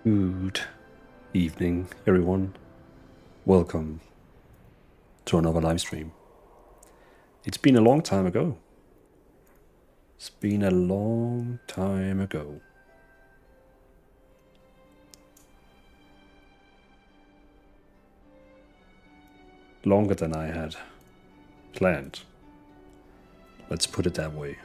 Good evening, everyone. Welcome to another live stream. It's been a long time ago. It's been a long time ago. Longer than I had planned. Let's put it that way.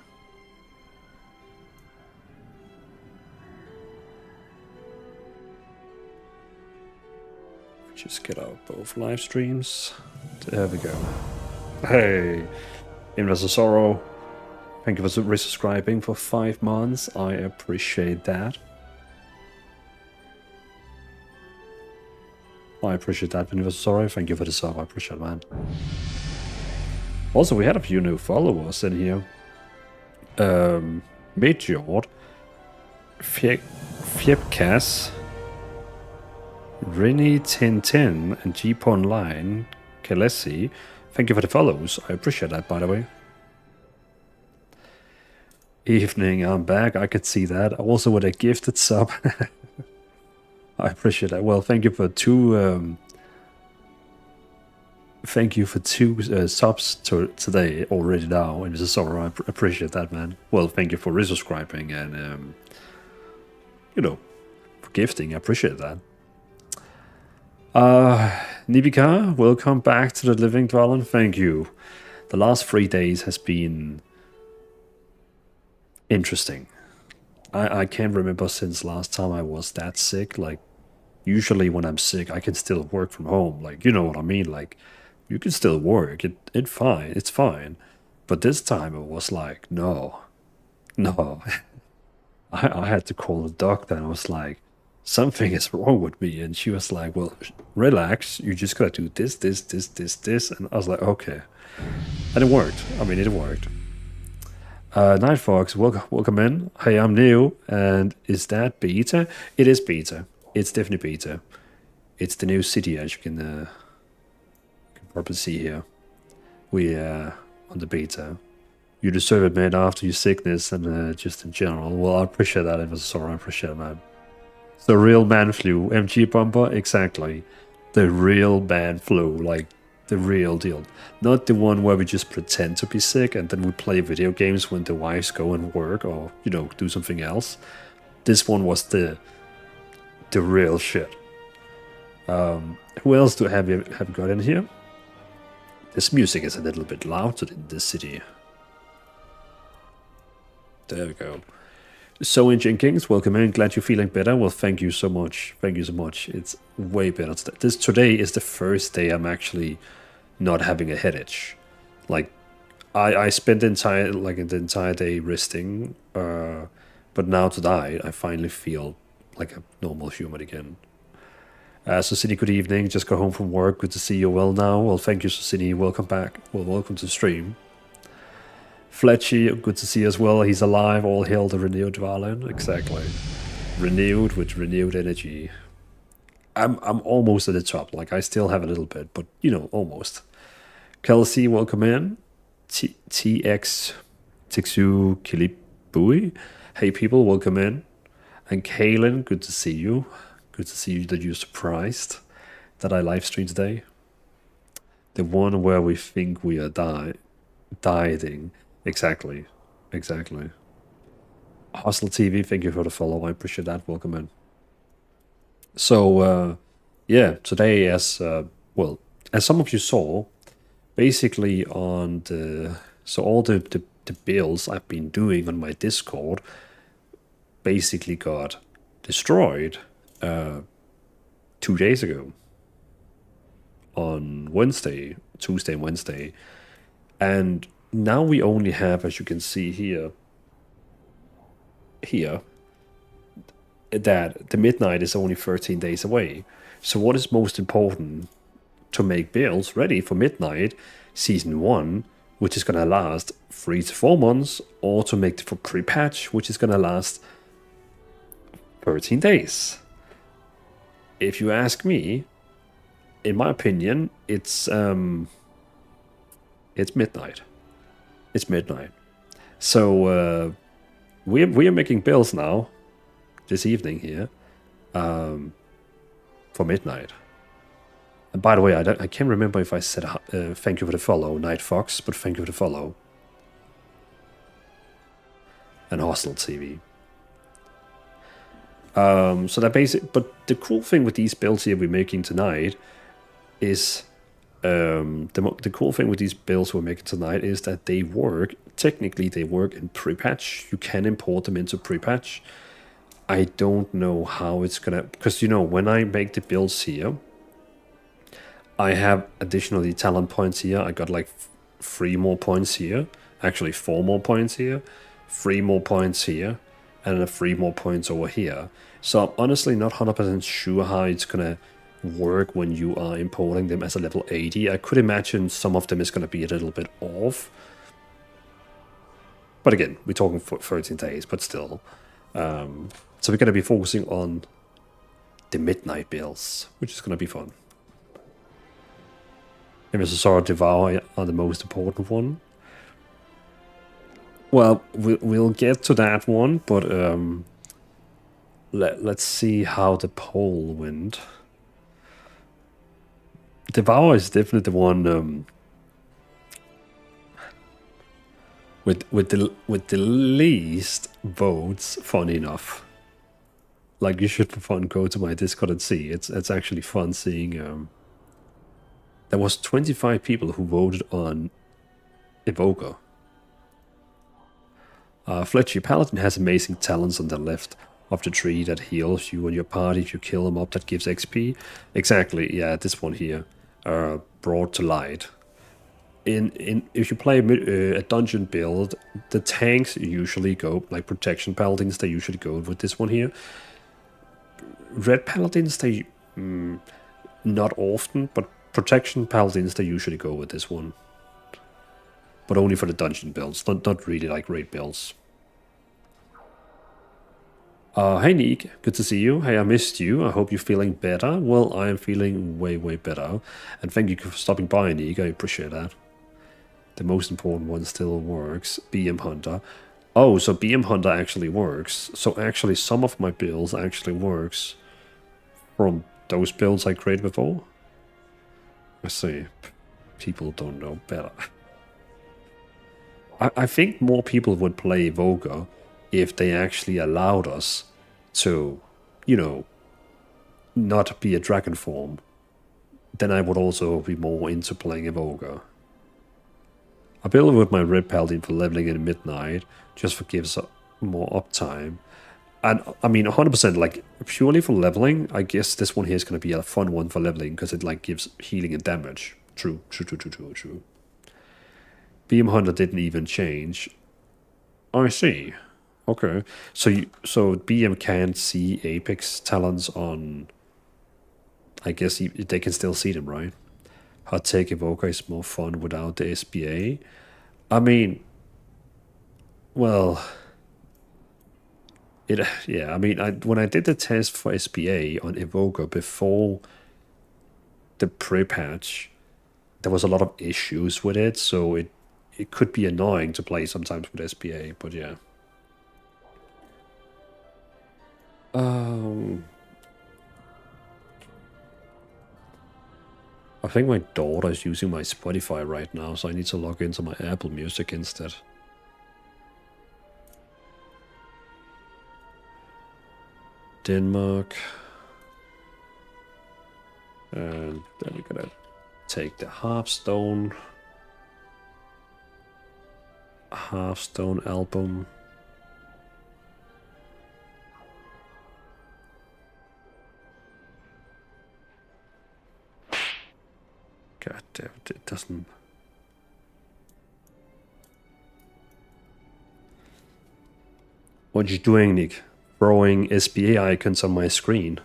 Just get out both live streams. There we go. Hey, Investor Sorrow. Thank you for resubscribing for 5 months. I appreciate that. I appreciate that, Investor Sorrow. Thank you for the sub. I appreciate it, man. Also, we had a few new followers in here. Majord, Fiepcas, Rini Tintin, and Jeep Online, Kalesi. Thank you for the follows. I appreciate that, by the way. Evening, I'm back. I could see that. Also with a gifted sub. I appreciate that. Well, thank you for two. Thank you for two subs today already now. And it's sorry, I appreciate that, man. Well, thank you for resubscribing and you know, for gifting. I appreciate that. Nibika, welcome back to the Living Dwelling. Thank you. The last 3 days has been interesting. I can't remember since last time I was that sick. Like, usually when I'm sick, I can still work from home. Like, you know what I mean? Like, you can still work. It's fine. But this time it was like, no. I had to call the doctor and I was like, something is wrong with me. And she was like, well, relax. You just gotta do this. And I was like, okay. And it worked. I mean, it worked. Night Fox, welcome in. Hey, I'm new. And is that beta? It is beta. It's definitely beta. It's the new city, as you can probably see here. We on the beta. You deserve it, man, after your sickness and just in general. Well, I appreciate that. It was sorry. I appreciate it, man. The real man flu. MG bumper? Exactly. The real man flu. Like, the real deal. Not the one where we just pretend to be sick and then we play video games when the wives go and work or, you know, do something else. This one was the real shit. Who else do have you got in here? This music is a little bit loud in this city. There we go. So in Jenkins, welcome in. Glad you're feeling better. Well, thank you so much. Thank you so much. It's way better. Today is the first day I'm actually not having a headache. Like, I spent the entire day resting. But now today I finally feel like a normal human again. So Sydney, good evening. Just got home from work. Good to see you well now. Well, thank you, Sydney. Welcome back. Well, welcome to the stream. Fletchy, good to see you as well. He's alive. All hail the renewed Valen. Exactly. Renewed with renewed energy. I'm almost at the top. Like, I still have a little bit, but, you know, almost. Kelsey, welcome in. TX Tixu Kilibui. Hey, people, welcome in. And Kaylin, good to see you. Good to see you that you're surprised that I live stream today. The one where we think we are dieting. Exactly. Hustle TV, thank you for the follow. I appreciate that. Welcome in. So, yeah, today, as some of you saw, basically on all the builds I've been doing on my Discord basically got destroyed 2 days ago on Tuesday and Wednesday. And now we only have, as you can see here, that the midnight is only 13 days away. So what is most important to make builds ready for midnight season 1, which is going to last 3 to 4 months, or to make the pre-patch, which is going to last 13 days. If you ask me, in my opinion, it's midnight. It's midnight. So we are making builds now, this evening here. for midnight. And by the way, I can't remember if I said thank you for the follow, Night Fox, but thank you for the follow. And Hostile TV. So that basic, but the cool thing with these builds here we're making tonight is the cool thing with these builds we're making tonight is that they work. Technically, they work in pre-patch. You can import them into pre-patch. I don't know how it's gonna, because you know when I make the builds here, I have additionally talent points here. I got like 3 more points here. Actually, 4 more points here. 3 more points here. And then 3 more points over here. So I'm honestly not 100% sure how it's gonna work when you are importing them as a level 80. I could imagine some of them is gonna be a little bit off. But again, we're talking for 13 days, but still. So we're gonna be focusing on the midnight builds, which is gonna be fun. Mr. Devour are the most important one. Well, we'll get to that one, but let's see how the poll went. Devour is definitely the one with the least votes. Funny enough, like you should for fun go to my Discord and see. It's actually fun seeing. There was 25 people who voted on Evoker. Fletchy Paladin has amazing talents on the left of the tree that heals you and your party if you kill them up. That gives XP. Exactly, yeah, this one here. Brought to light. If you play a dungeon build, the tanks usually go, like protection paladins, they usually go with this one here. Red paladins, they not often, but protection paladins, they usually go with this one. But only for the dungeon builds, not really like raid builds. Hey Neek, good to see you. Hey, I missed you. I hope you're feeling better. Well, I am feeling way better. And thank you for stopping by, Neek. I appreciate that. The most important one still works. BM Hunter. Oh, so BM Hunter actually works. So actually some of my builds actually works from those builds I created before. I see. People don't know better. I think more people would play Evoker if they actually allowed us to, you know, not be a dragon form. Then I would also be more into playing Evoker. I build with my red paladin for leveling in midnight, just for gives more uptime. And I mean 100% like purely for leveling, I guess this one here is gonna be a fun one for leveling because it like gives healing and damage. True. BM Hunter didn't even change. Oh, I see. Okay. So BM can't see Apex talents on... I guess they can still see them, right? Hot take Evoker is more fun without the SBA. I mean... Well... Yeah, I mean, when I did the test for SBA on Evoker before the pre-patch, there was a lot of issues with it, so it could be annoying to play sometimes with SBA, but yeah. I think my daughter is using my Spotify right now, so I need to log into my Apple Music instead. Denmark. And then we're gonna take the Hearthstone album. God damn it doesn't... What you doing, Nick? Throwing SBA icons on my screen.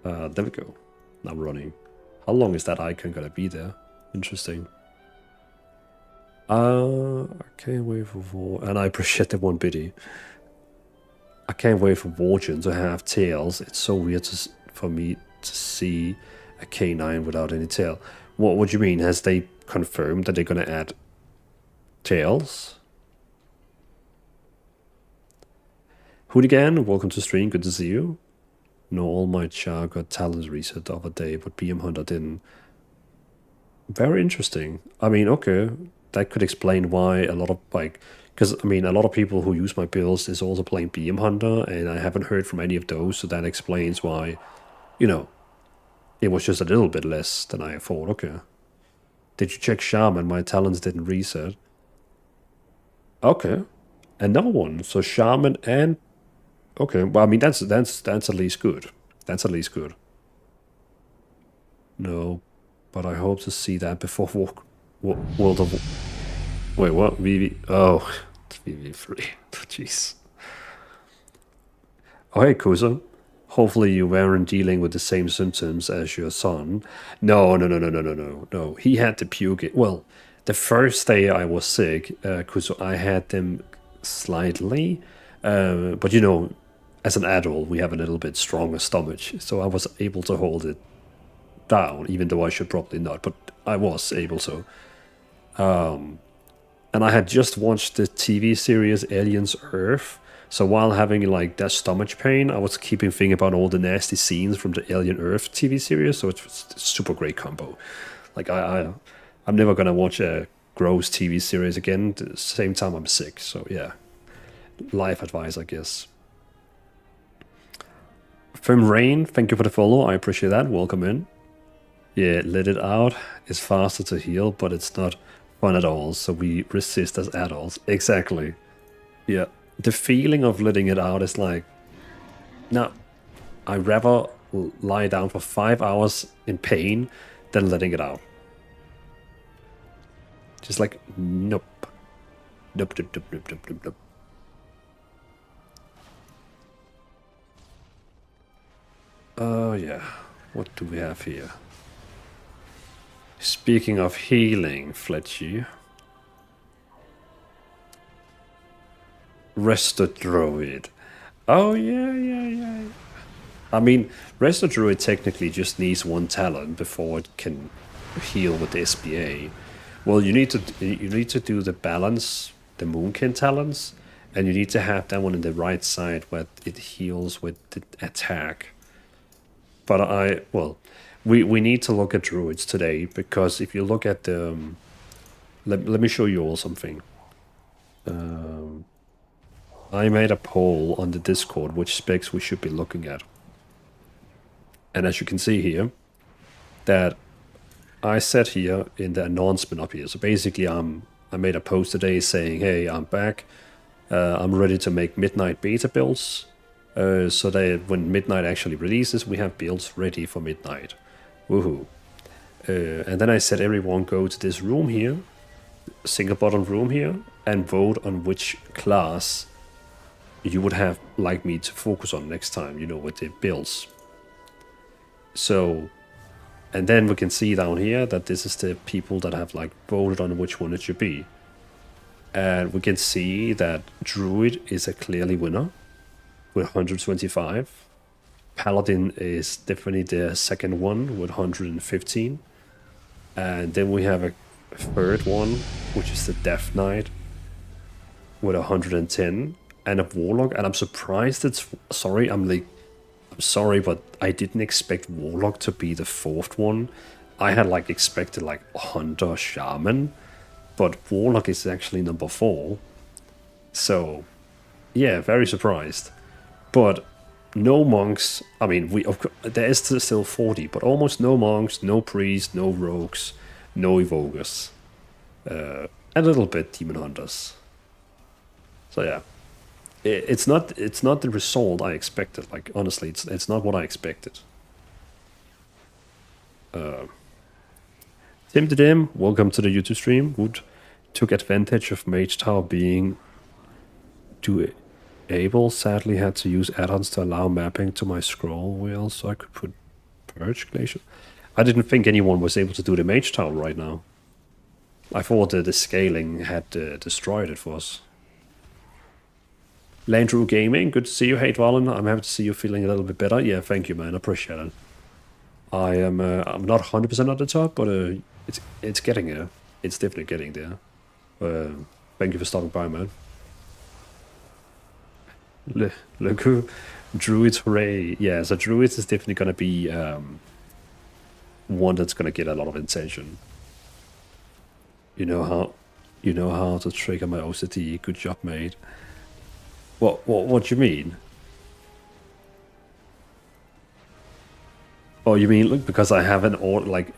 There we go. Now running. How long is that icon gonna be there? Interesting. I can't wait for War... And I appreciate the one biddy. I can't wait for Wargen to have tails. It's so weird for me to see a K9 without any tail. What do you mean? Has they confirmed that they're gonna add tails? Hooligan, welcome to stream. Good to see you. No, All Might Char got talents reset the other day, but BM Hunter didn't. Very interesting. I mean, okay, that could explain why a lot of, like, because, I mean, a lot of people who use my builds is also playing BM Hunter, and I haven't heard from any of those, so that explains why, you know, it was just a little bit less than I thought. Okay. Did you check Shaman? My talents didn't reset. Okay. Another one. So Shaman and... Okay, well, I mean, that's at least good. That's at least good. No, but I hope to see that before World of... Wait, what? VV... Oh, it's VV3. Jeez. Oh, hey, Kusa. Hopefully you weren't dealing with the same symptoms as your son. No. He had the puke. Well, the first day I was sick, Kusa, I had them slightly. But, you know, as an adult, we have a little bit stronger stomach. So I was able to hold it down, even though I should probably not. But I was able to. And I had just watched the TV series Aliens Earth. So while having like that stomach pain, I was keeping thinking about all the nasty scenes from the Alien Earth TV series. So it's a super great combo. Like I'm never gonna watch a gross TV series again. At the same time, I'm sick. So yeah, life advice, I guess. From Rain, thank you for the follow. I appreciate that. Welcome in. Yeah, let it out. It's faster to heal, but it's not fun at all. So we resist as adults. Exactly. Yeah. The feeling of letting it out is like, no, I'd rather lie down for 5 hours in pain than letting it out. Just like, nope. Nope. Oh, yeah. What do we have here? Speaking of healing, Fletchy. Resto Druid. Oh, yeah. I mean, Resto Druid technically just needs one talent before it can heal with the SBA. Well, you need to do the balance, the Moonkin talents, and you need to have that one in the right side where it heals with the attack. But we need to look at druids today, because if you look at the... let me show you all something. I made a poll on the Discord which specs we should be looking at. And as you can see here, that I said here in the announcement up here. So basically I made a post today saying, hey, I'm back. I'm ready to make Midnight beta builds. So that when Midnight actually releases, we have builds ready for Midnight. Woohoo. And then I said everyone go to this room here, single bottom room here, and vote on which class you would have like me to focus on next time, you know, with the builds. So, and then we can see down here that this is the people that have like voted on which one it should be. And we can see that Druid is a clearly winner with 125. Paladin is definitely the second one with 115. And then we have a third one, which is the Death Knight with 110. And a Warlock, and I'm surprised it's... I'm sorry, but I didn't expect Warlock to be the fourth one. I had like expected like Hunter, Shaman, but Warlock is actually number 4. So, yeah, very surprised. But no monks. I mean, there is still 40, but almost no monks, no priests, no rogues, no evokers. A little bit demon hunters. So yeah. It's not the result I expected. Like, honestly, it's not what I expected. Tim the Dim, welcome to the YouTube stream. Wood took advantage of Mage Tower being too able. Sadly, had to use add-ons to allow mapping to my scroll wheel so I could put Purge Glacier. I didn't think anyone was able to do the Mage Tower right now. I thought that the scaling had destroyed it for us. Landrew Gaming, good to see you. Hey, Dwalin, I'm happy to see you feeling a little bit better. Yeah, thank you, man. I appreciate it. I'm not 100% at the top, but it's getting there. It's definitely getting there. Thank you for stopping by, man. Look who Druids, hooray! Yeah, so Druids is definitely gonna be one that's gonna get a lot of attention. You know how to trigger my OCD. Good job, mate. What do you mean? Oh, you mean look because I haven't or like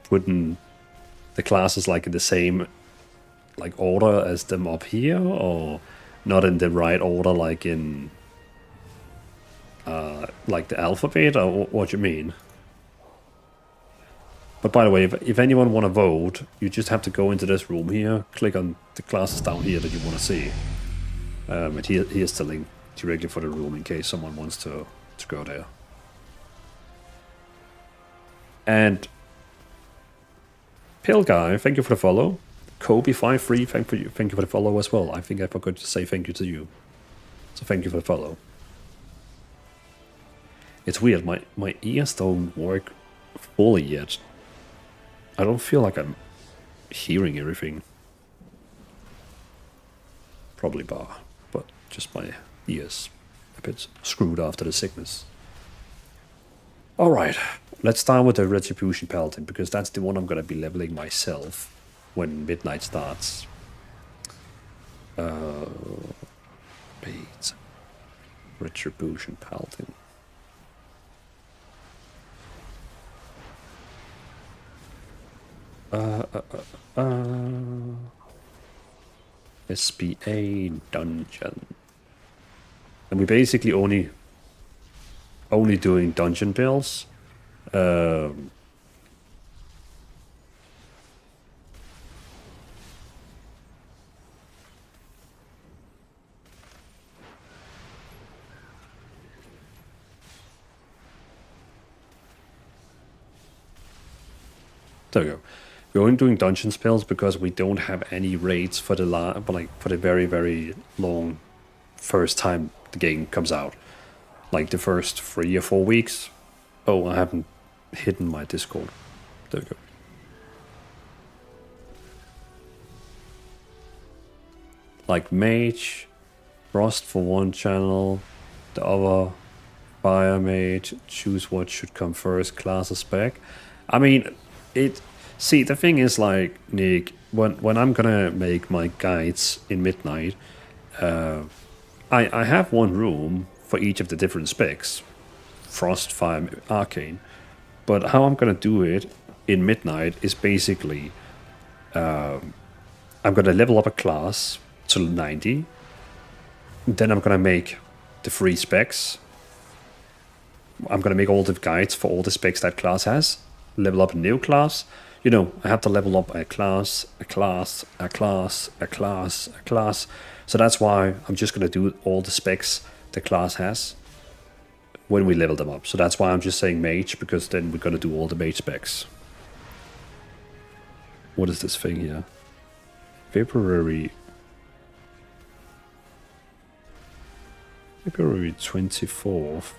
putting the classes like in the same like order as them up here, or not in the right order, like in like the alphabet, or what do you mean? But by the way, if anyone want to vote, you just have to go into this room here, click on the classes down here that you want to see. And here's the link directly for the room in case someone wants to go there. And Pale Guy, thank you for the follow. Kobe53, thank you for the follow as well. I think I forgot to say thank you to you. So thank you for the follow. It's weird, my ears don't work fully yet. I don't feel like I'm hearing everything. Probably bar, but just my ears a bit screwed after the sickness. Alright, let's start with the Retribution Paladin, because that's the one I'm gonna be leveling myself when midnight starts. Wait. Retribution Paladin. SBA dungeon. And we're basically only doing dungeon builds. There we go. We're only doing dungeon spells because we don't have any raids for the for the very, very long first time the game comes out. Like the first 3 or 4 weeks. Oh, I haven't hidden my Discord. There we go. Like Mage, Frost for one channel, the other Fire Mage, choose what should come first, class spec. I mean, see, the thing is, like, Nick, when I'm gonna make my guides in Midnight, I have one room for each of the different specs, Frost, Fire, Arcane. But how I'm gonna do it in Midnight is basically, I'm gonna level up a class to 90, then I'm gonna make the 3 specs. I'm gonna make all the guides for all the specs that class has, level up a new class. You know, I have to level up a class, a class, a class, a class, a class. So that's why I'm just going to do all the specs the class has when we level them up. So that's why I'm just saying mage, because then we're going to do all the mage specs. What is this thing here? February 24th.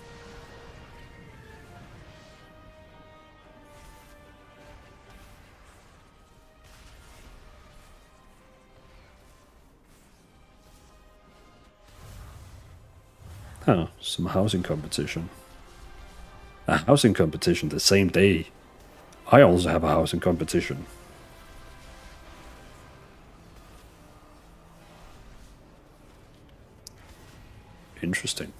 Oh, some housing competition. A housing competition the same day. I also have a housing competition. Interesting.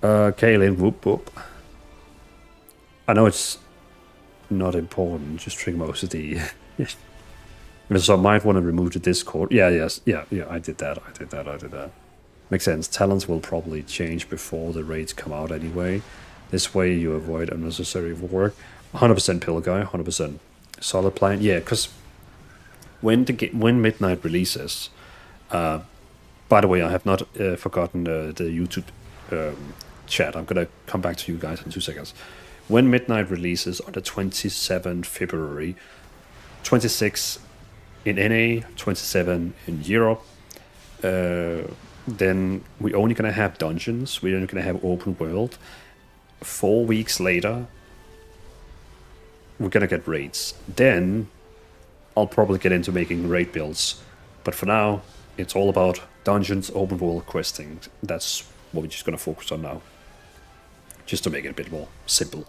Kaylin, whoop whoop. I know it's not important, just trigger my OCD. So I might want to remove the Discord. Yeah, I did that. Makes sense. Talents will probably change before the raids come out anyway. This way you avoid unnecessary work. 100% pill guy, 100%. Solid plan. Yeah, because when Midnight releases, by the way, I have not forgotten the YouTube chat. I'm going to come back to you guys in 2 seconds. When Midnight releases on the 27th February, 26 in NA, 27 in Europe, then we're only going to have dungeons. We're only going to have open world. 4 weeks later, we're going to get raids. Then I'll probably get into making raid builds. But for now, it's all about dungeons, open world questing. That's what we're just gonna focus on now, just to make it a bit more simple.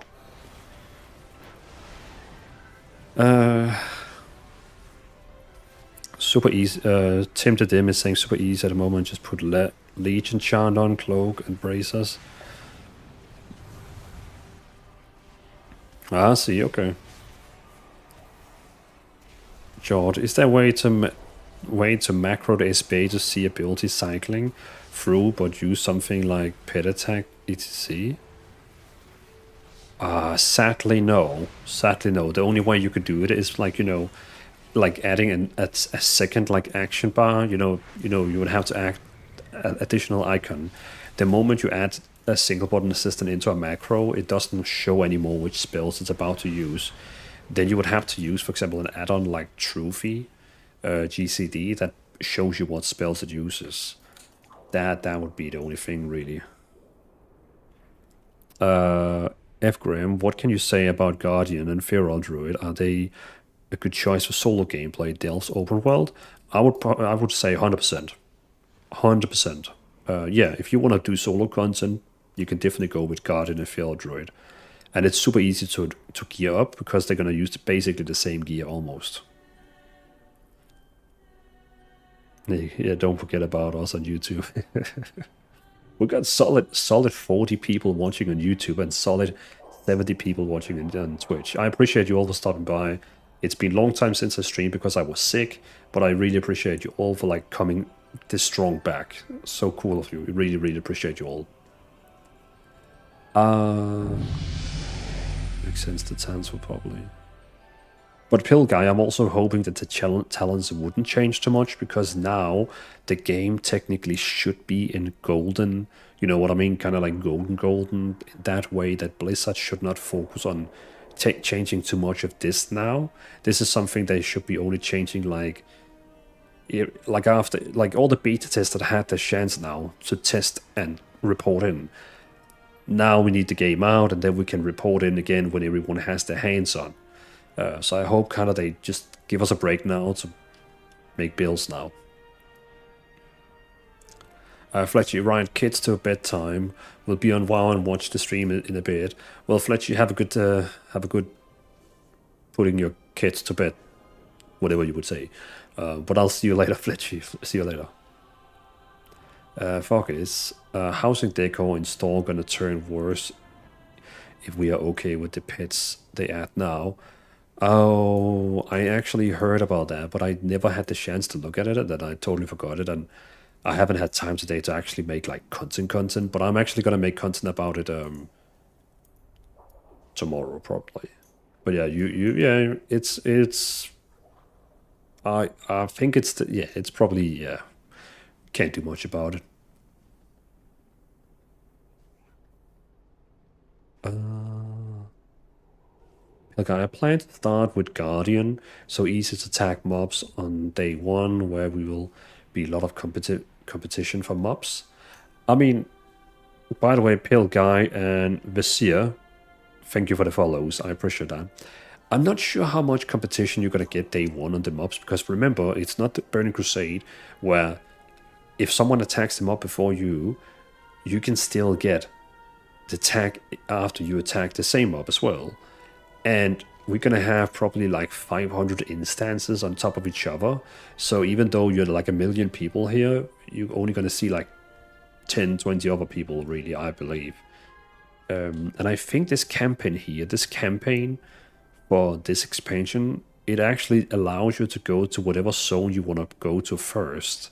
Super easy. Tim to Dim is saying super easy at the moment. Just put Legion chant on, cloak, and bracers. Ah, see, okay. George, is there a way to macro the SBA to see ability cycling through, but use something like pet attack etc? Sadly no. Sadly no. The only way you could do it is like, you know, like adding a second like action bar. You would have to add an additional icon. The moment you add a single button assistant into a macro, it doesn't show anymore which spells it's about to use. Then you would have to use, for example, an add-on like Trophy GCD that shows you what spells it uses. That would be the only thing, really. F. Graham, what can you say about Guardian and Feral Druid? Are they a good choice for solo gameplay, Del's open world? I would say 100%. 100%. Yeah, if you want to do solo content, you can definitely go with Guardian and Feral Druid. And it's super easy to gear up because they're going to use basically the same gear almost. Yeah, don't forget about us on YouTube. We got solid 40 people watching on YouTube and solid 70 people watching on Twitch. I appreciate you all for stopping by. It's been a long time since I streamed because I was sick, but I really appreciate you all for like coming this strong back. So cool of you. I really, really appreciate you all. Makes sense to cancel probably. But Pill Guy, I'm also hoping that the talents wouldn't change too much, because now the game technically should be in golden, you know what I mean? Kind of like golden, that way that Blizzard should not focus on changing too much of this now. This is something they should be only changing like after, like all the beta tests that had the chance now to test and report in. Now we need the game out, and then we can report in again when everyone has their hands on. So I hope kind of they just give us a break now to make builds now. Fletchy, right, kids to bedtime. We'll be on WoW and watch the stream in a bit. Well, Fletchy, have a good putting your kids to bed, whatever you would say. But I'll see you later, Fletchy. See you later. Fuck is housing decor in store gonna turn worse if we are okay with the pets they add now? Oh, I actually heard about that, but I never had the chance to look at it, and I totally forgot it, and I haven't had time today to actually make like content, but I'm actually gonna make content about it tomorrow probably. But yeah, yeah, it's I think it's probably, yeah, can't do much about it. Okay, I plan to start with Guardian, so easy to tag mobs on day one, where we will be a lot of competition for mobs. I mean, by the way, Pale Guy and Vizier, thank you for the follows, I appreciate that. I'm not sure how much competition you're gonna get day one on the mobs, because remember, it's not the Burning Crusade, where if someone attacks the mob before you can still get the tag after you attack the same mob as well. And we're gonna have probably like 500 instances on top of each other. So even though you're like a million people here, you're only gonna see like 10, 20 other people, really, I believe. And I think this campaign for this expansion, it actually allows you to go to whatever zone you want to go to first.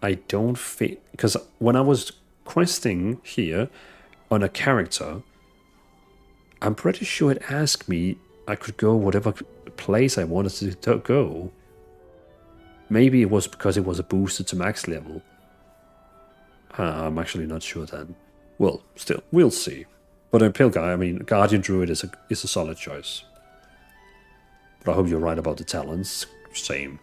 I don't think, because when I was questing here on a character, I'm pretty sure it asked me I could go whatever place I wanted to go. Maybe it was because it was a boosted to max level. I'm actually not sure then. Well, still, we'll see. But a Pale Guy, I mean, Guardian Druid is a solid choice. But I hope you're right about the talents. Same.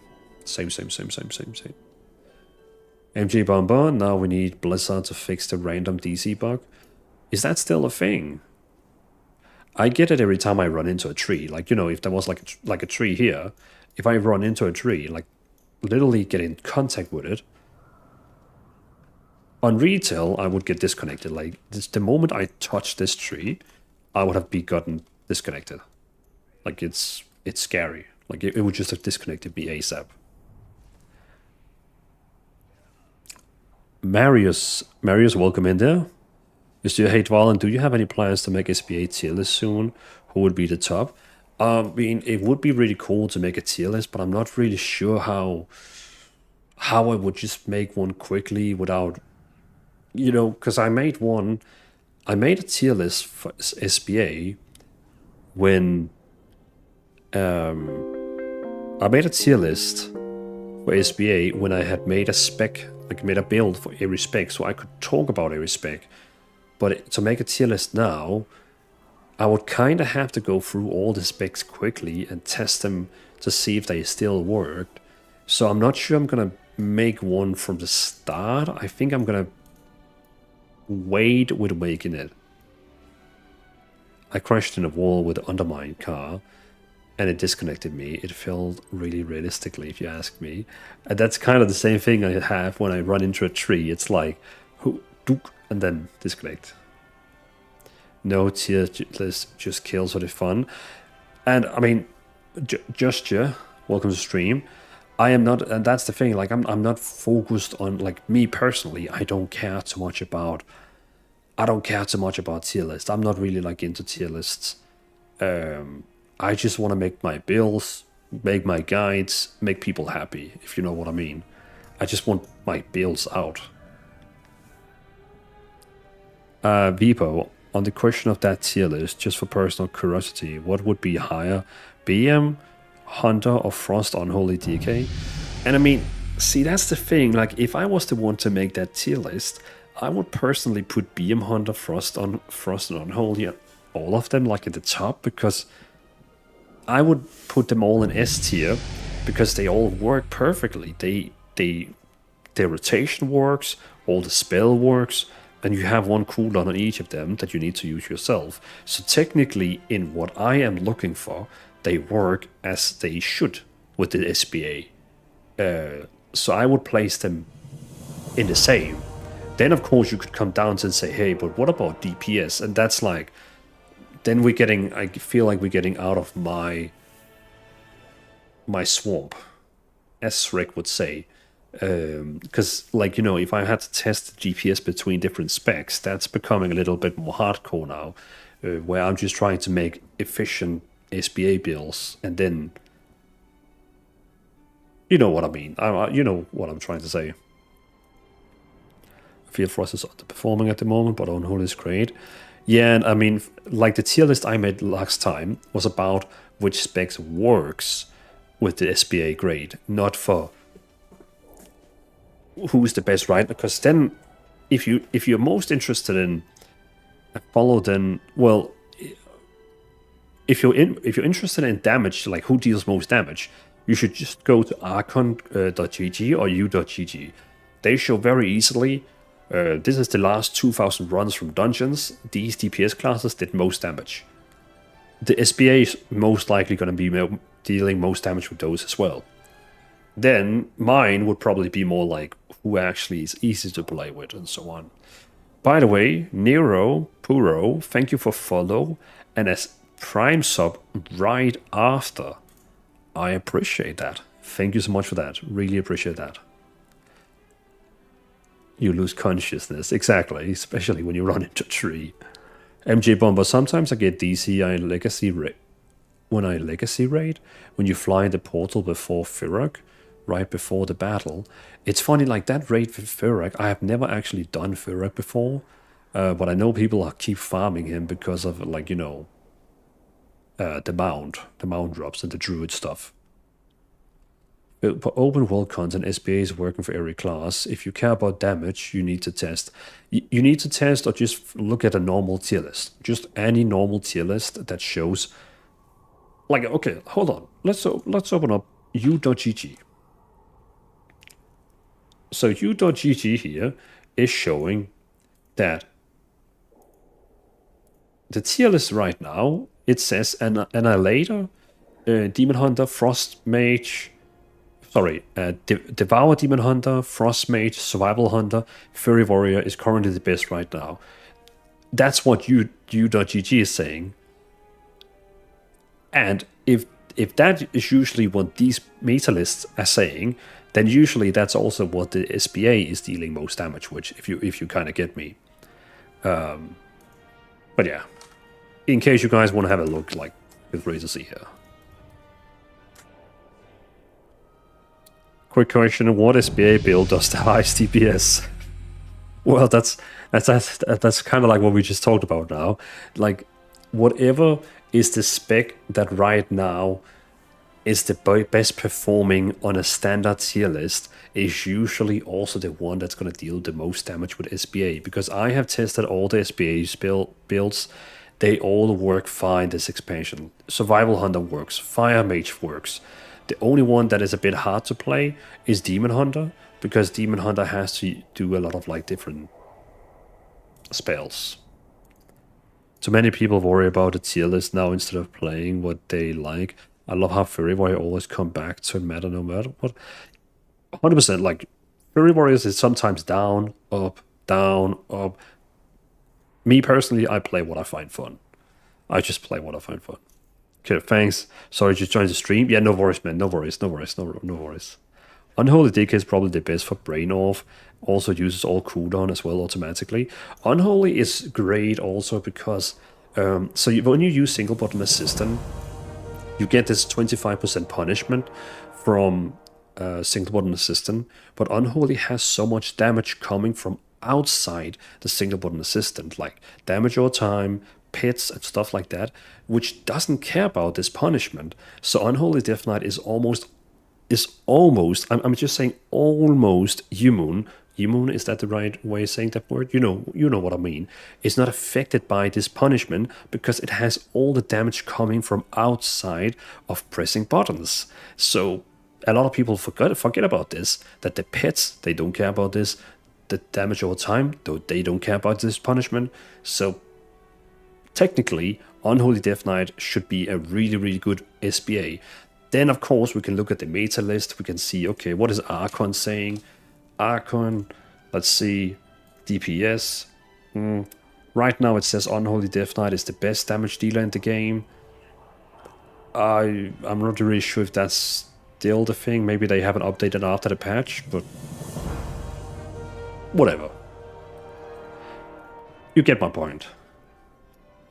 MG Bomber, now we need Blizzard to fix the random DC bug. Is that still a thing? I get it every time I run into a tree. Like, you know, if there was like a tree here, if I run into a tree, like literally get in contact with it, On retail, I would get disconnected. Like the moment I touch this tree, I would have gotten disconnected. Like it's scary. Like it would just have disconnected me ASAP. Marius, welcome in there. Mr. Hate Valen, do you have any plans to make SBA tier list soon? Who would be the top? I mean, it would be really cool to make a tier list, but I'm not really sure how I would just make one quickly without, because I made a tier list for SBA when I made a tier list for SBA when I had made a spec, like made a build for every spec, so I could talk about every spec. But to make a tier list now, I would kind of have to go through all the specs quickly and test them to see if they still worked. So I'm not sure I'm going to make one from the start. I think I'm going to wait with making it. I crashed in a wall with an undermined car and it disconnected me. It felt really realistically, if you ask me. And that's kind of the same thing I have when I run into a tree. It's like, and then disconnect. No tier list, just kills for the fun. And I mean, Gesture, welcome to stream. I am not, and that's the thing, like I'm not focused on, like me personally, I don't care too much about tier lists. I'm not really like into tier lists. I just want to make my builds, make my guides, make people happy, if you know what I mean. I just want my builds out. Vipo, on the question of that tier list, just for personal curiosity, what would be higher, BM, Hunter, or Frost Unholy DK? And I mean, see, that's the thing. Like, if I was the one to make that tier list, I would personally put BM, Hunter, Frost, and Unholy, all of them, like at the top, because I would put them all in S tier because they all work perfectly. Their rotation works, all the spell works, and you have one cooldown on each of them that you need to use yourself. So technically, in what I am looking for, they work as they should with the SBA. So I would place them in the same. Then of course you could come down and say, hey, but what about DPS? And that's like, then I feel like we're getting out of my swamp, as Rick would say. Because, like, if I had to test the GPS between different specs, that's becoming a little bit more hardcore now, where I'm just trying to make efficient SBA builds, and then, you know what I mean. You know what I'm trying to say. Field Frost is underperforming at the moment, but Unholy is great. Yeah, and I mean, like the tier list I made last time was about which specs works with the SBA grade, not for who's the best, right? Because then, if you're most interested in a follow, then well, if you're interested in damage, like who deals most damage, you should just go to archon.gg or u.gg. They show very easily. This is the last 2,000 runs from dungeons. These DPS classes did most damage. The SBA is most likely going to be dealing most damage with those as well. Then mine would probably be more like who actually is easy to play with and so on. By the way, Nero Puro, thank you for follow, and as Prime sub right after. I appreciate that. Thank you so much for that. Really appreciate that. You lose consciousness, exactly, especially when you run into a tree. MJ Bomber, sometimes I get DC when I legacy raid, when you fly in the portal before Firak, right before the battle. It's funny, like that raid with Firak, I have never actually done Firak before, but I know people keep farming him because of, like, the mount drops and the druid stuff. For open world content, SBA is working for every class. If you care about damage, you need to test. You need to test or just look at a normal tier list. Just any normal tier list that shows... Like, okay, hold on. Let's open up u.gg. So u.gg here is showing that the tier list right now, it says Annihilator, Demon Hunter, Frost Mage... sorry, Devour Demon Hunter, Frost Mage, Survival Hunter, Fury Warrior is currently the best right now. That's what U.GG is saying. And if that is usually what these meta lists are saying, then usually that's also what the SBA is dealing most damage with, if you kind of get me. But yeah, in case you guys want to have a look, like, feel free to see here. Quick question: what SBA build does the highest DPS? Well, that's kind of like what we just talked about now. Like, whatever is the spec that right now is the best performing on a standard tier list is usually also the one that's going to deal the most damage with SBA. Because I have tested all the SBA builds, they all work fine this expansion. Survival Hunter works, Fire Mage works. The only one that is a bit hard to play is Demon Hunter, because Demon Hunter has to do a lot of like different spells. So many people worry about the tier list now instead of playing what they like. I love how Fury Warrior always come back to matter no matter what. 100%, like, Fury Warriors is sometimes down, up, down, up. Me personally, I play what I find fun. I just play what I find fun. Okay, thanks. Sorry, just joined the stream. Yeah, no worries, man. No worries. Unholy DK is probably the best for brain off. Also uses all cooldown as well automatically. Unholy is great also because when you use single button assistant, you get this 25% punishment from single button assistant, but Unholy has so much damage coming from outside the single button assistant, like damage over time, pits and stuff like that, which doesn't care about this punishment. So Unholy Death Knight is almost, I'm just saying almost immune. Immune, is that the right way of saying that word? You know what I mean. It's not affected by this punishment because it has all the damage coming from outside of pressing buttons. So a lot of people forget about this, that the pets, they don't care about this. The damage over time, though, they don't care about this punishment. So technically, Unholy Death Knight should be a really, really good SBA. Then, of course, we can look at the meta list. We can see, okay, what is Archon saying? Archon, let's see, DPS. Right now it says Unholy Death Knight is the best damage dealer in the game. I'm not really sure if that's still the thing. Maybe they haven't updated after the patch, but whatever. You get my point.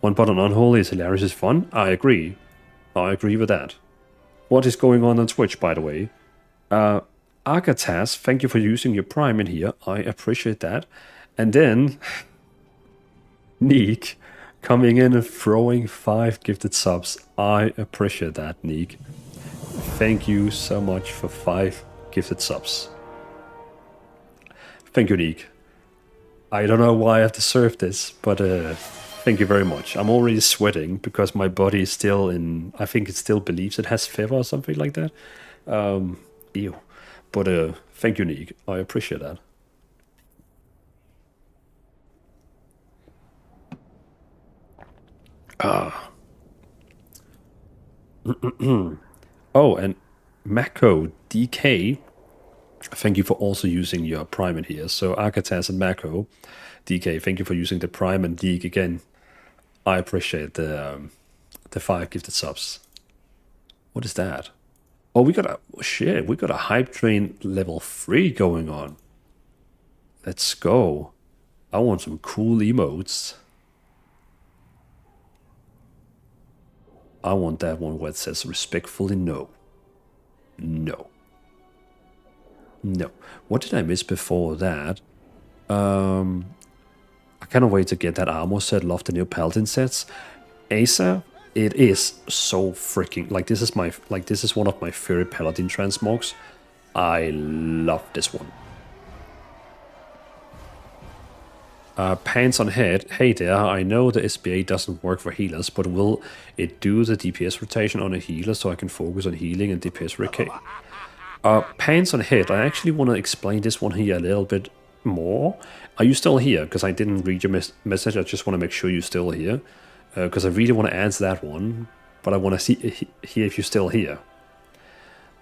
One button Unholy is hilarious, is fun. I agree with that. What is going on Twitch, by the way? Arkatas, thank you for using your Prime in here. I appreciate that. And then Neek coming in and throwing 5 gifted subs. I appreciate that, Neek. Thank you so much for 5 gifted subs. Thank you, Neek. I don't know why I've deserved this, but thank you very much. I'm already sweating because my body is still in... I think it still believes it has fever or something like that. Ew. But thank you, Neek. I appreciate that. Oh, and Mako DK, thank you for also using your Prime in here. So Arkatas and Mako DK, thank you for using the Prime and League again. I appreciate the 5 gifted subs. What is that? Oh, we got a hype train level 3 going on. Let's go. I want some cool emotes. I want that one where it says respectfully no. No. No. What did I miss before that? I cannot wait to get that armor set. Love the new Paladin sets. Asa, it is so freaking... this is one of my favorite Paladin transmogs. I love this one. Pants on head. Hey there, I know the SBA doesn't work for healers, but will it do the DPS rotation on a healer so I can focus on healing and DPS recay? Pants on head. I actually want to explain this one here a little bit more. Are you still here? Because I didn't read your message. I just want to make sure you're still here. Because I really want to answer that one, but I want to hear if you're still here.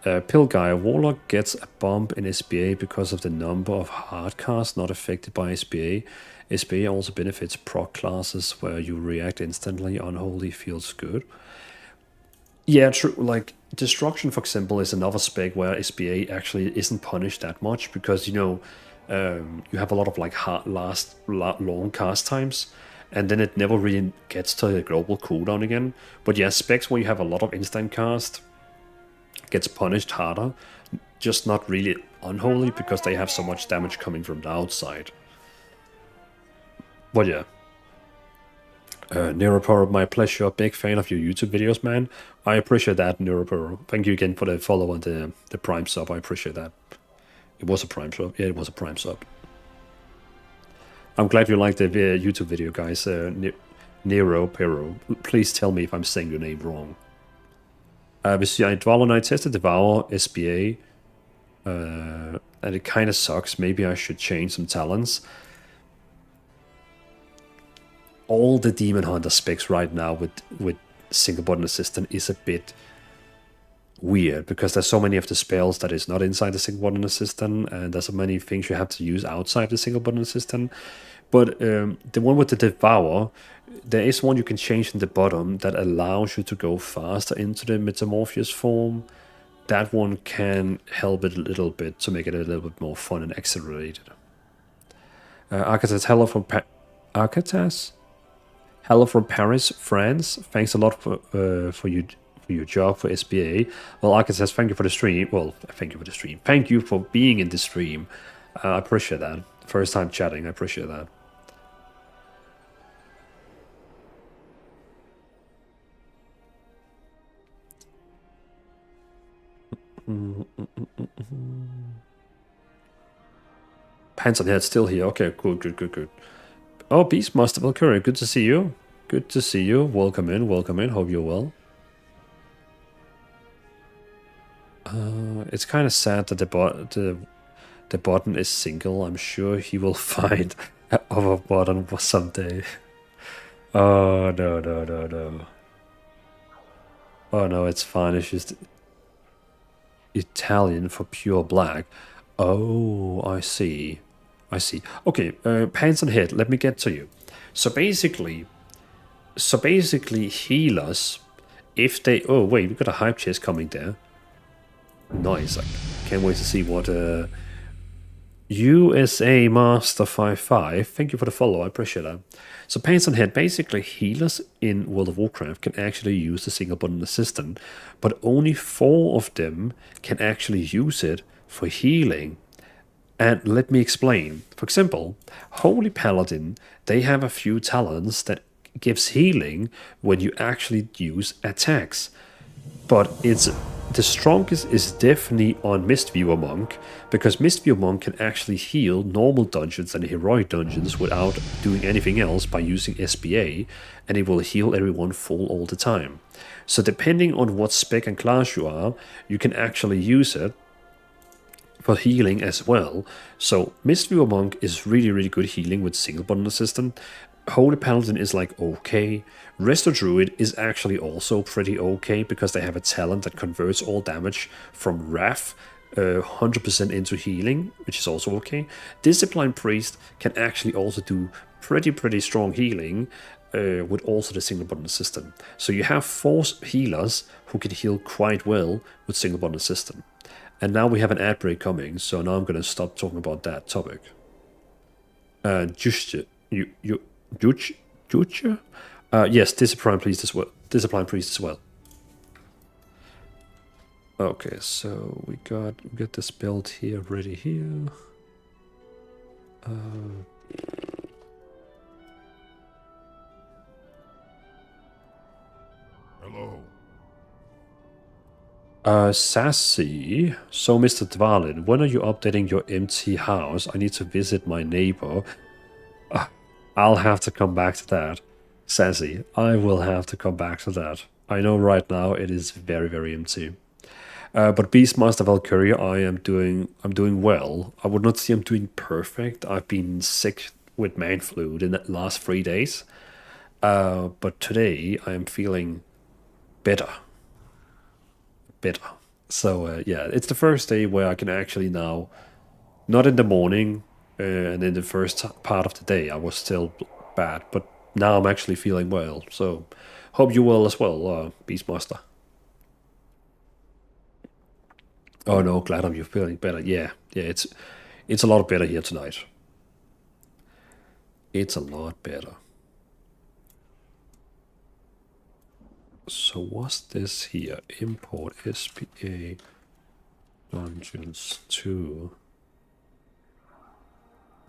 Pill Guy, Warlock gets a bump in SBA because of the number of hard casts not affected by SBA. SBA also benefits proc classes where you react instantly. Unholy feels good. Yeah, true. Like Destruction, for example, is another spec where SBA actually isn't punished that much because you have a lot of like long cast times, and then it never really gets to the global cooldown again. But yeah, specs where you have a lot of instant cast gets punished harder, just not really Unholy because they have so much damage coming from the outside. But yeah. Neuroporo, my pleasure. Big fan of your YouTube videos, man. I appreciate that, Neuroporo. Thank you again for the follow and the Prime sub. I appreciate that. It was a Prime sub. Yeah, it was a Prime sub. I'm glad you liked the YouTube video, guys. Neuroporo. Please tell me if I'm saying your name wrong. Hvis jeg dvaler, når jeg tester Devour SBA, and it kind of sucks. Maybe I should change some talents. All the Demon Hunter specs right now with single button assistant is a bit weird because there's so many of the spells that is not inside the single button assistant, and there's so many things you have to use outside the single button assistant. But the one with the Devour, there is one you can change in the bottom that allows you to go faster into the Metamorphosis form. That one can help it a little bit to make it a little bit more fun and accelerated. Arcatas, hello from Arcatas? Hello from Paris, France. Thanks a lot for your job for SBA. Well, Arcatas, thank you for the stream. Well, thank you for the stream. Thank you for being in the stream. I appreciate that. First time chatting, I appreciate that. Pants on head still here. Okay, good. Oh, Beastmaster Valkyrie, good to see you. Good to see you. Welcome in. Hope you're well. It's kind of sad that the button is single. I'm sure he will find other button someday. Oh no. Oh no, it's fine. It's just Italian for pure black. Oh, I see. Okay, pants on head. Let me get to you. So basically, healers, if they... Oh, wait, we got a hype chest coming there. Nice. I can't wait to see what... USA Master 55. Thank you for the follow. I appreciate that. So pants on head. Basically, healers in World of Warcraft can actually use the single button assistant, but only 4 of them can actually use it for healing. And let me explain. For example, Holy Paladin, they have a few talents that gives healing when you actually use attacks. But the strongest is definitely on Mistviewer Monk, because Mistviewer Monk can actually heal normal dungeons and heroic dungeons without doing anything else by using SBA, and it will heal everyone full all the time. So depending on what spec and class you are, you can actually use it for healing as well. So Mistviewer Monk is really good healing with single button assistant. Holy Paladin is like okay. Resto Druid is actually also pretty okay because they have a talent that converts all damage from Wrath 100% into healing, which is also okay. Discipline Priest can actually also do pretty strong healing with also the single button assistant. So you have 4 healers who can heal quite well with single button assistant. And now we have an ad break coming, so now I'm going to stop talking about that topic. Yes, Discipline Priest as well. Okay, so we got this build here ready here. Hello. Sassy. So, Mr. Dvalin, when are you updating your empty house? I need to visit my neighbor. I'll have to come back to that. Sassy, I will have to come back to that. I know right now it is very empty. But Beastmaster Valkyrie, I'm doing well. I would not say I'm doing perfect. I've been sick with man flu in the last 3 days. But today I am feeling better. So yeah, it's the first day where I can actually now, not in the morning, and in the first part of the day I was still bad, but now I'm actually feeling well. So hope you will as well, Beastmaster. Oh no, glad I'm you feeling better. Yeah, yeah, it's a lot better here tonight. It's a lot better. So what's this here? Import SBA Dungeons 2.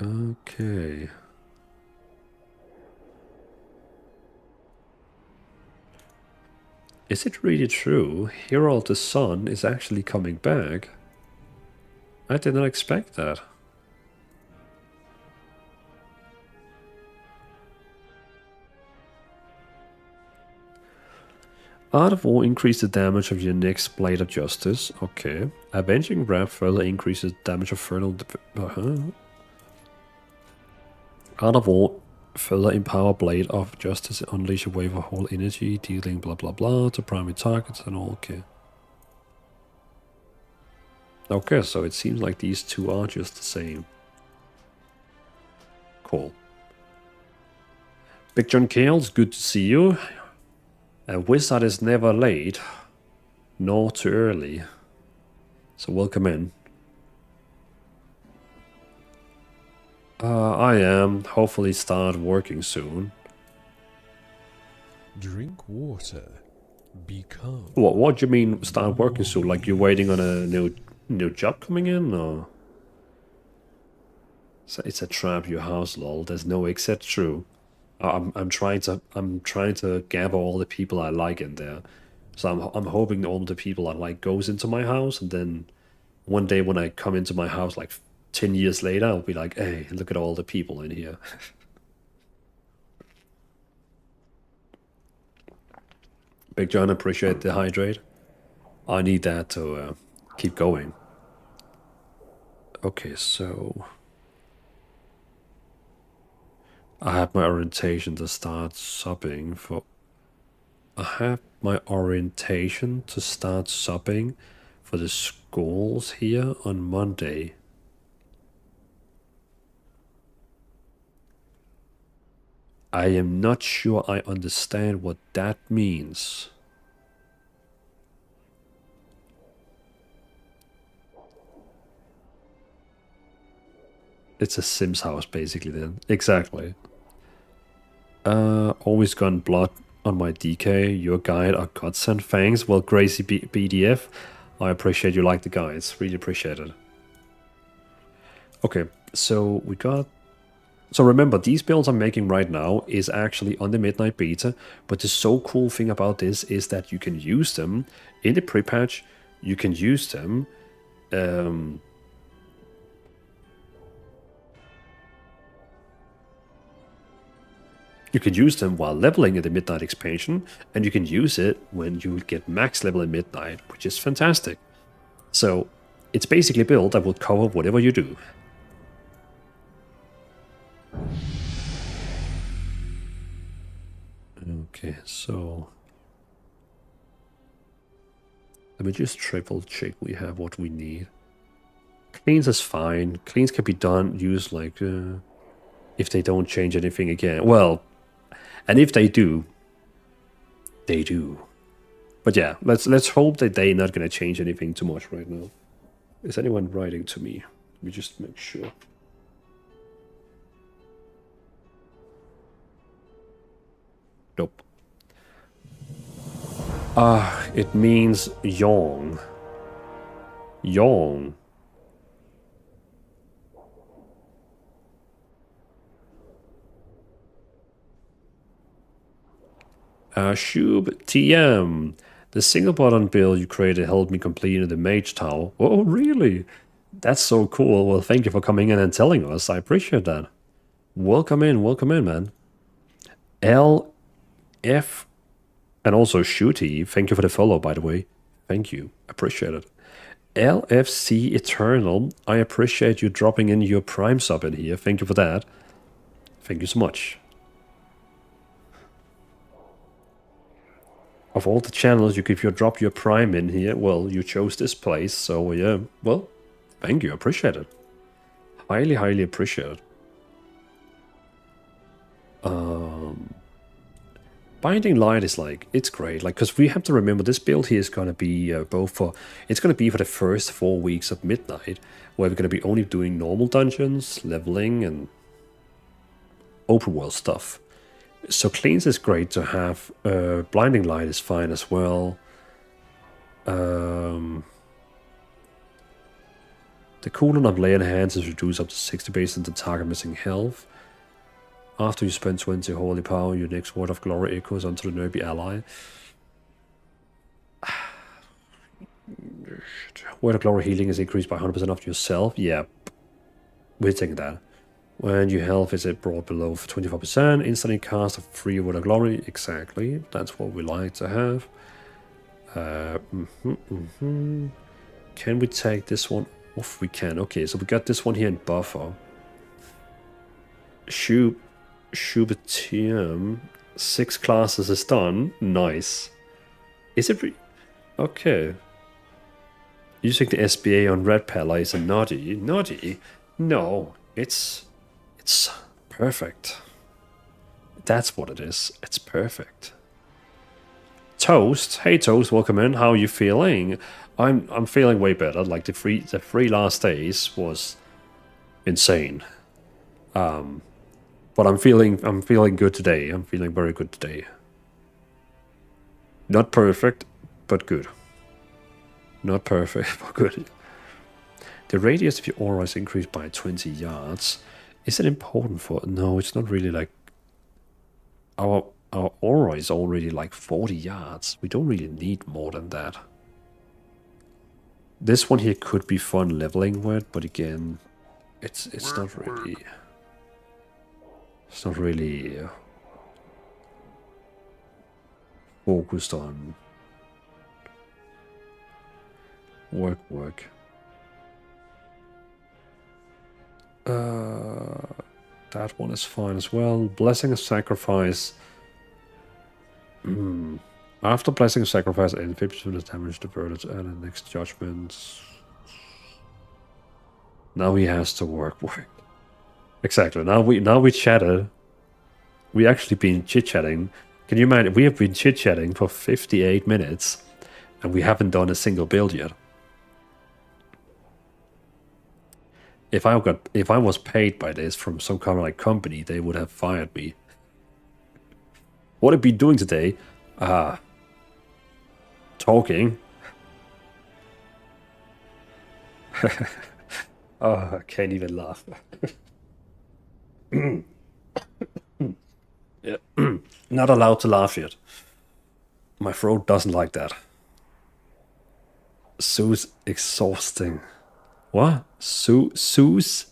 Okay. Is it really true? Herald the Sun is actually coming back? I did not expect that. Art of War increases the damage of your next Blade of Justice. Okay. Avenging Wrath further increases damage of Fernal... Art of War further empower Blade of Justice, unleash a wave of whole energy, dealing blah blah blah to primary targets and all. Okay. Okay, so it seems like these two are just the same. Cool. Big John Kales, good to see you. A wizard is never late, nor too early. So welcome in. I am. Hopefully start working soon. Drink water. Be calm. What do you mean start working soon? Like you're waiting on a new job coming in, or? So it's a trap, your house, lol. There's no exit. True. I'm trying to gather all the people I like in there. So I'm hoping all the people I like goes into my house, and then one day when I come into my house, like 10 years later, I'll be like, hey, look at all the people in here. Big John, appreciate the hydrate. I need that to keep going. Okay, so I have my orientation to start subbing for... I have my orientation to start subbing for the schools here on Monday. I am not sure I understand what that means. It's a Sims house, basically, then. Exactly. Always gone blood on my DK. Your guide are godsend. Thanks. Well, Gracie BDF, I appreciate you like the guides. Really appreciate it. Okay, so we got... So remember, these builds I'm making right now is actually on the Midnight Beta, but the so cool thing about this is that you can use them in the pre-patch, you can use them you can use them while leveling in the Midnight expansion, and you can use it when you get max level in Midnight, which is fantastic. So it's basically a build that will cover whatever you do. Okay, so let me just triple check we have what we need. Cleans is fine. Cleans can be done, used like if they don't change anything again. Well, and if they do, they do. But yeah, let's hope that they're not gonna change anything too much right now. Is anyone writing to me? Let me just make sure. Nope. It means yawn. Yawn. Shub TM. The single button build you created helped me complete the Mage Tower. Oh, really? That's so cool. Well, thank you for coming in and telling us. I appreciate that. Welcome in, man. LF and also Shooty. Thank you for the follow, by the way. Thank you. Appreciate it. LFC Eternal. I appreciate you dropping in your Prime sub in here. Thank you for that. Thank you so much. Of all the channels, if you drop your Prime in here, well, you chose this place, so yeah, well, thank you, appreciate it. Highly, highly appreciate it. Binding Light is like, it's great, like, because we have to remember this build here is going to be it's going to be for the first 4 weeks of Midnight, where we're going to be only doing normal dungeons, leveling, and open world stuff. So Cleanse is great to have, Blinding Light is fine as well. The cooldown of Lay on Hands is reduced up to 60 based on the target missing health. After you spend 20 Holy Power, your next Word of Glory echoes onto the nearby ally. Word of Glory healing is increased by 100% of yourself. Yeah, we're taking that. When your health is brought below 24%, instantly cast a free Word of Glory. Exactly, that's what we like to have. Can we take this one off? We can. Okay, so we got this one here in buffer. Schubitium. 6 classes is done. Nice. Is it okay. Using the SBA on Red Pala is a naughty. Naughty? No, it's perfect. That's what it is. It's perfect. Toast. Hey Toast, welcome in. How are you feeling? I'm feeling way better. Like the three last days was insane. But I'm feeling good today. I'm feeling very good today. Not perfect, but good. Not perfect, but good. The radius of your aura is increased by 20 yards. Is it important for... No, it's not really like... Our aura is already like 40 yards. We don't really need more than that. This one here could be fun leveling with, but again, it's not really... It's not really focused on work. That one is fine as well. Blessing of Sacrifice. After Blessing of Sacrifice, and 50% of damage diverted and the next judgment. Now he has to work. Exactly. Now we chatted. We actually been chit-chatting. Can you imagine? We have been chit-chatting for 58 minutes, and we haven't done a single build yet. If I was paid by this from some kind of like company, they would have fired me. What have I been doing today? Talking. Oh, I can't even laugh. Yeah. Not allowed to laugh yet. My throat doesn't like that. Sue's exhausting. What? Sue's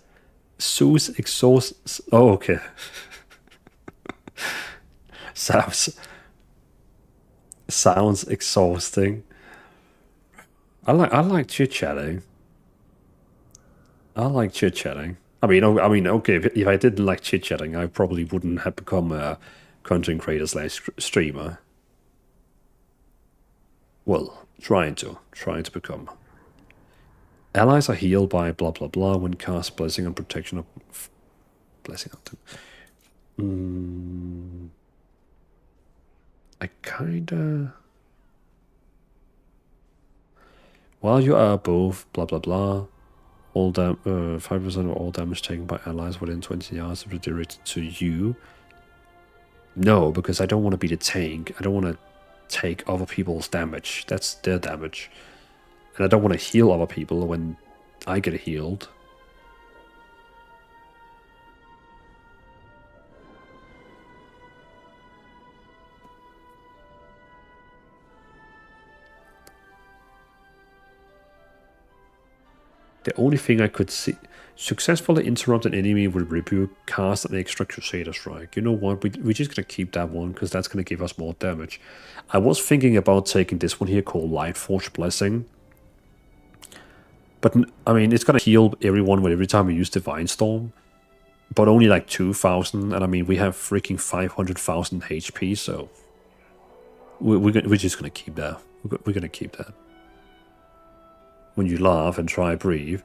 exhaust. Oh, okay. Sounds exhausting. I like chit-chatting. I like chit-chatting. I mean, okay, if I didn't like chit-chatting, I probably wouldn't have become a content creator / streamer. Well, trying to become. Allies are healed by blah blah blah when cast Blessing and Protection of... Blessing of them. I kinda... While you are above blah blah blah, all 5% of all damage taken by allies within 20 yards is redirected to you. No, because I don't want to be the tank. I don't want to take other people's damage. That's their damage. And I don't want to heal other people when I get healed. The only thing I could see... Successfully interrupt an enemy with rebuke, cast an extra Crusader Strike. You know what? We're just going to keep that one, because that's going to give us more damage. I was thinking about taking this one here called Lightforge Blessing. But, I mean, it's going to heal everyone with every time we use Divine Storm. But only like 2,000. And I mean, we have freaking 500,000 HP, so... We're just gonna keep that. We're gonna keep that. When you laugh and try breathe,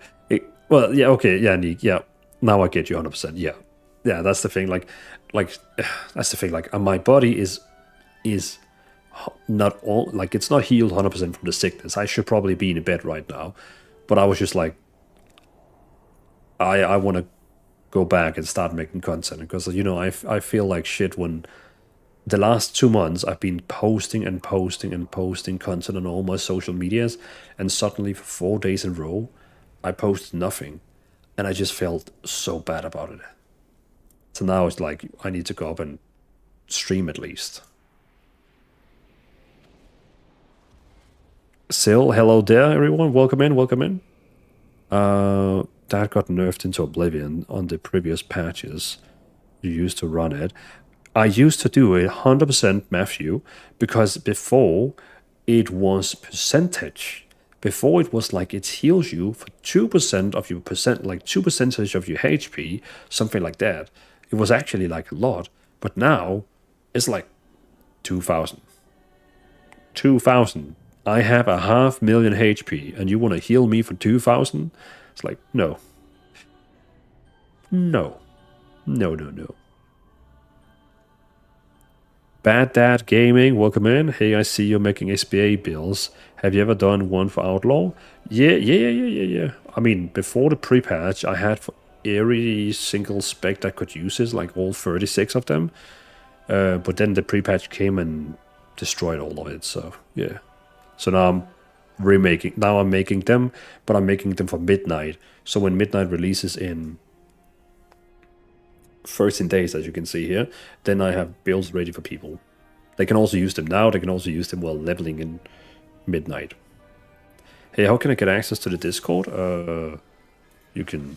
well, yeah, okay, yeah, Nick, yeah. Now I get you 100%. Yeah, yeah. That's the thing. Like that's the thing. Like my body is not all like it's not healed 100% from the sickness. I should probably be in bed right now, but I was just like, I want to go back and start making content because I feel like shit when the last 2 months I've been posting and posting and posting content on all my social medias, and suddenly for 4 days in a row I posted nothing, and I just felt so bad about it. So now it's like I need to go up and stream at least. Sil, hello there, everyone. Welcome in, welcome in. That got nerfed into oblivion on the previous patches. You used to run it. I used to do it 100%, Matthew, because before it was percentage. Before it was like it heals you for 2% of your percent, like 2% of your HP, something like that. It was actually like a lot, but now it's like 2,000. 2,000. I have 500,000 HP, and you want to heal me for 2,000? It's like, no. No. No, no, no. Bad Dad Gaming, welcome in. Hey, I see you're making SBA builds. Have you ever done one for Outlaw? Yeah. I mean, before the pre-patch, I had for every single spec that could use it, like all 36 of them. But then the pre-patch came and destroyed all of it, so yeah. So now I'm remaking. Now I'm making them, but I'm making them for Midnight. So when Midnight releases in 13 days, as you can see here, then I have builds ready for people. They can also use them now. They can also use them while leveling in Midnight. Hey, how can I get access to the Discord? You can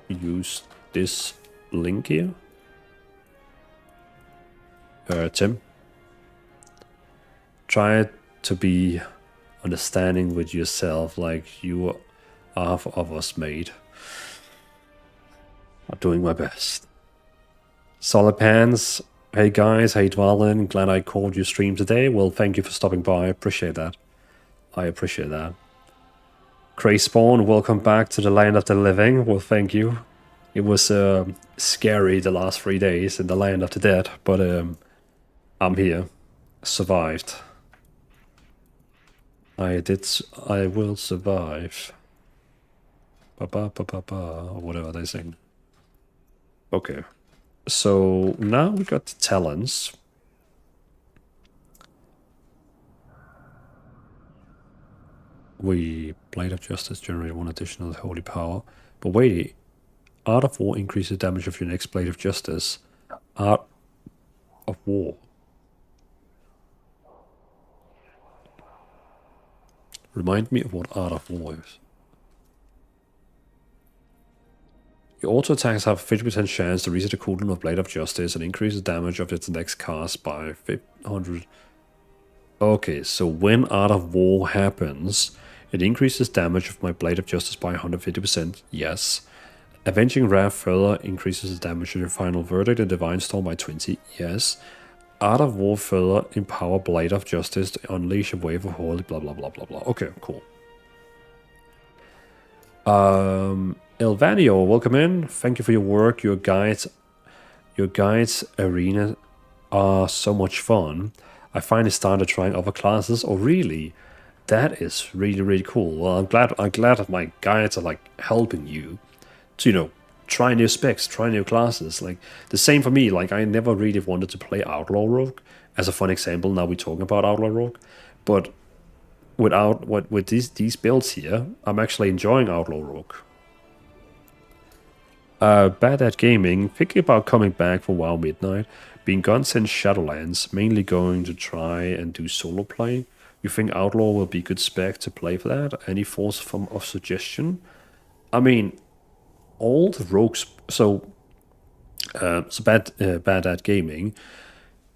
use this link here. Tim, try to be understanding with yourself, like you are of us made. I'm doing my best. Solid Pants, hey guys, hey Dwalin, glad I called your stream today. Well, thank you for stopping by, I appreciate that. I appreciate that. Cray Spawn, welcome back to the land of the living. Well, thank you. It was scary the last 3 days in the land of the dead, but I'm here. Survived. I will survive. Or whatever they sing. Okay. So now we got the talents. Blade of Justice generate 1 additional holy power. But wait, Art of War increases damage of your next Blade of Justice. Art of War. Remind me of what Art of War is. Your auto attacks have a 50% chance to reset the cooldown of Blade of Justice and increases damage of its next cast by 500. Okay, so when Art of War happens, it increases damage of my Blade of Justice by 150%, yes. Avenging Wrath further increases the damage of your final verdict and Divine Storm by 20, yes. Art of War further empower Blade of Justice to unleash a wave of holy blah blah blah blah blah. Okay, cool. Elvanio, welcome in. Thank you for your work. Your guides arena are so much fun. I finally started trying other classes. Oh, really? That is really, really cool. Well, I'm glad that my guides are like helping you to, try new specs, try new classes. Like the same for me. Like I never really wanted to play Outlaw Rogue. As a fun example, now we're talking about Outlaw Rogue, but with these builds here, I'm actually enjoying Outlaw Rogue. Bad at Gaming, thinking about coming back for WoW Midnight. Being gone since Shadowlands, mainly going to try and do solo play. You think Outlaw will be good spec to play for that? Any thoughts of suggestion? I mean, all the rogues. So Bad at Gaming.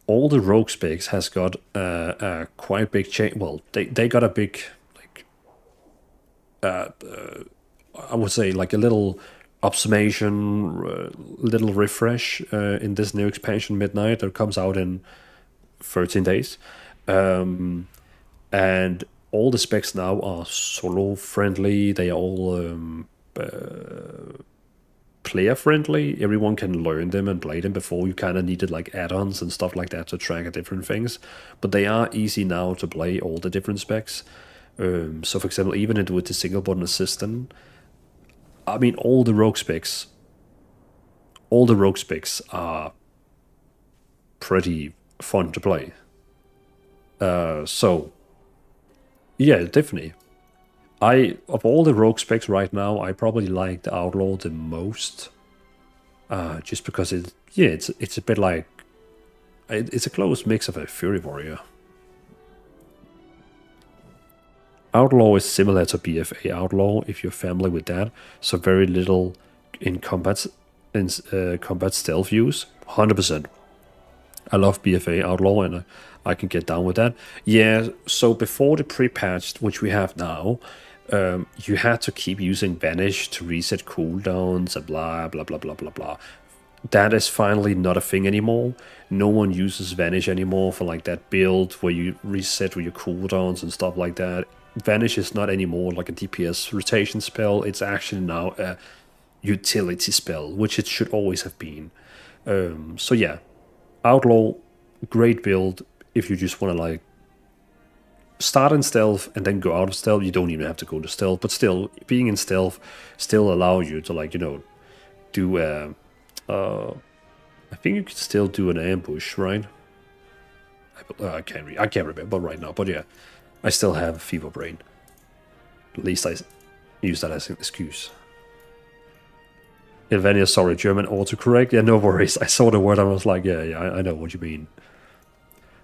All the rogue specs has got a quite big change. Well, they got a big I would say like a little optimization, little refresh in this new expansion Midnight that comes out in 13 days. And all the specs now are solo friendly. They are all player friendly. Everyone can learn them and play them. Before you kind of needed like add-ons and stuff like that to track different things, but they are easy now to play all the different specs. So for example, even with the single button assistant, I mean all the rogue specs are pretty fun to play. So yeah, definitely. Of all the rogue specs right now, I probably like the Outlaw the most. Just because it's a bit like it's a close mix of a Fury Warrior. Outlaw is similar to BFA Outlaw if you're familiar with that. So very little in combat stealth use. 100%. I love BFA Outlaw and I can get down with that. Yeah, so before the pre-patched, which we have now, you had to keep using Vanish to reset cooldowns and blah, blah, blah, blah, blah, blah. That is finally not a thing anymore. No one uses Vanish anymore for like that build where you reset with your cooldowns and stuff like that. Vanish is not anymore like a DPS rotation spell. It's actually now a utility spell, which it should always have been. So yeah, Outlaw, great build if you just want to like start in stealth and then go out of stealth. You don't even have to go to stealth, but still being in stealth still allow you to like, you know, do I think you can still do an ambush, right? I can't remember right now, but yeah, I still have fever brain. At least I use that as an excuse. Ilvania, sorry, German autocorrect. Yeah, no worries. I saw the word and I was like, yeah, I know what you mean.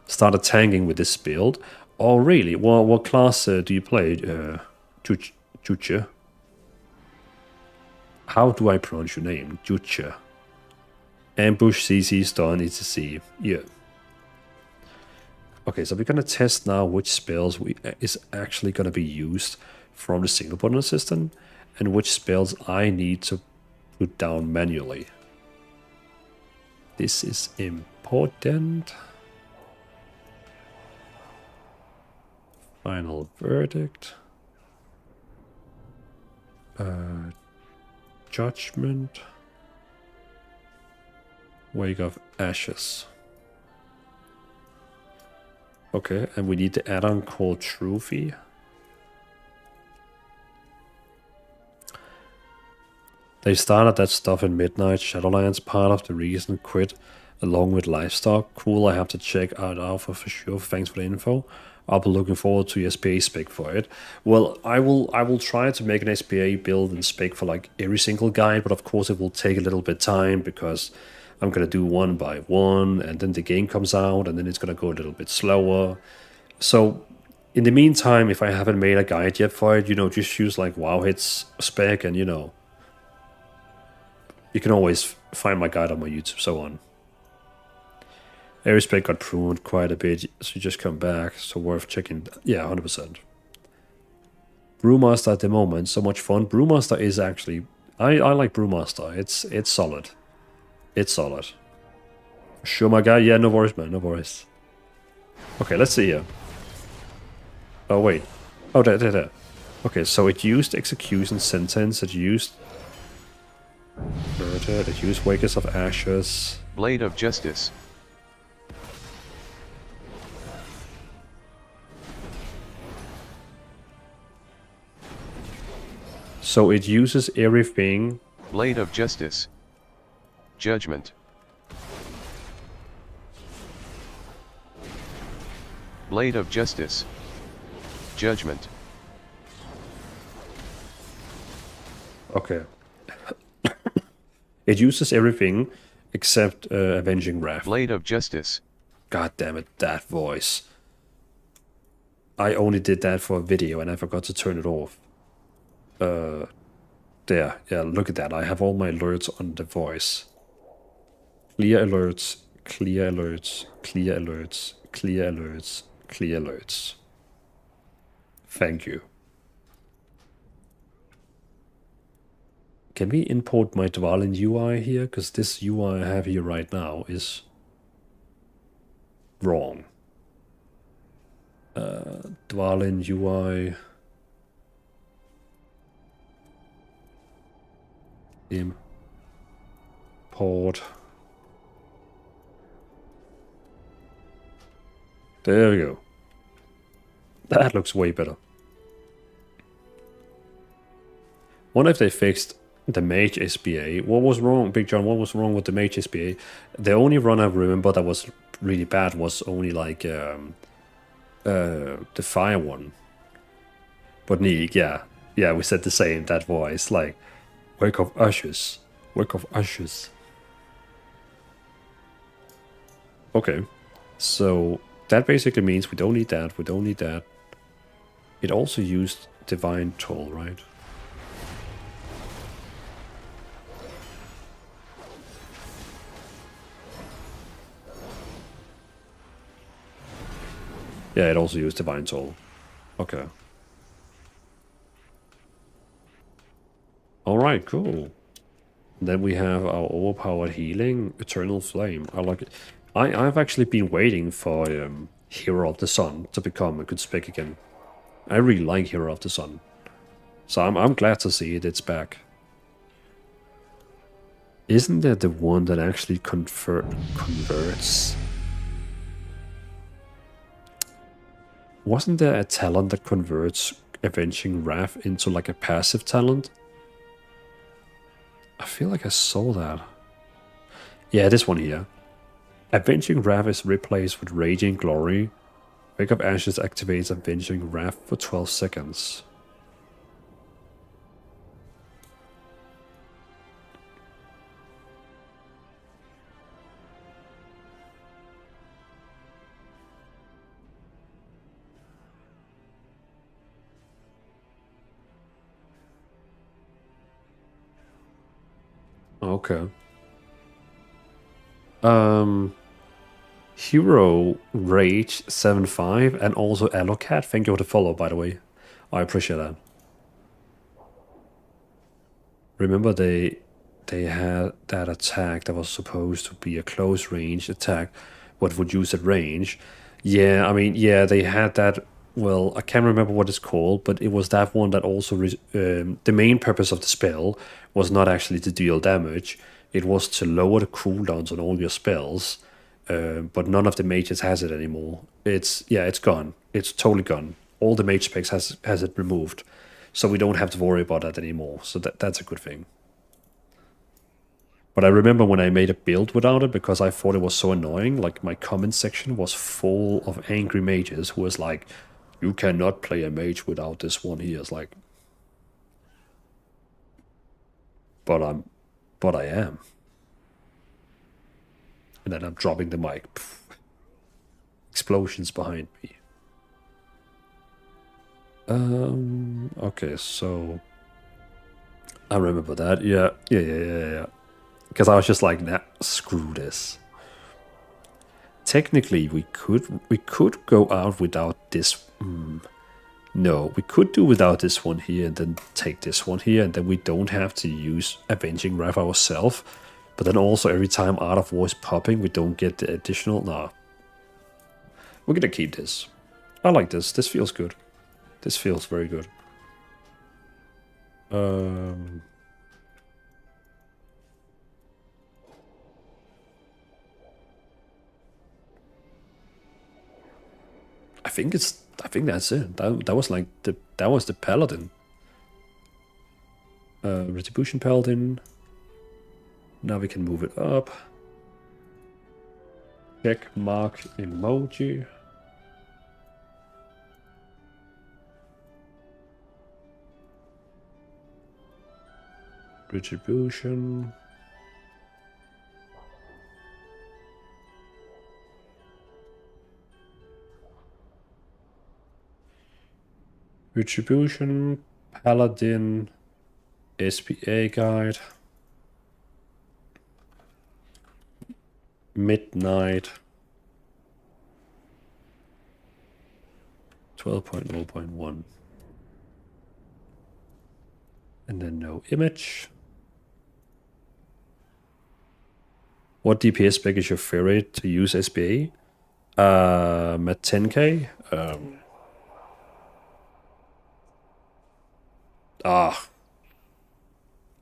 Started tanking with this build. Oh, really? Well, what class do you play? Juche? How do I pronounce your name? Juche. Ambush, CC, stun, etc. Yeah. Okay, so we're gonna test now which spells is actually gonna be used from the single button assistant and which spells I need to put down manually. This is important. Final verdict. Judgment. Wake of Ashes. Okay, and we need the add-on called Trophy. They started that stuff in Midnight Shadowlands, part of the recent quit, along with Livestock. Cool, I have to check out Alpha for sure. Thanks for the info. I'll be looking forward to your SBA spec for it. Well, I will try to make an SBA build and spec for like every single guide, but of course it will take a little bit of time because I'm gonna do one by one, and then the game comes out, and then it's gonna go a little bit slower. So in the meantime, if I haven't made a guide yet for it, you know, just use like WoW spec, and you know, you can always find my guide on my YouTube, so on. Every spec got pruned quite a bit, so you just come back, so worth checking. Yeah, 100%. Brewmaster at the moment, so much fun. Brewmaster is actually, I like Brewmaster. It's solid. It's solid. Sure, my guy. Yeah, no worries, man. No worries. Okay, let's see here. Oh, wait. Oh, there. Okay, so it used Execution Sentence. It used Murder. It used Wakers of Ashes. Blade of Justice. So it uses everything. Blade of Justice. Judgment. Blade of Justice. Judgment. Okay. It uses everything except Avenging Wrath. Blade of Justice. God damn it, that voice. I only did that for a video and I forgot to turn it off. There. Yeah, look at that. I have all my alerts on the voice. Clear alerts, clear alerts, clear alerts, clear alerts, clear alerts. Thank you. Can we import my Dvalin UI here? Because this UI I have here right now is wrong. Dwalin UI. Import. There we go. That looks way better. Wonder if they fixed the Mage SBA. What was wrong, Big John? What was wrong with the Mage SBA? The only run I remember that was really bad was only like the fire one. But Neek, yeah, we said the same. That voice, like, wake of ashes, wake of ashes. Okay, so that basically means we don't need that. We don't need that. It also used Divine Toll, right? Yeah, it also used Divine Toll. Okay. Alright, cool. Then we have our overpowered healing, Eternal Flame. I like it. I've actually been waiting for Hero of the Sun to become a good spec again. I really like Hero of the Sun. So I'm glad to see it's back. Isn't that the one that actually converts? Wasn't there a talent that converts Avenging Wrath into like a passive talent? I feel like I saw that. Yeah, this one here. Avenging Wrath is replaced with Raging Glory. Wake of Ashes activates Avenging Wrath for 12 seconds. Okay. Hero Rage 7.5 and also Allocat. Thank you for the follow, by the way. I appreciate that. Remember they had that attack that was supposed to be a close range attack, what would use at range. Yeah, I mean, yeah, they had that. Well, I can't remember what it's called, but it was that one that also the main purpose of the spell was not actually to deal damage. It was to lower the cooldowns on all your spells. But none of the mages has it anymore. It's gone. It's totally gone. All the mage specs has it removed, so we don't have to worry about that anymore. So that's a good thing. But I remember when I made a build without it because I thought it was so annoying. Like my comment section was full of angry mages who was like, "You cannot play a mage without this one here." It's like, but I am. And then I'm dropping the mic. Pff. Explosions behind me. Okay, so I remember that. Yeah. Because I was just like, nah, screw this. Technically, we could go out without this. No, we could do without this one here and then take this one here, and then we don't have to use Avenging Wrath ourselves. But then also every time Art of War is popping, we don't get the additional. Nah. We're gonna keep this. I like this. This feels good. This feels very good. I think that's it. That was like that was the Paladin. Retribution Paladin. Now we can move it up. Check mark emoji. Retribution. Retribution, Paladin, SBA guide, Midnight, 12.0.1, and then no image. What DPS spec is your favorite to use SBA? At 10k? Ah,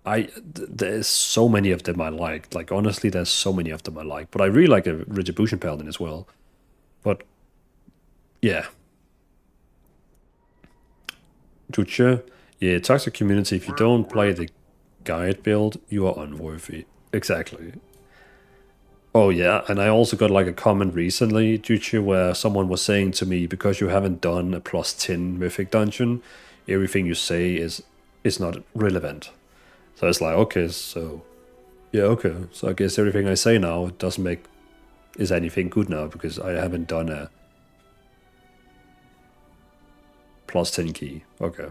there's so many of them I like. Like honestly, there's so many of them I like. But I really like a Retribution Paladin as well. But yeah, Ducha, yeah, toxic community. If you don't play the guide build, you are unworthy. Exactly. Oh yeah, and I also got like a comment recently, Ducha, where someone was saying to me, because you haven't done a +10 mythic dungeon, everything you say is not relevant. So it's like, okay, so yeah, okay. So I guess everything I say now doesn't make is anything good now because I haven't done a +10 key. Okay.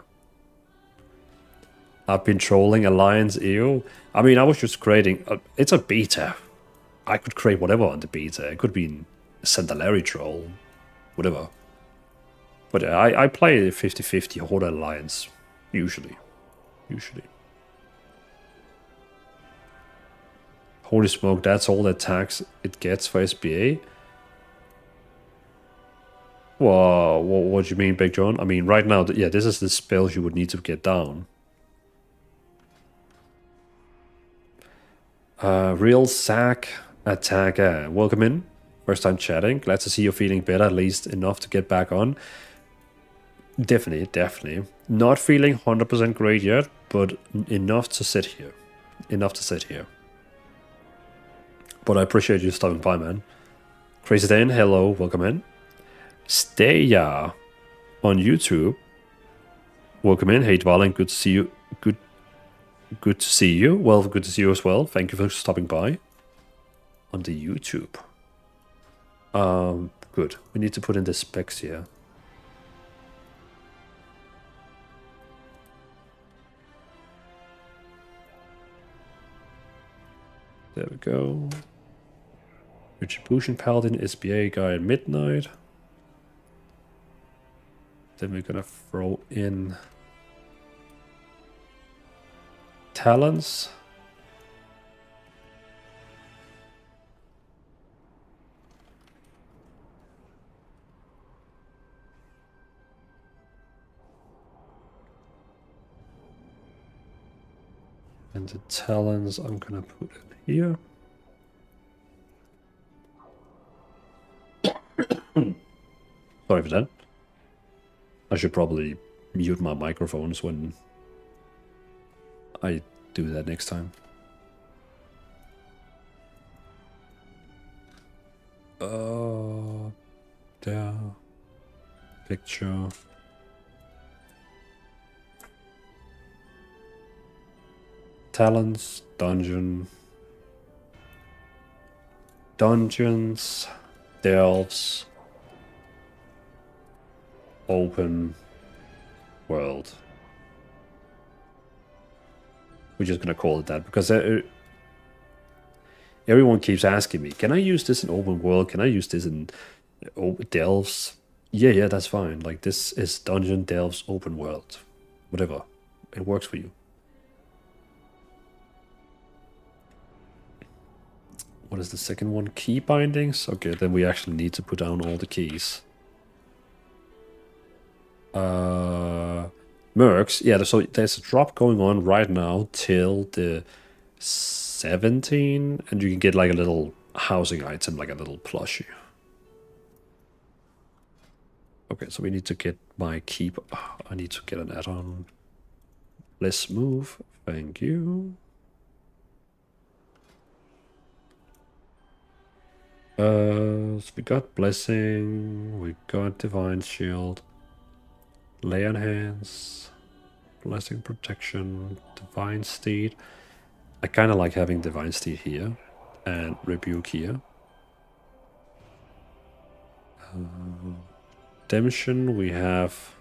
I've been trolling Alliance EU. I mean, I was just creating. It's a beta. I could create whatever on the beta. It could be a Sandalari troll, whatever. But I play 50-50 Horde Alliance, usually. Holy smoke, that's all the attacks it gets for SBA? Well, what do you mean, Big John? I mean, right now, yeah, this is the spells you would need to get down. Real Sack Attacker, welcome in. First time chatting. Glad to see you're feeling better, at least enough to get back on. Definitely. Not feeling 100% great yet, but enough to sit here. But I appreciate you stopping by, man. Crazy Dan, hello, welcome in. Staya on YouTube. Welcome in. Hey Dwalling, good to see you. Good to see you. Well, good to see you as well. Thank you for stopping by on the YouTube. Good. We need to put in the specs here. There we go. Retribution Paladin, SBA guy at midnight. Then we're gonna throw in talents. And the talents I'm gonna put in here. Sorry for that. I should probably mute my microphones when I do that next time. There. Picture. Talents, dungeons, delves, open world. We're just gonna call it that because everyone keeps asking me, can I use this in open world? Can I use this in delves? Yeah, that's fine. Like this is dungeon, delves, open world, whatever. It works for you. What is the second one? Key bindings? Okay, then we actually need to put down all the keys. Mercs. Yeah, so there's a drop going on right now till the 17, and you can get like a little housing item, like a little plushie. Okay, so we need to get my keep. I need to get an add-on. Let's move. Thank you. So we got Blessing, we got Divine Shield, Lay on Hands, Blessing Protection, Divine Steed. I kind of like having Divine Steed here and Rebuke here. Redemption, we have...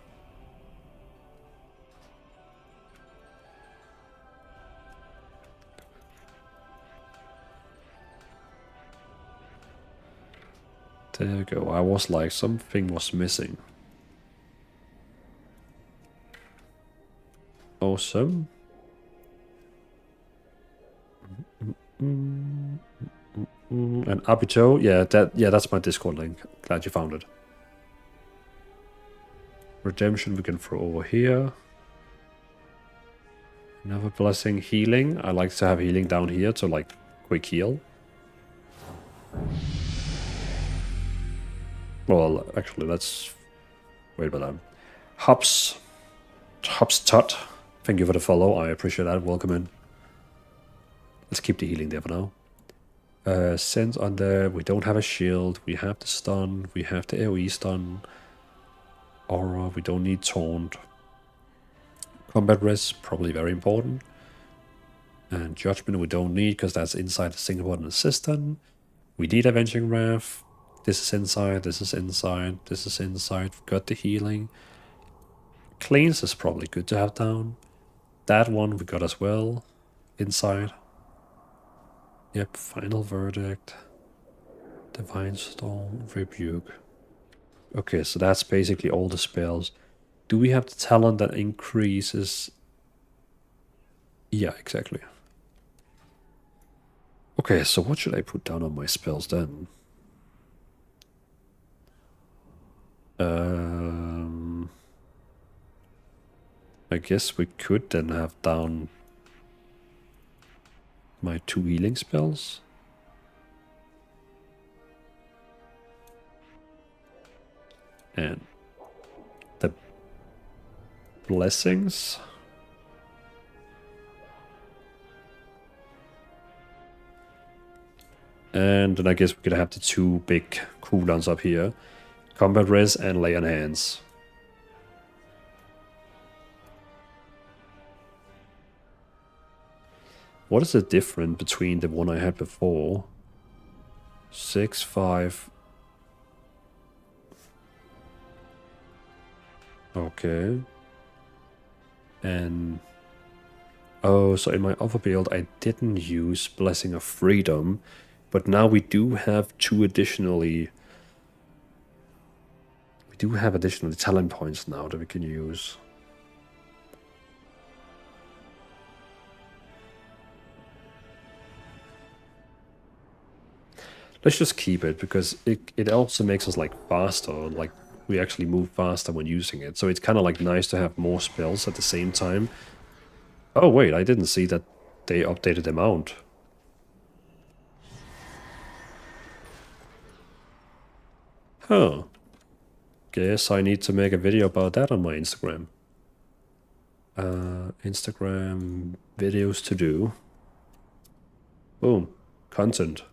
There you go. I was like, something was missing. Awesome. And Abito, yeah, that's my Discord link. Glad you found it. Redemption we can throw over here. Another blessing, healing. I like to have healing down here to like quick heal. Well, actually, let's wait about that. Hops Tot. Thank you for the follow. I appreciate that. Welcome in. Let's keep the healing there for now. Sense on there. We don't have a shield. We have the stun. We have the AoE stun. Aura. We don't need taunt. Combat res, probably very important. And judgment we don't need because that's inside the single button assistant. We need Avenging Wrath. This is inside, this is inside, this is inside. We've got the healing. Cleanse is probably good to have down. That one we got as well. Inside. Yep, Final Verdict. Divine Storm, Rebuke. Okay, so that's basically all the spells. Do we have the talent that increases? Yeah, exactly. Okay, so what should I put down on my spells then? I guess we could then have down my 2 healing spells. And the blessings. And then I guess we could have the 2 big cooldowns up here. Combat res and lay on hands. What is the difference between the one I had before? 6, 5. Okay. And... oh, so in my other build I didn't use Blessing of Freedom. But now we do have 2 additionally... we do have additional talent points now that we can use. Let's just keep it, because it also makes us like faster, like we actually move faster when using it. So it's kind of like nice to have more spells at the same time. Oh wait, I didn't see that they updated the mount. Huh. Guess I need to make a video about that on my Instagram. Instagram videos to do. Boom. Content.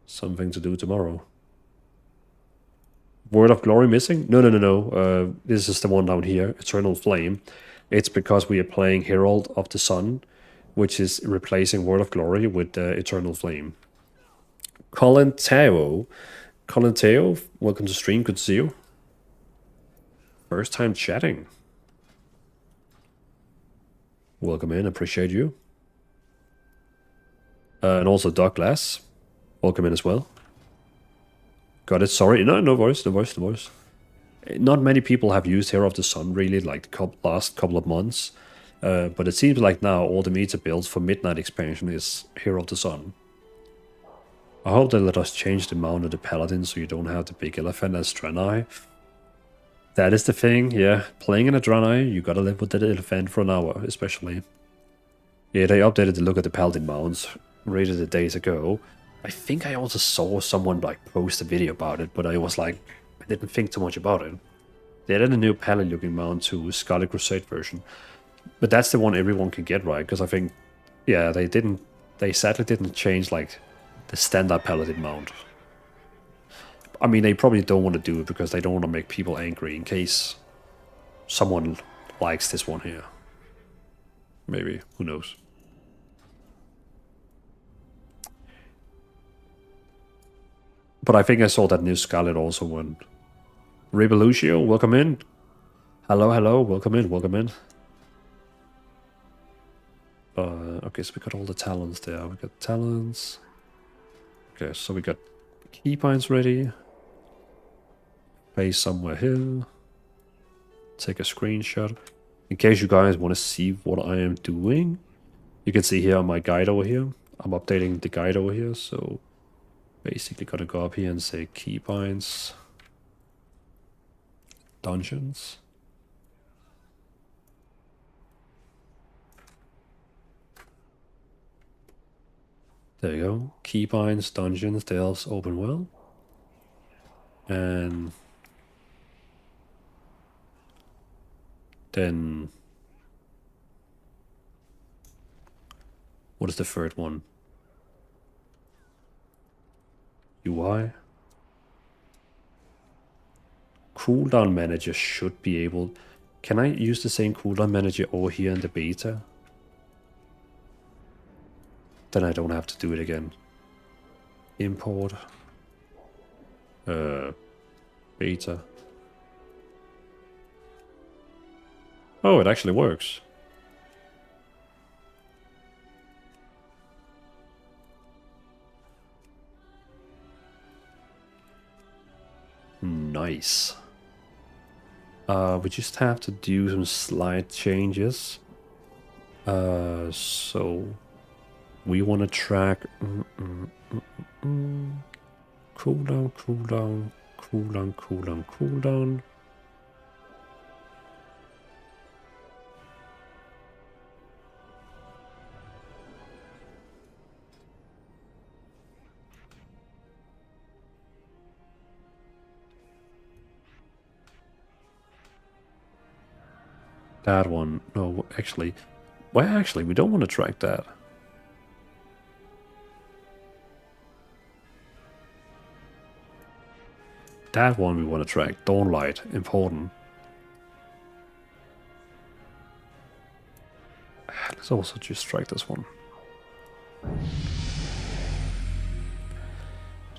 Something to do tomorrow. Word of Glory missing? No. This is the one down here. Eternal Flame. It's because we are playing Herald of the Sun, which is replacing Word of Glory with Eternal Flame. Colin Teo, welcome to stream. Good to see you. First time chatting. Welcome in. Appreciate you. And also Douglas. Welcome in as well. Got it. Sorry. No voice. Not many people have used Hero of the Sun really, like the last couple of months. But it seems like now all the meta builds for Midnight expansion is Hero of the Sun. I hope they let us change the mount of the Paladin so you don't have the big elephant as Draenei. That is the thing, yeah. Playing in a Draenei, you gotta live with that elephant for an hour, especially. Yeah, they updated the look at the Paladin mounts, rated it days ago. I think I also saw someone like post a video about it, but I was like, I didn't think too much about it. They added a new Paladin looking mount to Scarlet Crusade version. But that's the one everyone can get, right? Because I think, yeah, they sadly didn't change like the standard Paladin mount. I mean, they probably don't want to do it because they don't want to make people angry in case someone likes this one here. Maybe, who knows. But I think I saw that new Scarlet also went. Revolution, welcome in. Hello, welcome in. Okay, so we got all the talents there. We got talents. Okay, so we got keybinds ready. Place somewhere here. Take a screenshot. In case you guys want to see what I am doing, you can see here on my guide over here. I'm updating the guide over here, so basically gotta go up here and say keybinds. Dungeons. There you go. Keybinds, dungeons, delves, open world. And then what is the third one? UI. Cooldown manager should be able... Can I use the same cooldown manager over here in the beta? Then I don't have to do it again. Import. Beta. Oh, it actually works. Nice. We just have to do some slight changes. So we want to track cooldown, cooldown, cooldown, cooldown, cooldown. That one, no, actually, well, actually, we don't want to track that. That one we want to track. Dawnlight, important. Let's also just track this one.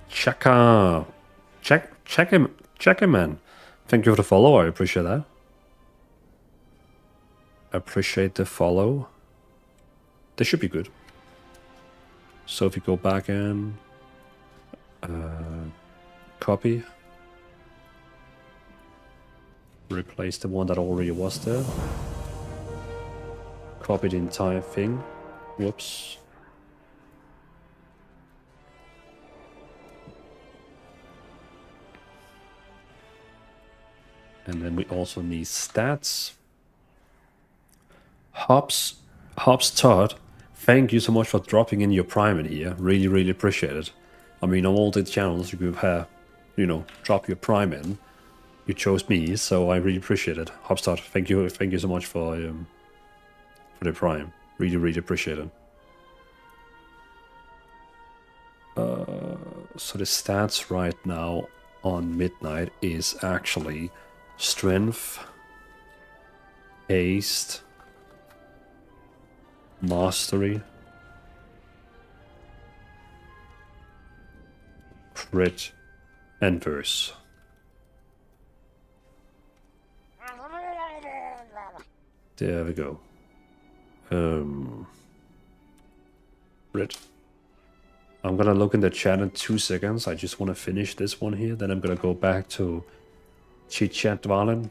Check him, man. Thank you for the follow. I appreciate that. Appreciate the follow. This should be good. So if you go back and copy, replace the one that already was there, copy the entire thing. Whoops. And then we also need stats. Hobbs Todd, thank you so much for dropping in your Prime in here. Really, really appreciate it. I mean, on all the channels you could have, you know, drop your Prime in. You chose me, so I really appreciate it. Hobbs Todd, thank you so much for the Prime. Really, really appreciate it. So the stats right now on Midnight is actually Strength, Haste, Mastery, Crit, and Verse. There we go. Crit. I'm gonna look in the chat in 2 seconds. I just want to finish this one here. Then I'm gonna go back to Chit Chat Dwalen.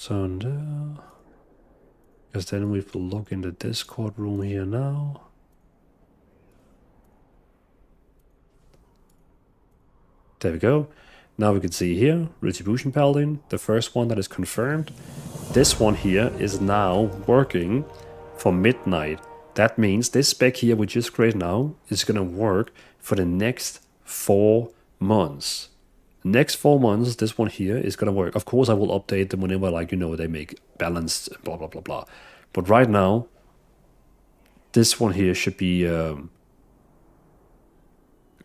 So there. Because then we will look in the Discord room here now. There we go. Now we can see here, Retribution Paladin, the first one that is confirmed. This one here is now working for Midnight. That means this spec here we just created now is going to work for the next 4 months. Next 4 months, this one here is going to work. Of course, I will update them whenever, like, you know, they make balanced, blah, blah, blah, blah. But right now, this one here should be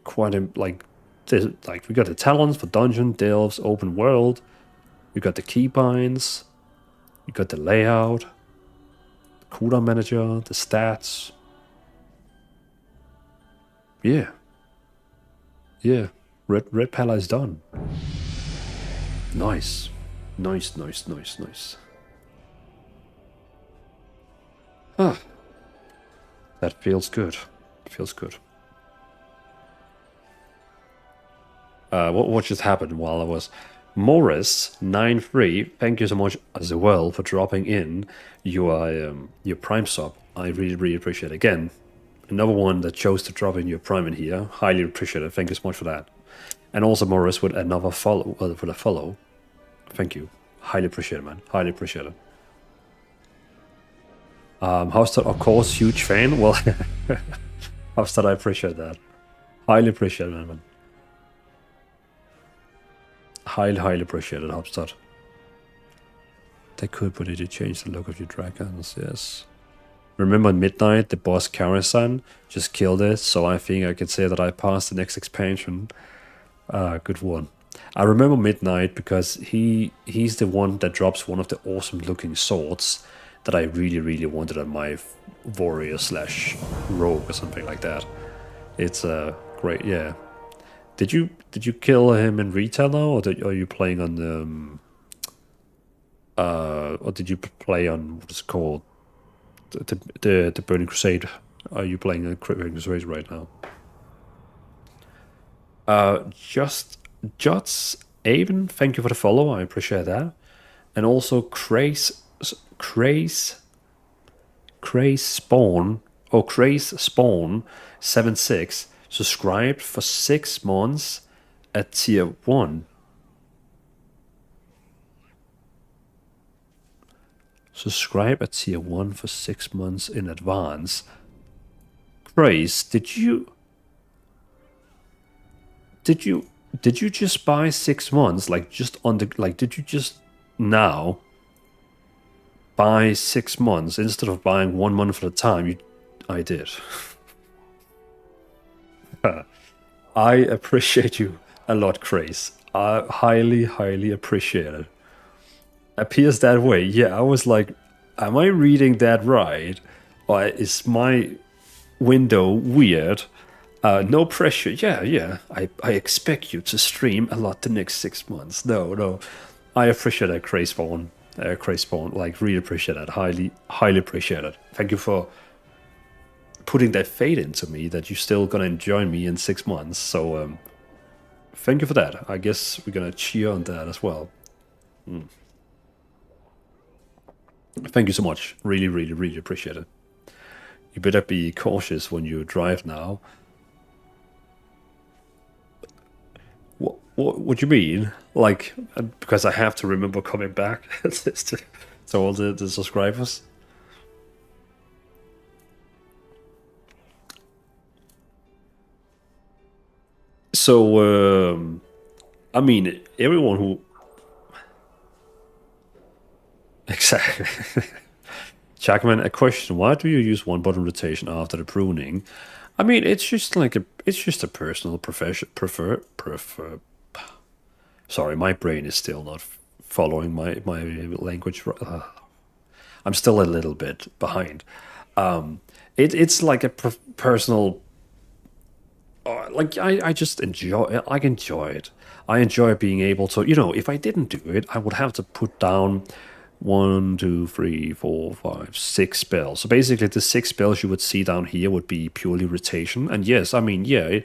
quite, like, we got the talents for dungeon, delves, open world. We got the keybinds. We got the layout, the cooldown manager, the stats. Yeah. Yeah. Red Pala is done. Nice. Nice, nice, nice, nice. Ah, That feels good. Feels good. What just happened while I was... Morris93, thank you so much as well for dropping in your Prime sub. I really, really appreciate it. Again, another one that chose to drop in your Prime in here. Highly appreciate it. Thank you so much for that. And also Morris with another follow, for the follow. Thank you. Highly appreciate it, man. Highly appreciate it. How's that? Of course, huge fan. Well, how's that? I appreciate that. Highly appreciate it, man. Highly, highly appreciated, Hopstad. They could, but it change the look of your dragons, yes. Remember Midnight, the boss Karasan just killed it, so I think I can say that I passed the next expansion. Good one. I remember Midnight because he's the one that drops one of the awesome looking swords that I really, really wanted on my warrior slash rogue or something like that. It's great, yeah. Did you kill him in retail now, or are you playing on the or did you play on what is called the Burning Crusade? Are you playing a Burning Crusade right now? Just Jots Avon, thank you for the follow. I appreciate that, and also Craze Spawn 76 subscribed for 6 months at tier 1. Subscribe at tier 1 for 6 months in advance. Grace, did you just buy 6 months? Like just on the did you just now buy 6 months instead of buying 1 month at a time? I did. I appreciate you a lot, Grace. I highly, highly appreciate it. Appears that way. Yeah, I was like, am I reading that right? Or is my window weird? No pressure. Yeah. I expect you to stream a lot the next 6 months. No. I appreciate that, Grace Spawn. Like, really appreciate that. Highly, highly appreciate it. Thank you for putting that faith into me that you're still gonna enjoy me in 6 months. So thank you for that. I guess we're gonna cheer on that as well. Thank you so much. Really, really, really appreciate it. You better be cautious when you drive now. What do you mean? Like, because I have to remember coming back to all the subscribers? So, I mean, everyone who... Exactly. Jackman, a question. Why do you use one button rotation after the pruning? I mean, it's just like it's just a personal prefer. Sorry, my brain is still not following my language. I'm still a little bit behind. It's like a personal... like I just enjoy it. I enjoy it. I enjoy being able to, if I didn't do it, I would have to put down 1, 2, 3, 4, 5, 6 spells. So basically the 6 spells you would see down here would be purely rotation. And yes, I mean, yeah,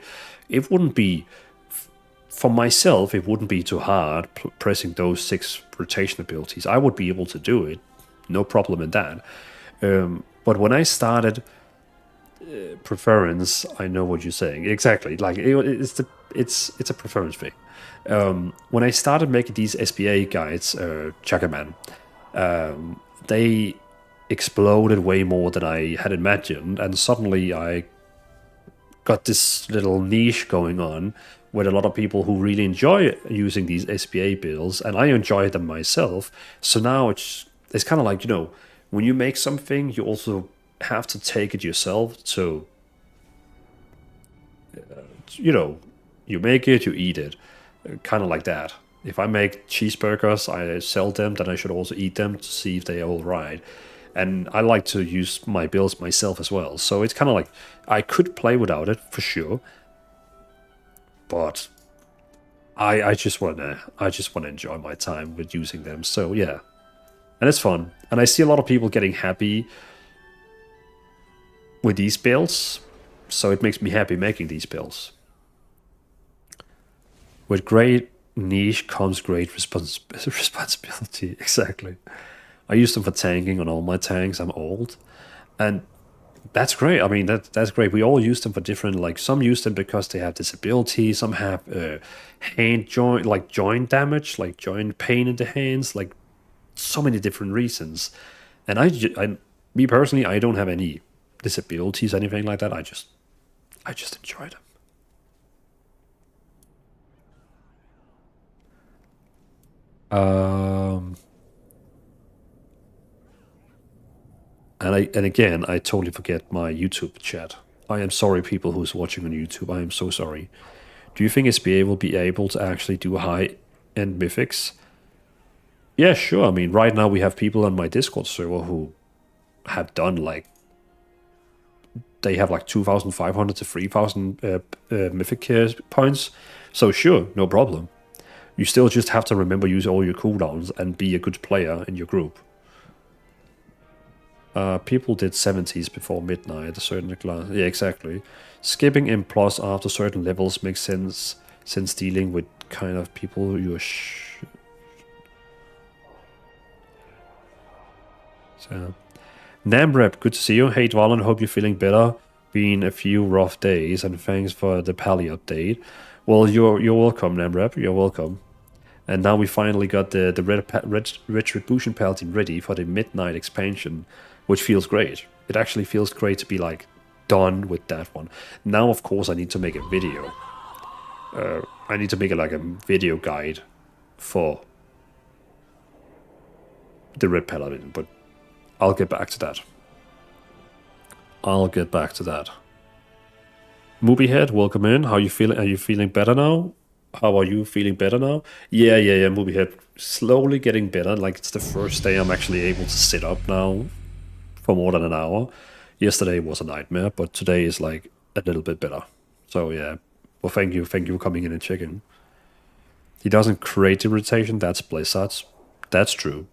it wouldn't be, for myself, it wouldn't be too hard pressing those 6 rotation abilities. I would be able to do it, no problem in that. But when I started preference, I know what you're saying exactly. Like it's a preference thing. When I started making these SBA guides, Chakaman, they exploded way more than I had imagined, and suddenly I got this little niche going on with a lot of people who really enjoy using these SBA builds, and I enjoy them myself. So now it's kind of like, when you make something, you also have to take it yourself. So, you make it, you eat it, kind of like that. If I make cheeseburgers, I sell them, then I should also eat them to see if they're all right. And I like to use my builds myself as well. So it's kind of like, I could play without it for sure, but I just wanna enjoy my time with using them. So yeah, and it's fun, and I see a lot of people getting happy with these builds, so it makes me happy making these builds. With great niche comes great responsibility. Exactly. I use them for tanking on all my tanks. I'm old, and that's great. I mean, that's great. We all use them for different. Like some use them because they have disability. Some have hand joint, like joint damage, like joint pain in the hands. Like so many different reasons. And me personally, I don't have any disabilities, anything like that. I just enjoy them. And again, I totally forget my YouTube chat. I am sorry, people who's watching on YouTube. I am so sorry. Do you think SBA will be able to actually do high-end mythics? Yeah, sure. I mean, right now we have people on my Discord server who have done like they have like 2,500 to 3,000 mythic points. So sure, no problem. You still just have to remember use all your cooldowns and be a good player in your group. People did 70s before midnight, a certain class. Yeah, exactly. Skipping in plus after certain levels makes sense since dealing with kind of people you're so. Namrep, good to see you. Hey Dwalin, hope you're feeling better. Been a few rough days, and thanks for the Pally update. Well, you're welcome, Namrep. You're welcome. And now we finally got the Retribution Paladin ready for the midnight expansion, which feels great. It actually feels great to be like done with that one. Now, of course, I need to make a video. I need to make like a video guide for the Red Paladin, but I'll get back to that. Moviehead, welcome in. How you feeling? Are you feeling better now? How are you feeling better now? Yeah, Moviehead. Slowly getting better. Like, it's the first day I'm actually able to sit up now for more than an hour. Yesterday was a nightmare, but today is like a little bit better. So yeah. Well, thank you for coming in and checking. He doesn't create the rotation, that's Blizzard's. That's true.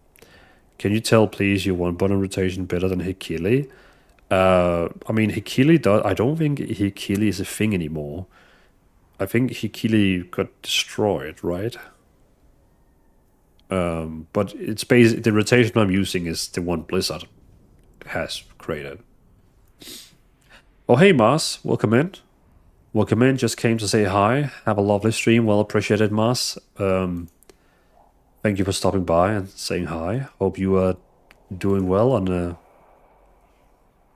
Can you tell, please, you want button rotation better than Hikili? I mean, Hikili does. I don't think Hikili is a thing anymore. I think Hikili got destroyed, right? But it's basically the rotation I'm using is the one Blizzard has created. Oh, hey, Mars, welcome in. Welcome in. Just came to say hi. Have a lovely stream. Well appreciated, Mars. Thank you for stopping by and saying hi. Hope you are doing well, and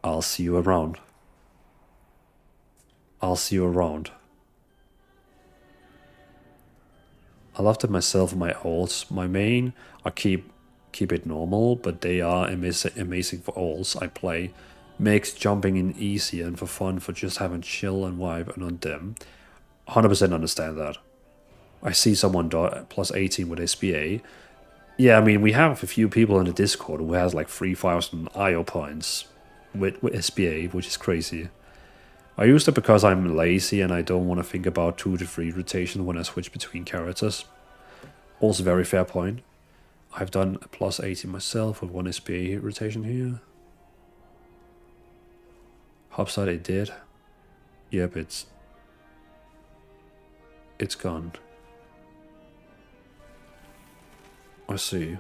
I'll see you around. I loved it myself, my ults. My main, I keep it normal, but they are amazing for ults I play. Makes jumping in easier and for fun for just having chill and vibe and on them. 100% understand that. I see someone plus 18 with SBA. Yeah, I mean, we have a few people in the Discord who has like 3,000 IO points with SBA, which is crazy. I used it because I'm lazy and I don't want to think about 2 to 3 rotation when I switch between characters. Also very fair point. I've done a plus 18 myself with 1 SBA rotation here. Hopside it did. Yep, it's gone. I see.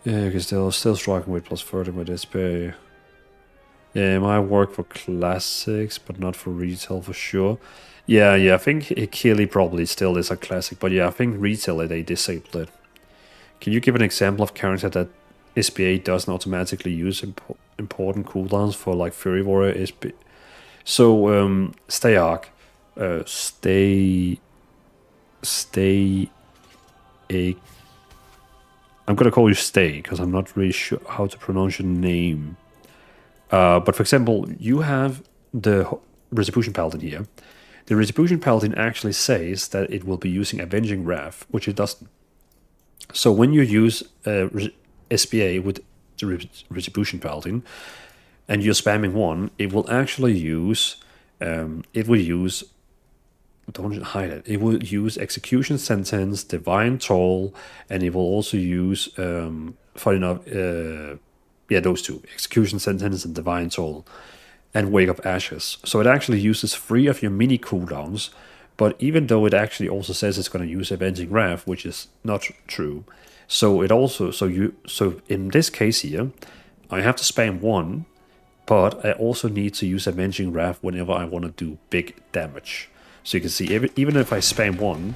Yeah, because still striking with plus 30 with SBA. Yeah, it might work for classics, but not for retail for sure. Yeah, I think Hikili probably still is a classic, but yeah, I think retail they disabled it. Can you give an example of character that SBA doesn't automatically use important cooldowns for like Fury Warrior SBA? So, Stay Arc. I'm gonna call you Stay, because I'm not really sure how to pronounce your name. But for example, you have the Retribution Paladin here. The Retribution Paladin actually says that it will be using Avenging Wrath, which it doesn't. So when you use SBA with the Retribution Paladin, and you're spamming 1, it will actually use, don't hide it, it will use Execution Sentence, Divine Toll, and it will also use, funny enough, Yeah, those two. Execution Sentence and Divine Toll. And Wake of Ashes. So it actually uses 3 of your mini cooldowns, but even though it actually also says it's going to use Avenging Wrath, which is not true. So it also, so in this case here, I have to spam 1, but I also need to use Avenging Wrath whenever I want to do big damage. So you can see, even if I spam 1,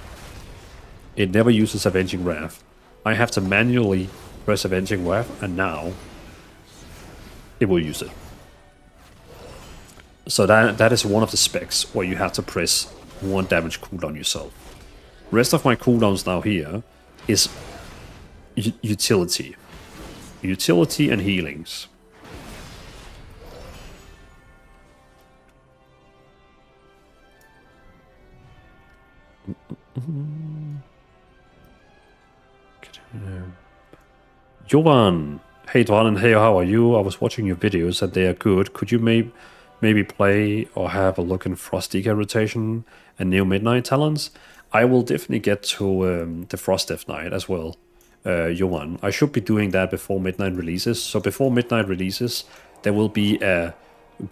it never uses Avenging Wrath. I have to manually press Avenging Wrath, and now it will use it. So that is one of the specs where you have to press 1 damage cooldown yourself. Rest of my cooldowns now here is utility. Utility and healings. Jovan! Hey Dwan, and hey, how are you? I was watching your videos and they are good. Could you maybe play or have a look in Frost DK rotation and Neo Midnight talents? I will definitely get to the Frost Death Knight as well, Johan. I should be doing that before Midnight releases. So before Midnight releases, there will be a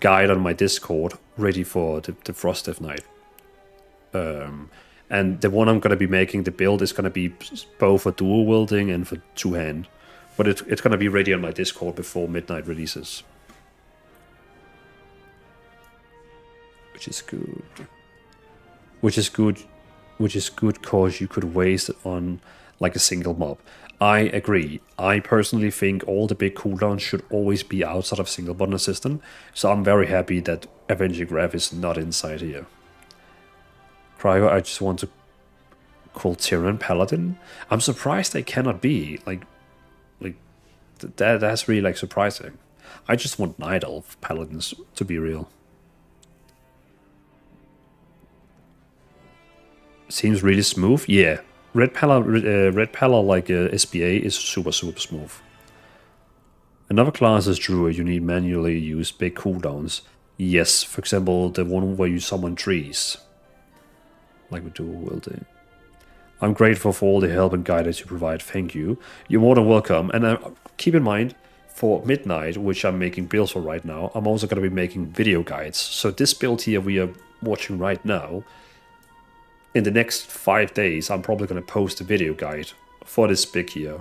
guide on my Discord ready for the Frost Death Knight. And the one I'm going to be making, the build, is going to be both for dual wielding and for two-hand. But it's going to be ready on my Discord before Midnight releases. Which is good. Which is good because you could waste it on like a single mob. I agree. I personally think all the big cooldowns should always be outside of single button assistant. So I'm very happy that Avenging Wrath is not inside here. Cryo, I just want to call Tyrann Paladin. I'm surprised they cannot be. That's really like surprising. I just want Night Elf Paladins to be real. Seems really smooth. Yeah, Red Pala like SBA is super smooth. Another class is Druid. You need manually use big cooldowns. Yes, for example, the one where you summon trees. Like we do wielding. I'm grateful for all the help and guidance you provide. Thank you. You're more than welcome. And keep in mind, for Midnight, which I'm making builds for right now, I'm also going to be making video guides. So this build here we are watching right now, in the next 5 days, I'm probably going to post a video guide for this pick here.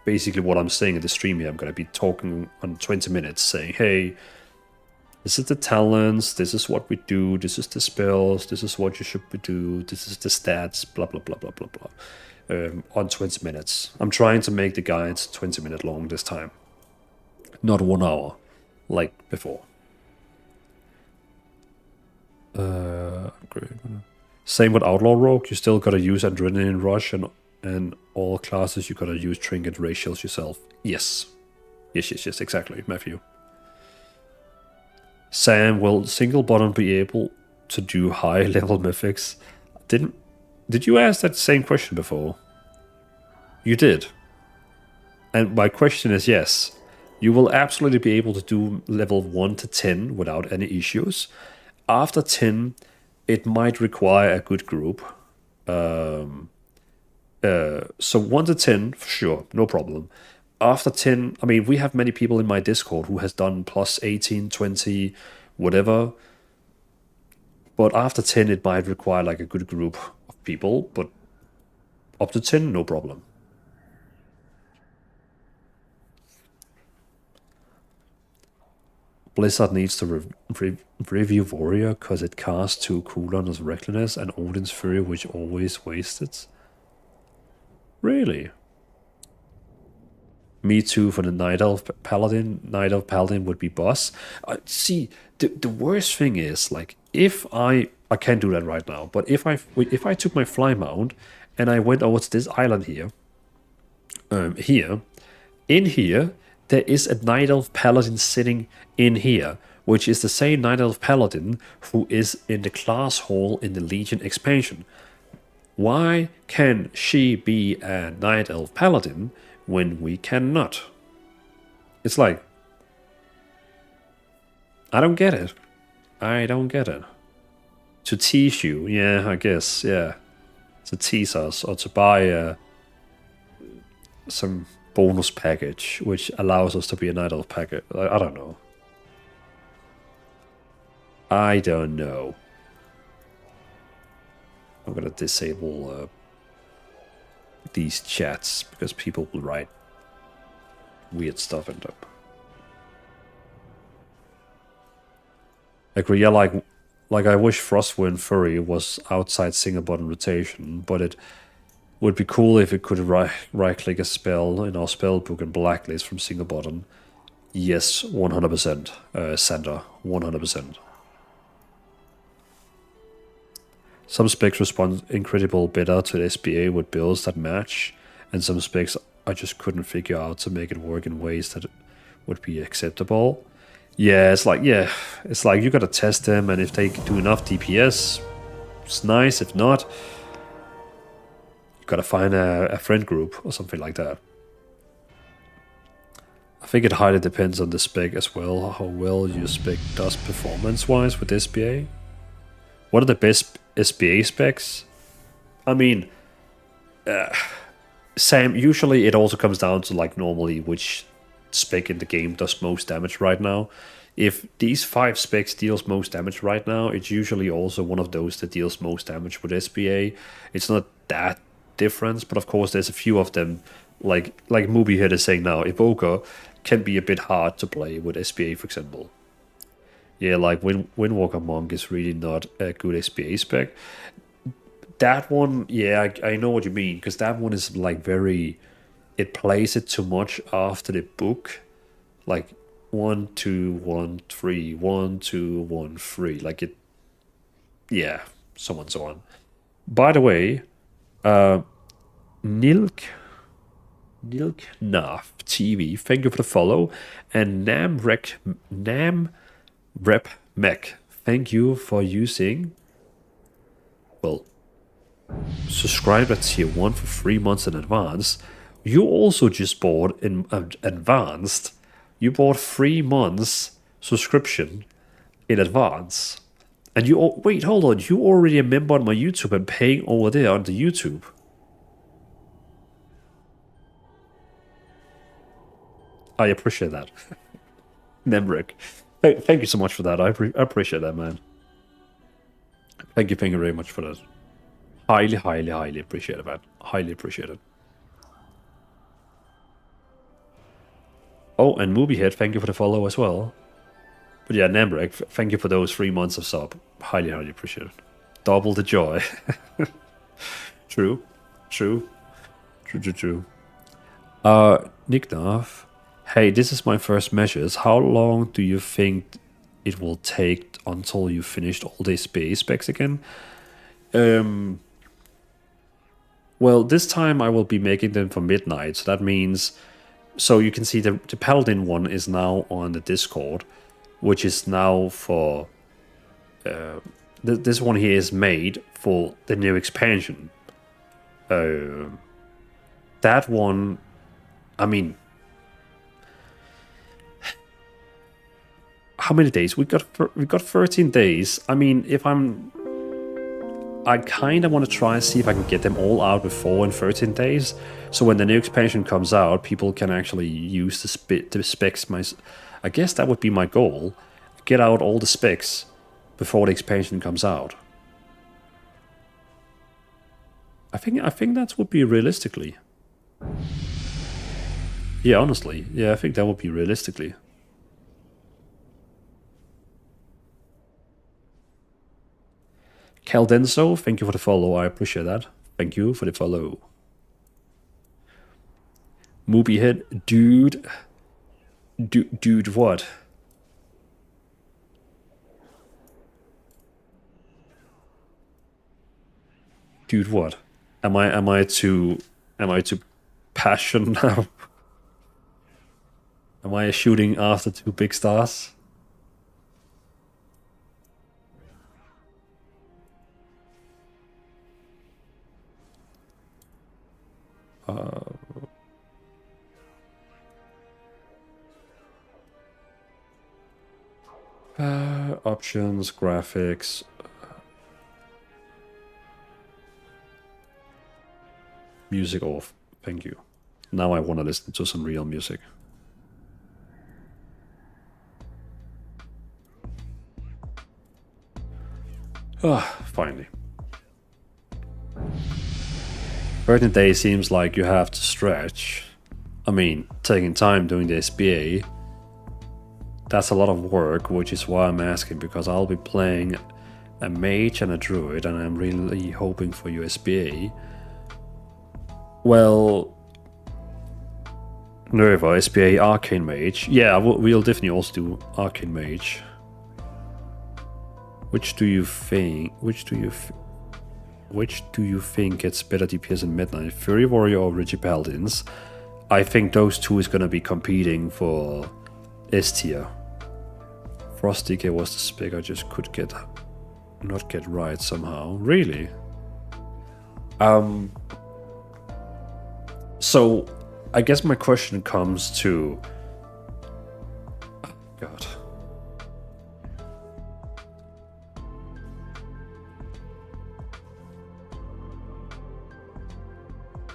Basically what I'm saying in the stream here, I'm going to be talking on 20 minutes, saying, hey, this is the talents, this is what we do, this is the spells, this is what you should do, this is the stats, blah, blah, blah, blah, blah, blah, on 20 minutes. I'm trying to make the guides 20 minutes long this time. Not 1 hour, like before. Great. Same with Outlaw Rogue, you still gotta use Adrenaline Rush, and all classes you gotta use Trinket Ratios yourself. Yes. Yes, exactly, Matthew. Sam, will single button be able to do high level mythics? Did you ask that same question before? You did. And my question is yes. You will absolutely be able to do level 1 to 10 without any issues. After 10, it might require a good group. So 1 to 10, for sure, no problem. After 10, I mean, we have many people in my Discord who has done plus 18, 20, whatever. But after 10, it might require like a good group of people. But up to 10, no problem. Blizzard needs to review Warrior because it casts 2 cooldowns of Recklessness and Odin's Fury, which always wasted. Really? Me too for the Night Elf Paladin. Night Elf Paladin would be boss. See, the worst thing is, like, if I can't do that right now, but if I took my fly mount and I went over to this island here, in here, there is a Night Elf Paladin sitting in here, which is the same Night Elf Paladin who is in the class hall in the Legion expansion. Why can she be a Night Elf Paladin when we cannot? It's like, I don't get it. I don't get it. To tease you, yeah, I guess, yeah. To tease us, or to buy some bonus package, which allows us to be a Night Elf package. I don't know. I don't know. I'm gonna disable these chats because people will write weird stuff in them. Agree, yeah, like I wish Frostwind Fury was outside single button rotation, but it would be cool if it could right click a spell in our spell book and blacklist from single button. Yes, 100%. Sandra, 100%. Some specs respond incredible better to the SBA with builds that match, and some specs I just couldn't figure out to make it work in ways that would be acceptable. Yeah, it's like you gotta test them, and if they do enough DPS, it's nice. If not, you gotta find a friend group or something like that. I think it highly depends on the spec as well, how well your spec does performance-wise with SBA. What are the best SBA specs? I mean, Sam, usually it also comes down to like normally which spec in the game does most damage right now. If these 5 specs deals most damage right now, it's usually also one of those that deals most damage with SBA. It's not that different, but of course there's a few of them, like Mubi here is saying now, Evoker can be a bit hard to play with SBA, for example. Yeah, like Windwalker Monk is really not a good SBA spec. That one, yeah, I know what you mean, because that one is like very... It plays it too much after the book. Like 1, 2, 1, 3, 1, 2, 1, 3. Like it... Yeah, so on and so on. By the way, Nilk Naf TV, thank you for the follow. And Rep Mech, thank you for using, well, subscribe at tier 1 for 3 months in advance. You also just bought in advanced. You bought 3 months subscription in advance. And you, wait, hold on, you already a member on my YouTube and paying over there on the YouTube. I appreciate that. Nemric. Thank you so much for that. I appreciate that, man. Thank you very much for that. Highly, highly, highly appreciate it, man. Highly appreciate it. Oh, and Moviehead, thank you for the follow as well. But yeah, Nemric, thank you for those 3 months of sub. Highly, highly appreciate it. Double the joy. True. Nick Duff. Hey, this is my first measures. How long do you think it will take until you finished all the SBA specs again? Well, this time I will be making them for midnight. So that means... So you can see the Paladin one is now on the Discord, which is now for... this one here is made for the new expansion. That one... I mean... How many days? We got 13 days. I mean, I kind of want to try and see if I can get them all out before in 13 days. So when the new expansion comes out, people can actually use the specs. I guess that would be my goal. Get out all the specs before the expansion comes out. I think that would be realistically. Yeah, honestly. Yeah, I think that would be realistically. Caldenso, thank you for the follow. I appreciate that. Thank you for the follow. Moviehead, dude. Dude, what? Dude, what? Am I too passionate now? Am I shooting after 2 big stars? Options, graphics. Music off. Thank you. Now I want to listen to some real music. Finally. 13 days seems like you have to stretch. I mean, taking time doing the SBA, that's a lot of work, which is why I'm asking, because I'll be playing a mage and a druid, and I'm really hoping for your SBA. Well, Nerva, SBA, Arcane Mage. Yeah, we'll definitely also do Arcane Mage. Which do you think gets better DPS in Midnight? Fury Warrior or Retribution Paladins? I think those two is gonna be competing for S tier. Frost DK was the spec I just could not get right somehow. Really? So I guess my question comes to... Oh, God.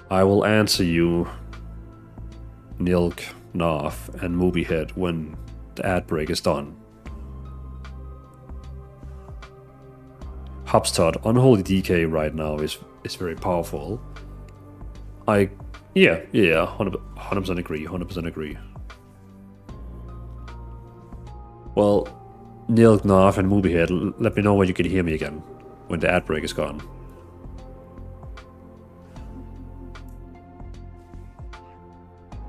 I will answer you, Nilk, Narf, and Moviehead when the ad break is done. Hubstad, Unholy DK right now is very powerful. Yeah, 100% agree, 100% agree. Well, Nilk, Narf, and Moviehead, let me know when you can hear me again, when the ad break is gone.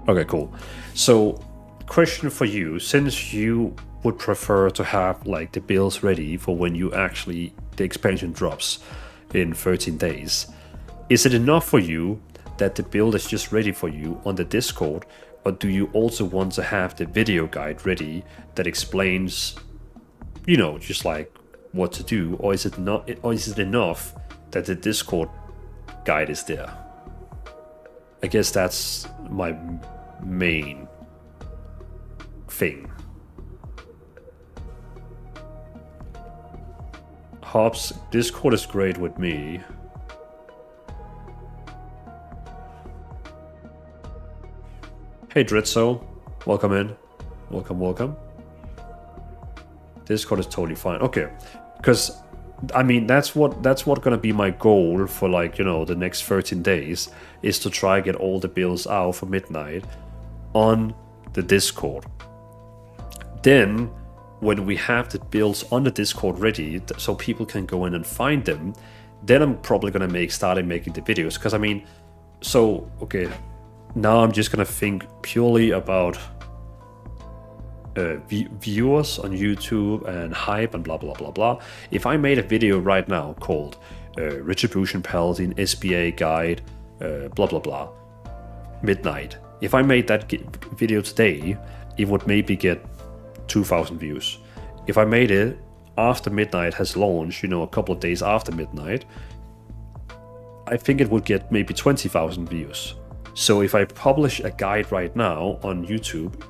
Okay, cool. So, question for you, since you would prefer to have like the builds ready for when you actually, the expansion drops in 13 days, is it enough for you that the build is just ready for you on the Discord, or do you also want to have the video guide ready that explains, you know, just like what to do, or is it not, or is it enough that the Discord guide is there? I guess that's my main thing. Hobbs, Discord is great with me. Hey Dritzo, welcome in. Welcome. Discord is totally fine. Okay, because I mean that's what gonna be my goal for, like, you know, the next 13 days is to try get all the builds out for Midnight on the Discord. Then when we have the builds on the Discord ready so people can go in and find them, then I'm probably gonna start making the videos, because I mean, so okay, now I'm just gonna think purely about viewers on YouTube and hype and blah blah blah blah. If I made a video right now called Retribution Paladin SBA guide blah blah blah Midnight, if I made that video today, it would maybe get 2,000 views. If I made it after Midnight has launched, you know, a couple of days after Midnight, I think it would get maybe 20,000 views. So if I publish a guide right now on YouTube,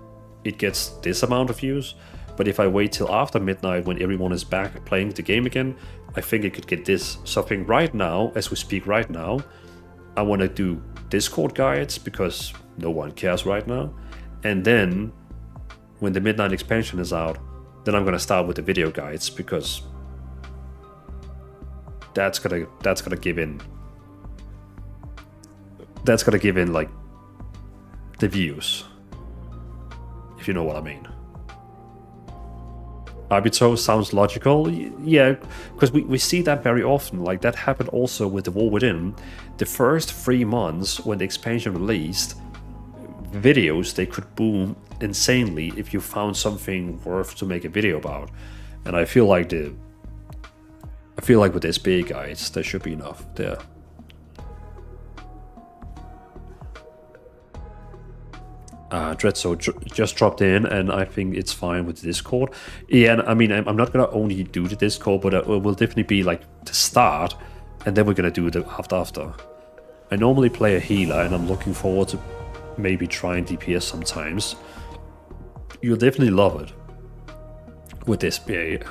it gets this amount of views. But if I wait till after Midnight when everyone is back playing the game again, I think it could get this. So I think right now, as we speak right now, I want to do Discord guides because no one cares right now. And then when the Midnight expansion is out, then I'm gonna start with the video guides, because that's gonna give in like the views, if you know what I mean. Arbito sounds logical. Yeah, because we see that very often. Like that happened also with the War Within. The first 3 months when the expansion released, videos, they could boom insanely if you found something worth to make a video about. And I feel like with the SBA guides, there should be enough there. Dretso just dropped in, and I think it's fine with the Discord. Yeah, and I mean, I'm not gonna only do the Discord, but it will definitely be like the start, and then we're gonna do the after. I normally play a healer, and I'm looking forward to maybe trying DPS sometimes. You'll definitely love it with SBA.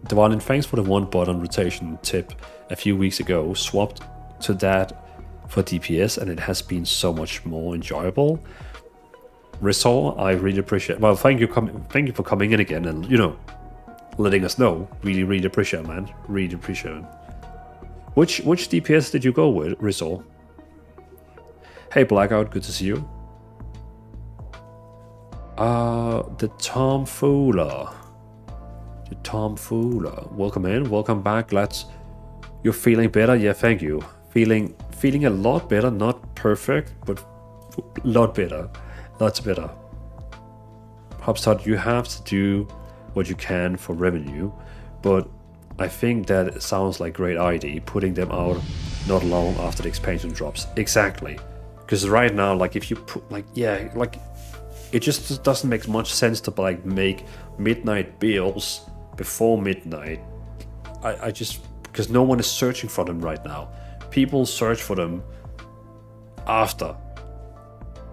Dwalin, thanks for the one button rotation tip a few weeks ago. Swapped to that for DPS, and it has been so much more enjoyable. Resort, I really appreciate. Well, thank you for coming in again, and letting us know. Really appreciate it, man. Really appreciate it. Which DPS did you go with, Resort? Hey, Blackout, good to see you. The Tomfooler. The Tomfooler. Welcome in, welcome back, lads. You're feeling better? Yeah, thank you. Feeling a lot better, not perfect, but a lot better. Lots better. Hopstad, you have to do what you can for revenue, but I think that it sounds like great idea, putting them out not long after the expansion drops. Exactly. Because right now, like, if you put, it just doesn't make much sense to, like, make midnight bills before midnight. I just, because no one is searching for them right now. People search for them after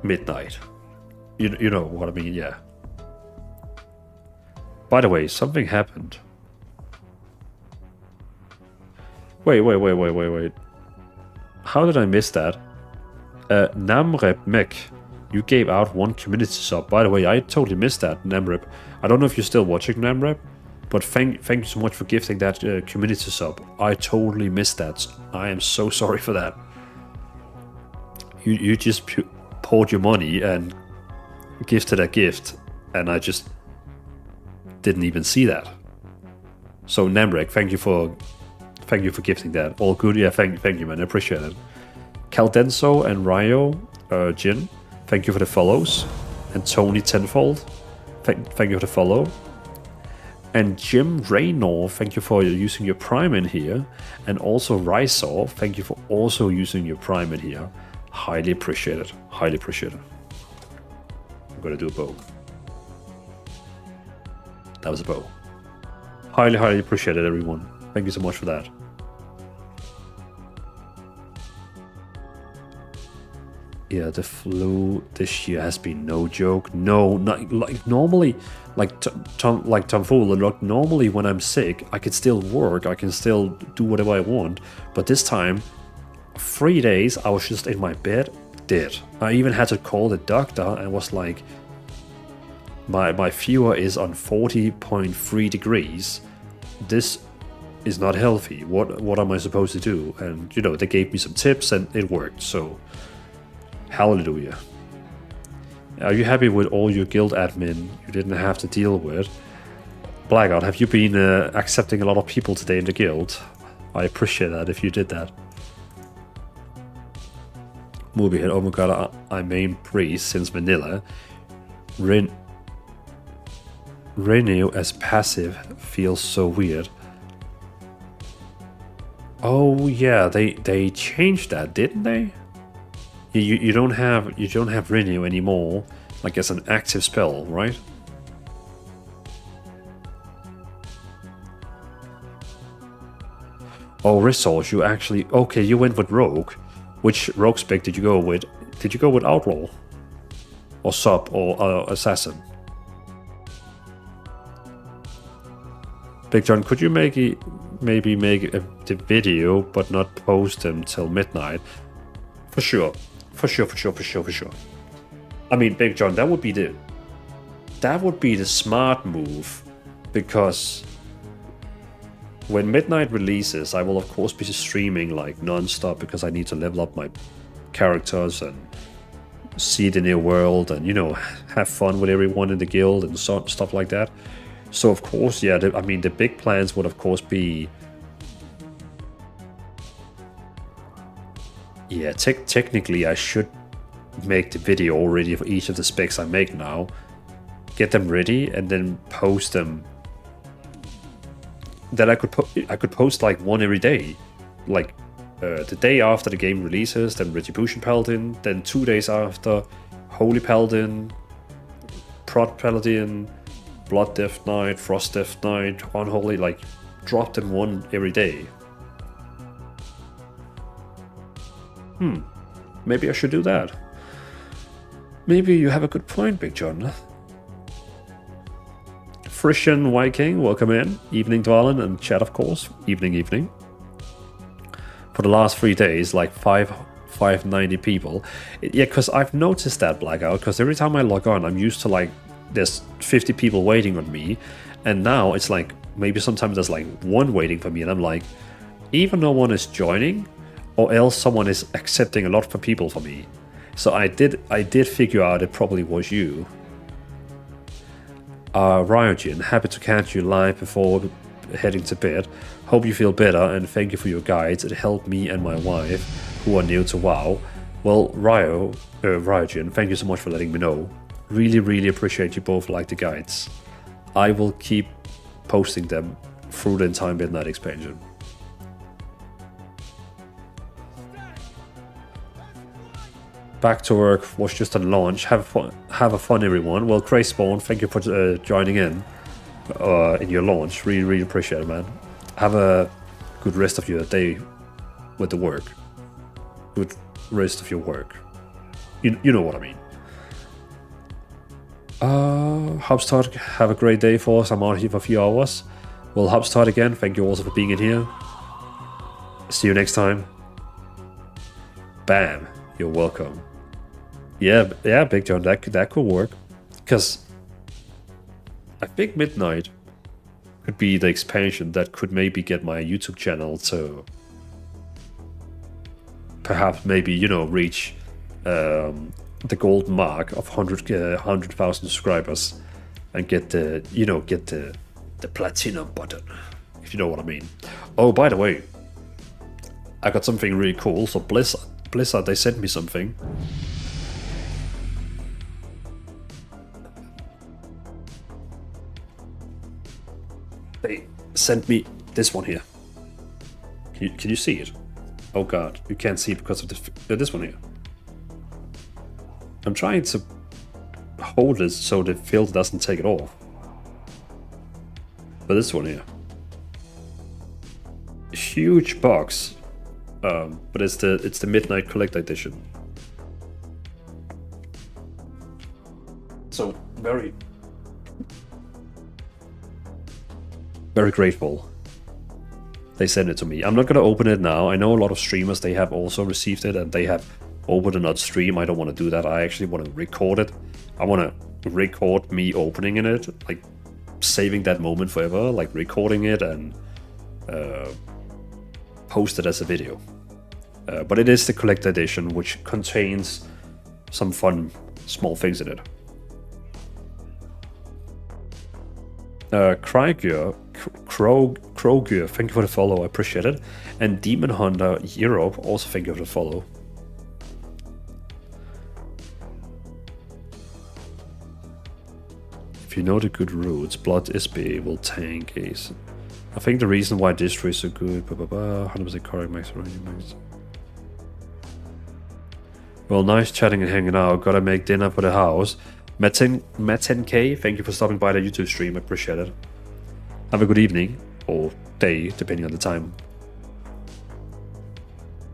midnight. You know what I mean, yeah. By the way, something happened. Wait. How did I miss that? Namrep Mech, you gave out one community sub. By the way, I totally missed that, Namrep. I don't know if you're still watching, Namrep, but thank you so much for gifting that community sub. I totally missed that. I am so sorry for that. You just poured your money and gifted a gift, and I just didn't even see that. So Namrek, thank you for gifting that. All good, yeah. Thank you, man. I appreciate it. Caldenso and Ryo, Jin, thank you for the follows, and Tony Tenfold, thank you for the follow. And Jim Raynor, thank you for using your Prime in here, and also Rysor, thank you for also using your Prime in here. Highly appreciate it. Highly appreciate it. I'm gonna do a bow. That was a bow. Highly appreciate it, everyone. Thank you so much for that. Yeah, the flu this year has been no joke. No, not like normally, like Tomfooler. Look, normally when I'm sick, I can still work. I can still do whatever I want. But this time, 3 days, I was just in my bed, dead. I even had to call the doctor and was like, my fever is on 40.3 degrees. This is not healthy. What am I supposed to do? And they gave me some tips and it worked. So hallelujah. Are you happy with all your guild admin you didn't have to deal with? Blackout, have you been accepting a lot of people today in the guild? I appreciate that if you did that. Movie hit. Oh my god, I main priest since vanilla. Renew as passive feels so weird. Oh yeah, they changed that, didn't they? You don't have renew anymore, like as an active spell, right? Oh, resource, you actually okay? You went with rogue. Which rogue spec did you go with? Did you go with outlaw, or sub, or assassin? Big John, could you maybe make the video but not post them till midnight? For sure. I mean, Big John, that would be the smart move, because when midnight releases, I will of course be streaming like non-stop because I need to level up my characters and see the new world and have fun with everyone in the guild and stuff like that. So of course, yeah, the big plans would of course be, yeah, technically I should make the video already for each of the specs I make now, get them ready, and then post them. Then I could post like one every day, like the day after the game releases, then Retribution Paladin, then 2 days after Holy Paladin, Prot Paladin, Blood Death Knight, Frost Death Knight, Unholy, like drop them one every day. Maybe I should do that. Maybe you have a good point, Big John. Frisian Viking, welcome in. Evening, Dwalin, and chat, of course. Evening. For the last 3 days, like 5 590 people. Yeah, because I've noticed that, Blackout, because every time I log on, I'm used to like, there's 50 people waiting on me, and now it's like, maybe sometimes there's like one waiting for me, and I'm like, either no one is joining, or else someone is accepting a lot of people for me. So I did figure out it probably was you. Ryojin, happy to catch you live before heading to bed. Hope you feel better, and thank you for your guides. It helped me and my wife, who are new to WoW. Well, Ryojin, thank you so much for letting me know. Really, really appreciate you both like the guides. I will keep posting them through the entire Midnight expansion. Back to work, was just on launch. Have a fun everyone. Well, Cray Spawn, thank you for joining in your launch. Really, really appreciate it, man. Have a good rest of your day with the work. Good rest of your work. You know what I mean. Hubstart, have a great day for us. I'm out here for a few hours. Well, Hubstart again, thank you also for being in here. See you next time. Bam, you're welcome. Yeah, Big John, that could work. Because I think Midnight could be the expansion that could maybe get my YouTube channel to perhaps maybe, you know, reach the gold mark of 100,000 subscribers and get the platinum button, if you know what I mean. Oh, by the way, I got something really cool. So Blizzard, they sent me something. They sent me this one here. Can you see it? Oh god, you can't see it because of this one here. I'm trying to hold it so the filter doesn't take it off. But this one here. Huge box. But it's the Midnight Collector Edition. So very grateful they sent it to me. I'm not gonna open it now. I know a lot of streamers, they have also received it and they have opened and not stream. I don't want to do that. I actually want to record it. I want to record me opening it, like saving that moment forever, like recording it and post it as a video. But it is the collector edition, which contains some fun small things in it. Kroger, thank you for the follow, I appreciate it. And Demon Hunter Europe, also thank you for the follow. If you know the good routes, Blood SBA will tank Ace. I think the reason why this tree is so good, 100% correct, max. Well, nice chatting and hanging out. Gotta make dinner for the house. Matt10K, thank you for stopping by the YouTube stream, I appreciate it. Have a good evening, or day, depending on the time.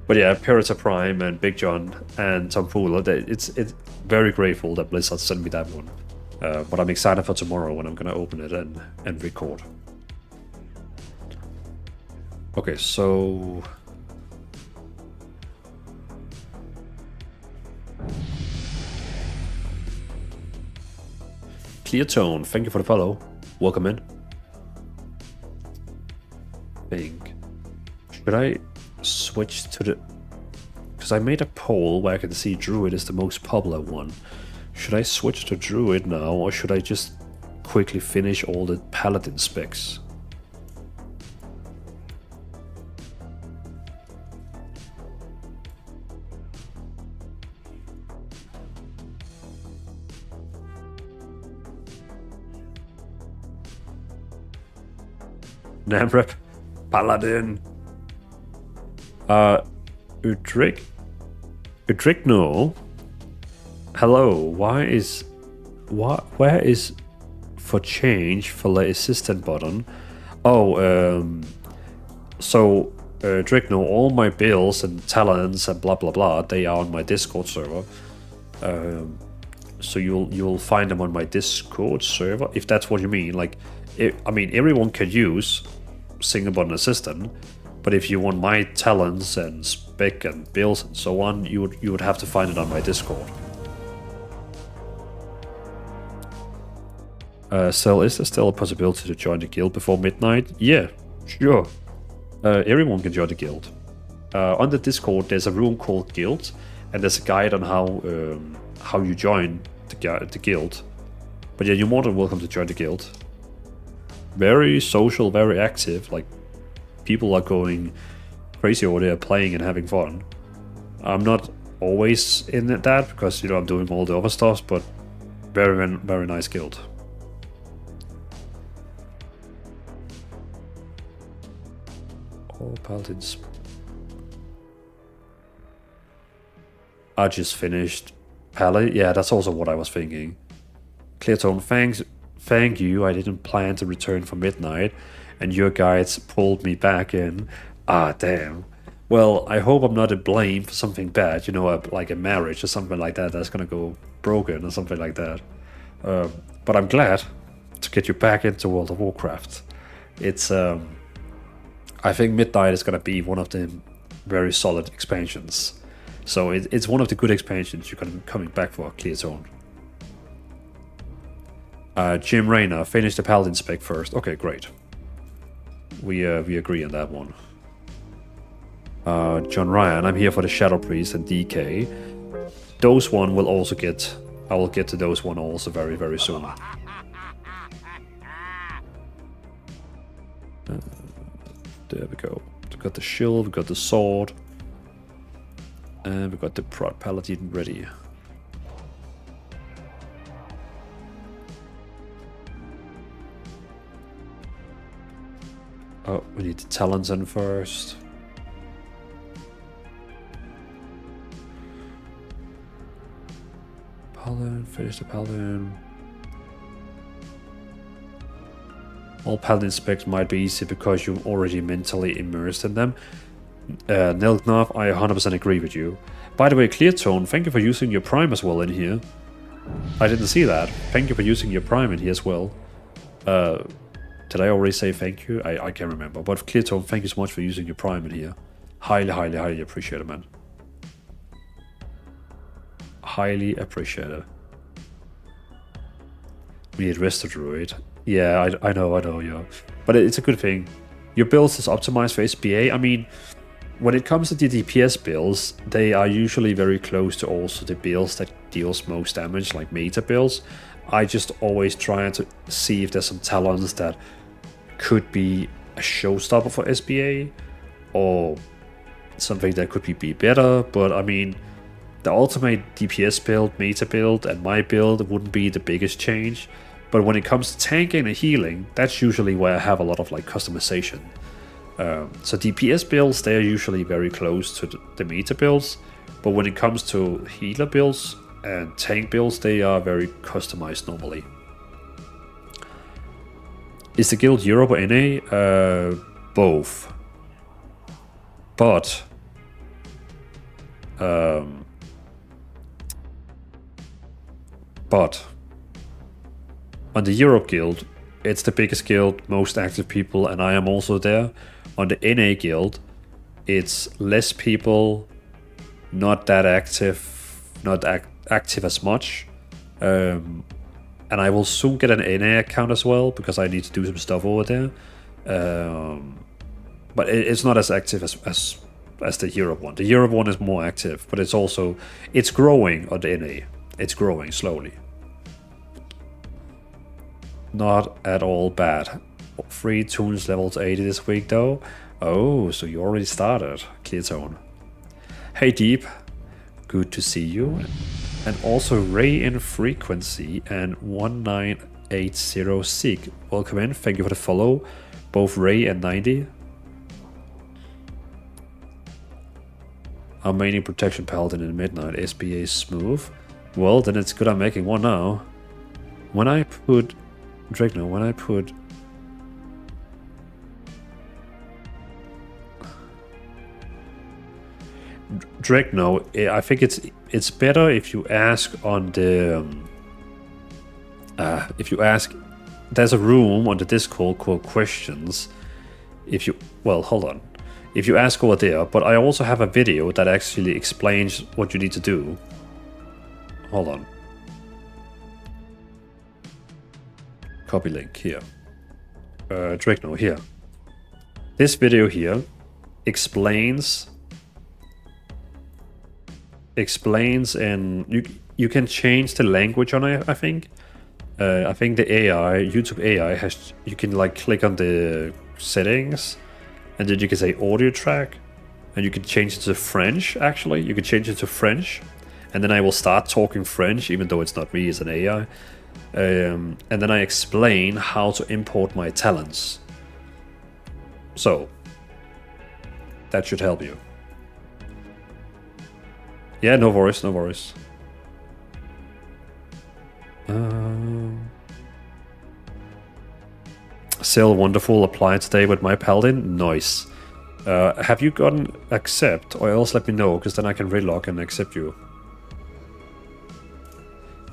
But yeah, Pirata Prime and Big John and Tom Fuller, it's very grateful that Blizzard sent me that one. But I'm excited for tomorrow when I'm gonna open it and record. Okay, so... Clear Tone, thank you for the follow. Welcome in. Should I switch to the... Because I made a poll where I can see Druid is the most popular one. Should I switch to Druid now, or should I just quickly finish all the Paladin specs? Namrep, Paladin. Udrigno. Hello, where is for change for the assistant button? Oh, so Drigno, all my bills and talents and blah blah blah, they are on my Discord server. So you'll find them on my Discord server, if that's what you mean. Like, I mean, everyone can use single button assistant, But if you want my talents and spec and builds and so on, you would have to find it on my Discord. So is there still a possibility to join the guild before midnight? Yeah, sure. Everyone can join the guild. On the Discord, there's a room called Guild, and there's a guide on how you join the guild. But yeah, you're more than welcome to join the guild. Very social, very active. Like, people are going crazy over there, playing and having fun. I'm not always in that because, you know, I'm doing all the other stuff, but very, very nice guild. All Paladins. I just finished Paladin. Yeah, that's also what I was thinking. Cleartone, thank you. I didn't plan to return for midnight, and your guides pulled me back in. Ah, damn. Well, I hope I'm not to blame for something bad, you know, like a marriage or something like that that's gonna go broken or something like that. But I'm glad to get you back into World of Warcraft. It's, I think Midnight is gonna be one of the very solid expansions. So it's one of the good expansions you're gonna be coming back for, Cleartone. Jim Rayner, finish the Paladin spec first. Okay, great. We agree on that one. John Ryan, I'm here for the Shadow Priest and DK. Those one will also get... I will get to those one also very, very soon. There we go. We got the shield, we got the sword. And we got the Paladin ready. Oh, we need the talents in first. Paladin, finish the Paladin. All Paladin specs might be easy because you're already mentally immersed in them. Nilgnov, I 100% agree with you. By the way, Cleartone, thank you for using your Prime as well in here. I didn't see that. Thank you for using your Prime in here as well. Did I already say thank you? I can't remember. But Cleartone, thank you so much for using your Prime in here. Highly, highly, highly appreciate it, man. Highly appreciate it. We need Resto Druid. Yeah, I know, yeah. But it's a good thing. Your build is optimized for SBA. I mean, when it comes to the DPS builds, they are usually very close to also the builds that deals most damage, like meta builds. I just always try to see if there's some talents that could be a showstopper for SBA, or something that could be better. But I mean, the ultimate DPS build, meta build, and my build wouldn't be the biggest change. But when it comes to tanking and healing, that's usually where I have a lot of like customization. So DPS builds, they're usually very close to the meta builds. But when it comes to healer builds and tank builds, they are very customized normally. Is the guild Europe or NA? Both. But on the Europe guild, it's the biggest guild, most active people, and I am also there. On the NA guild, it's less people, not that active, not active as much. And I will soon get an NA account as well, because I need to do some stuff over there. But it's not as active as the Europe one. The Europe one is more active, but it's growing on the NA. It's growing slowly. Not at all bad. 3 tunes levels 80 this week though. Oh, so you already started. Cleartone. Hey Deep, good to see you. And also Ray in Frequency and 1980 Seek. Welcome in, thank you for the follow. Both Ray and 90. I'm mainly Protection Paladin in Midnight. SBA smooth. Well, then it's good I'm making one now. When I put Dregno, when I put Dregno, I think it's better if you ask on the there's a room on the Discord called questions. Well, hold on. if you ask over there. But I also have a video that actually explains what you need to do. Hold on. Copy link here. Drigno here. This video here explains and you can change the language on it, I think. I think the AI, YouTube AI has, you can like click on the settings and then you can say audio track and you can change it to French actually. You can change it to French and then I will start talking French even though it's not me, it's an AI. And then I explain how to import my talents. So that should help you. Yeah, no worries, no worries. Still wonderful. Apply today with my Paladin. Nice. Have you gotten accept, or else let me know, because then I can relog and accept you.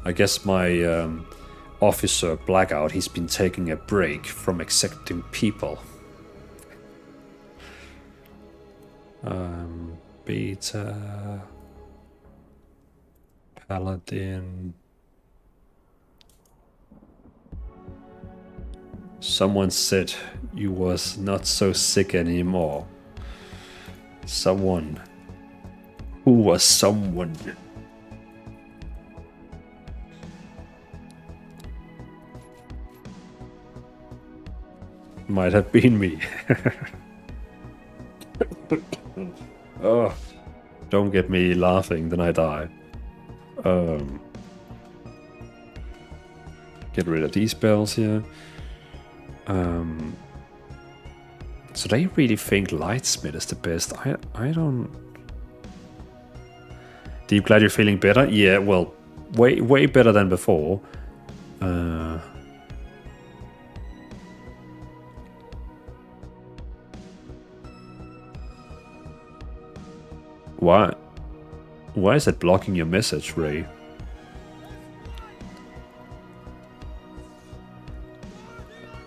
I guess my officer Blackout, he's been taking a break from accepting people. Beta Paladin. Someone said you was not so sick anymore. Someone. Who was someone? Might have been me. Oh, don't get me laughing, then I die. Get rid of these spells here. So they really think Lightsmith is the best. I don't. Deep, glad you're feeling better. Yeah, well, way better than before. Why is it blocking your message, Ray?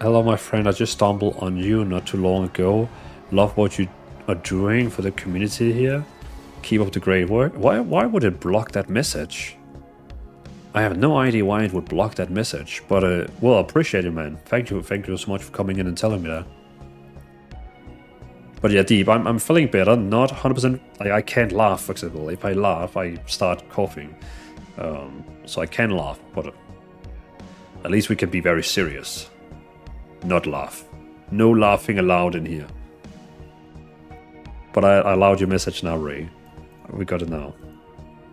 Hello, my friend. I just stumbled on you not too long ago. Love what you are doing for the community here. Keep up the great work. Why would it block that message? I have no idea why it would block that message, but well, I appreciate it, man. Thank you so much for coming in and telling me that. But yeah, Deep, I'm feeling better. Not 100%. I can't laugh, for example. If I laugh, I start coughing. So I can laugh, but at least we can be very serious. Not laugh. No laughing allowed in here. But I allowed your message now, Ray. We got it now.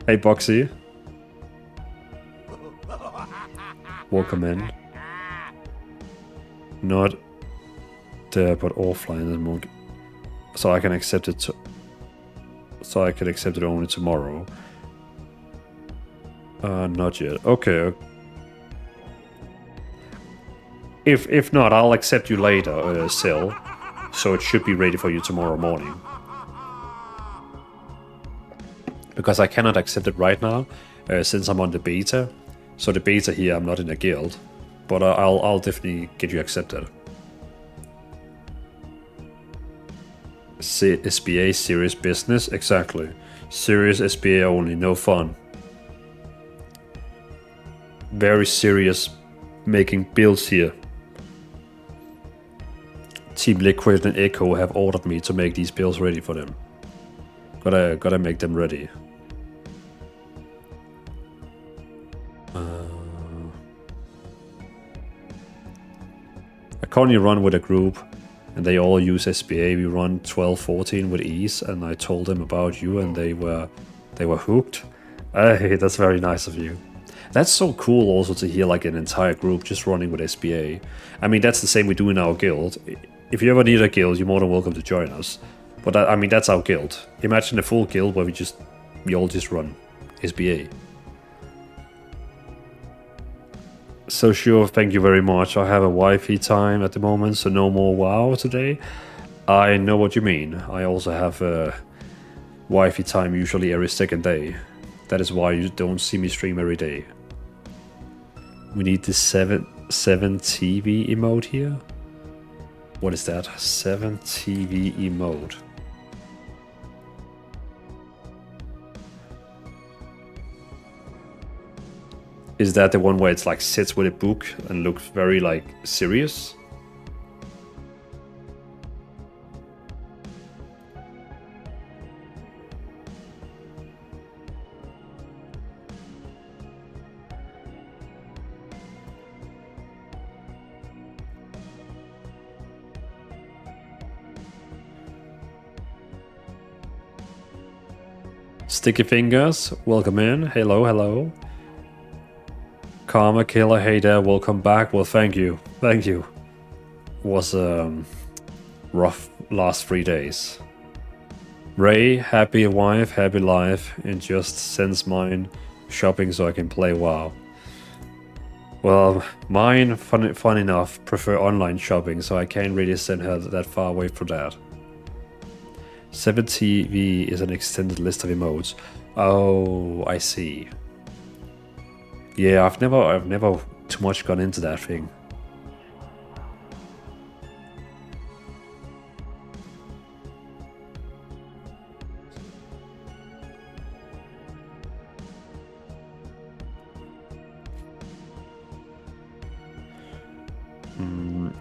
Hey, Boxy. Welcome in. Not there, but offline in the moment. So I can accept it. So I can accept it only tomorrow. Not yet. Okay. If not, I'll accept you later, Sil. So it should be ready for you tomorrow morning. Because I cannot accept it right now, since I'm on the beta. So the beta here, I'm not in a guild. But I'll definitely get you accepted. SBA, serious business? Exactly. Serious SBA only, no fun. Very serious making builds here. Team Liquid and Echo have ordered me to make these builds ready for them. Gotta make them ready. I currently run with a group and they all use SBA. We run 12-14 with ease, and I told them about you and they were hooked. Hey, that's very nice of you. That's so cool also to hear like an entire group just running with SBA. I mean, that's the same we do in our guild. If you ever need a guild, you're more than welcome to join us. But I mean, that's our guild. Imagine a full guild where we all just run SBA. So sure, thank you very much. I have a Wi-Fi time at the moment, so no more WoW today. I know what you mean. I also have a Wi-Fi time usually every second day. That is why you don't see me stream every day. We need the 7 TV emote here. What is that? 7 TV emote. Is that the one where it's like sits with a book and looks very like serious? Sticky Fingers, welcome in. Hello, hello. Karma Killer, hey there, welcome back. Well, thank you. Thank you. Was rough last 3 days. Ray, happy wife, happy life, and just sends mine shopping so I can play WoW. Well, mine, fun enough, prefer online shopping, so I can't really send her that far away for that. 7TV is an extended list of emotes. Oh, I see. Yeah, I've never too much gone into that thing.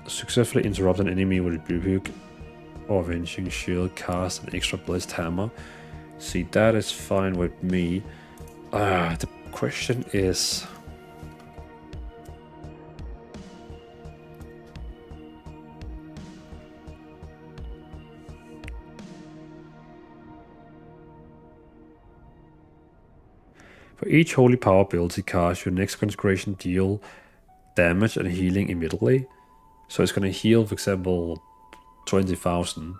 Successfully interrupt an enemy with a rebuke or avenging shield, cast an extra blessed hammer. See, that is fine with me. The question is... For each holy power ability cast, your next consecration deal damage and healing immediately. So it's gonna heal, for example, 20,000.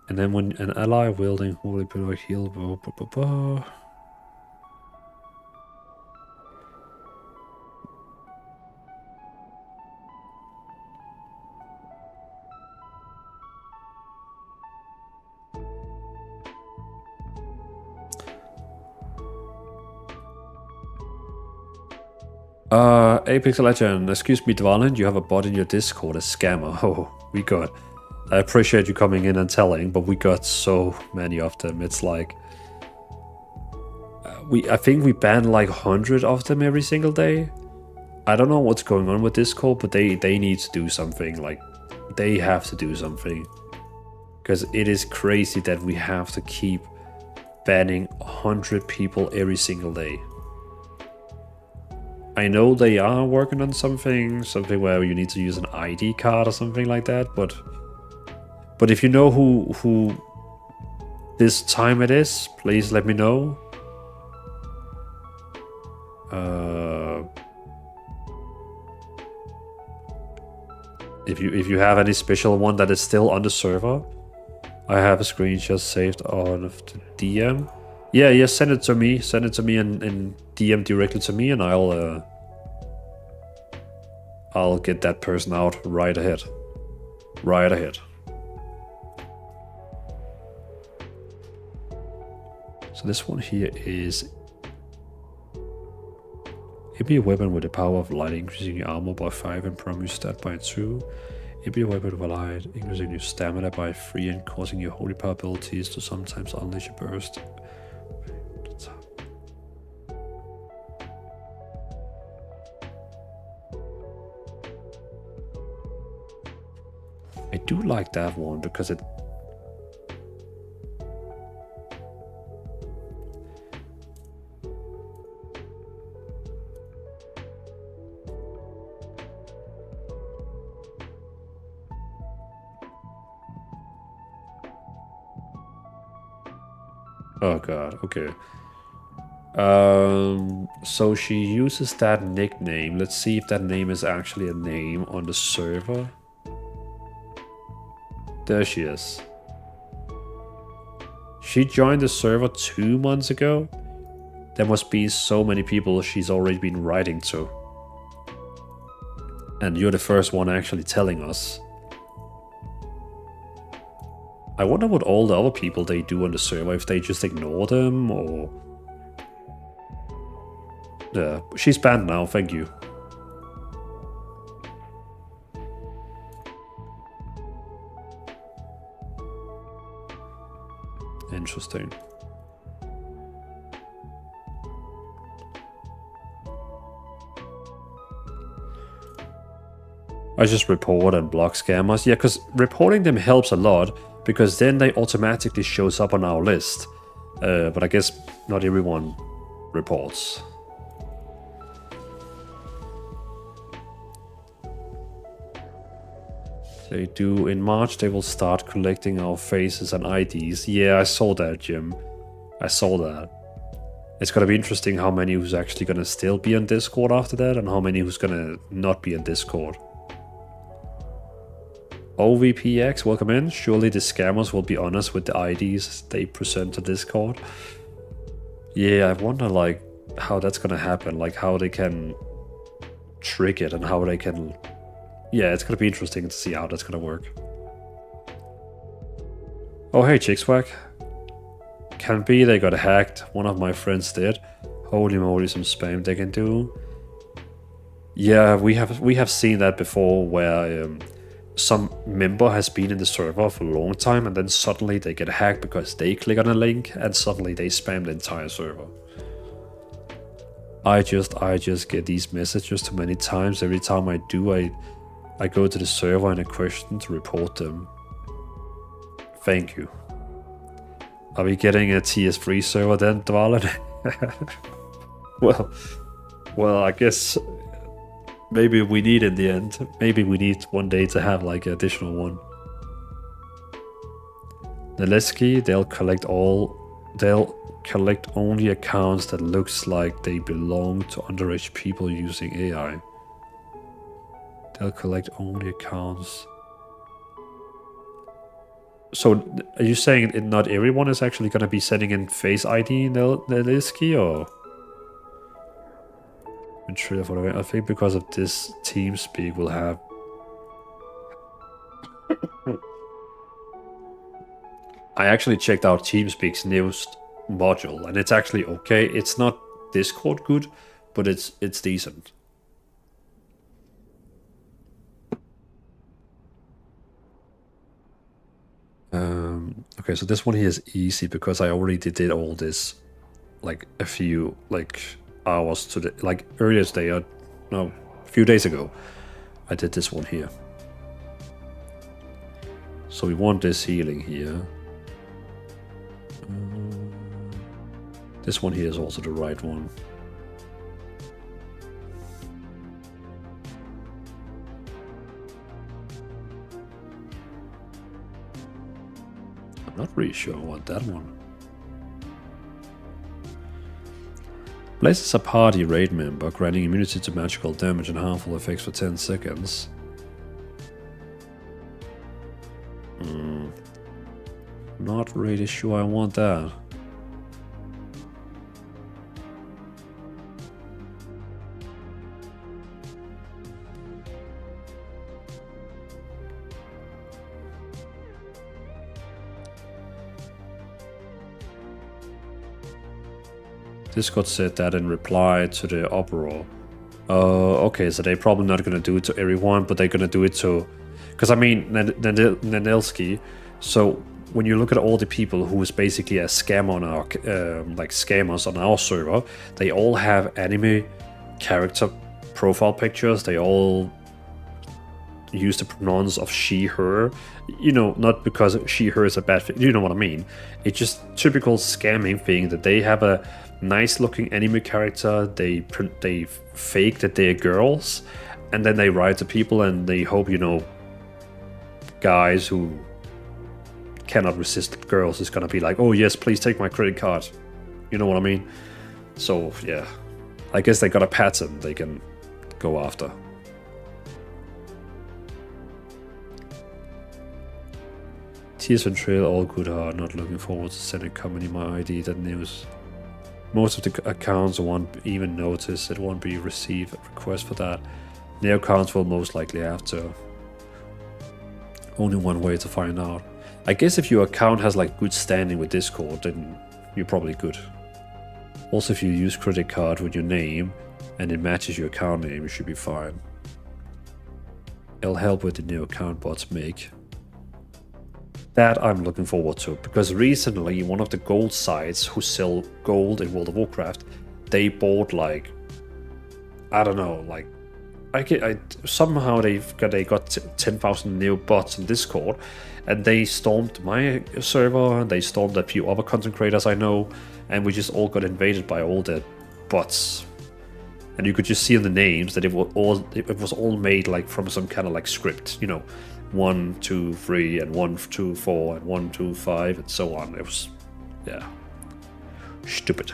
And then when an ally wielding holy power heal... Apex Legend, excuse me, Dvalin, you have a bot in your Discord, a scammer. Oh, we got... I appreciate you coming in and telling, but we got so many of them. It's like... I think we banned like 100 of them every single day. I don't know what's going on with Discord, but they need to do something. Like, they have to do something. Because it is crazy that we have to keep banning 100 people every single day. I know they are working on something where you need to use an ID card or something like that, but if you know who this time it is, please let me know. If you have any special one that is still on the server, I have a screenshot saved on the DM. Yeah, send it to me. Send it to me and DM directly to me, and I'll get that person out right ahead. Right ahead. So this one here is... It be a weapon with the power of light, increasing your armor by 5 and promise stat by 2. It be a weapon with light, increasing your stamina by 3 and causing your holy power abilities to sometimes unleash a burst. I do like that one because it... Oh god, okay. So she uses that nickname. Let's see if that name is actually a name on the server. There she is. She joined the server 2 months ago. There must be so many people she's already been writing to. And you're the first one actually telling us. I wonder what all the other people they do on the server, if they just ignore them or... Yeah, she's banned now, thank you. Interesting. I just report and block scammers. Yeah, because reporting them helps a lot, because then they automatically shows up on our list. But I guess not everyone reports. They do. In March, they will start collecting our faces and IDs. Yeah, I saw that, Jim. I saw that. It's gonna be interesting how many who's actually gonna still be on Discord after that, and how many who's gonna not be on Discord. OVPX, welcome in. Surely the scammers will be honest with the IDs they present to Discord. Yeah, I wonder like how that's gonna happen, like how they can trick it and how they can... Yeah, it's gonna be interesting to see how that's gonna work. Oh hey, Chickswag. Can be they got hacked. One of my friends did. Holy moly, some spam they can do. Yeah, we have seen that before, where some member has been in the server for a long time, and then suddenly they get hacked because they click on a link, and suddenly they spam the entire server. I just get these messages too many times. Every time I do, I go to the server in question to report them. Thank you. Are we getting a TS3 server then, Dvalin? well, I guess maybe we need in the end. Maybe we need one day to have like an additional one. Naleski, they'll collect only accounts that looks like they belong to underage people using AI. They'll collect only accounts. So, are you saying not everyone is actually going to be sending in Face ID in Naleski, or? I think because of this, TeamSpeak will have... I actually checked out TeamSpeak's newest module, and it's actually okay. It's not Discord good, but it's decent. Okay, so this one here is easy because I already did all this like a few hours to the earlier today, or no, a few days ago. I did this one here. So we want this healing here. This one here is also the right one. I'm not really sure I want that one. Places a party raid member, granting immunity to magical damage and harmful effects for 10 seconds. Not really sure I want that. Discord said that in reply to the uproar. Okay, so they're probably not going to do it to everyone, but they're going to do it to... Because I mean, Nanelski, so when you look at all the people who is basically a scam on our... scammers on our server, they all have anime character profile pictures. They all use the pronouns of she, her. You know, not because she, her is a bad thing. You know what I mean? It's just typical scamming thing that they have a nice looking anime character, they fake that they're girls, and then they write to people and they hope, you know, guys who cannot resist girls is gonna be like, oh yes, please take my credit card. You know what I mean? So yeah, I guess they got a pattern they can go after. Tears and Trail, all good heart, not looking forward to sending company my ID, that news. Most of the accounts won't even notice, it won't be received a request for that. New accounts will most likely have to. Only one way to find out. I guess if your account has like good standing with Discord, then you're probably good. Also, if you use credit card with your name and it matches your account name, you should be fine. It'll help with the new account bots make. That I'm looking forward to, because recently one of the gold sites who sell gold in World of Warcraft, they bought like, I don't know, like somehow they got 10,000 new bots on Discord, and they stormed my server, and they stormed a few other content creators I know, and we just all got invaded by all the bots. And you could just see in the names that it was all made like from some kind of like script, you know, 1, 2, 3, and 1, 2, 4, and 1, 2, 5, and so on. It was, yeah, stupid.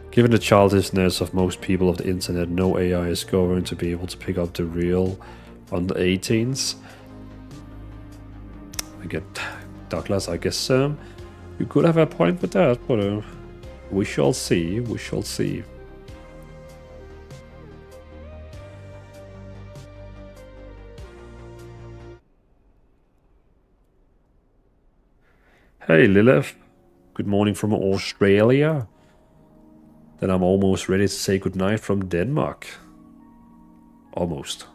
Given the childishness of most people of the internet, no AI is going to be able to pick up the real under 18s. I get Douglas, I guess you could have a point with that, but we shall see, we shall see. Hey Lilith, good morning from Australia. Then I'm almost ready to say goodnight from Denmark. Almost.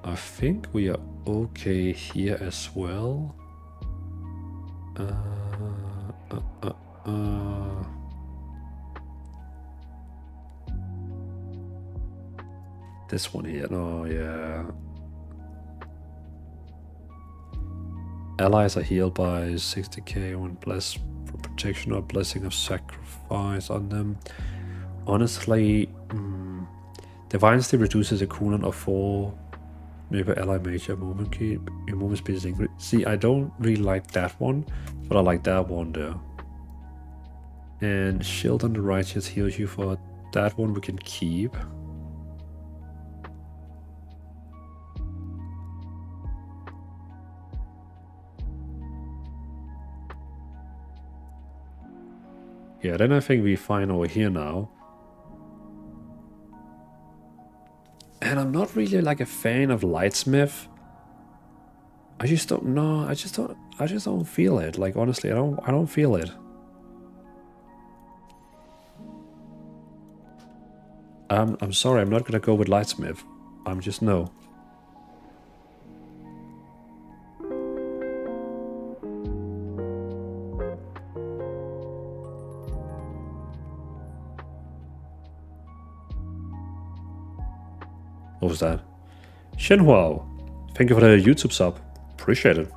I think we are okay here as well. This one here, oh yeah. Allies are healed by 60k when blessed for protection or blessing of sacrifice on them. Honestly, Divine reduces a cooldown of 4. Maybe ally major movement keep. Your movement speed is increased. See, I don't really like that one, but I like that one there. And shield on the right just heals you for that one we can keep. Yeah, then I think we find over here now. And I'm not really like a fan of Lightsmith. I just don't know. I just don't feel it. Like honestly, I don't feel it. I'm sorry, I'm not gonna go with Lightsmith. I'm just no. What was that? Shenhuao, thank you for the YouTube sub. Appreciate it.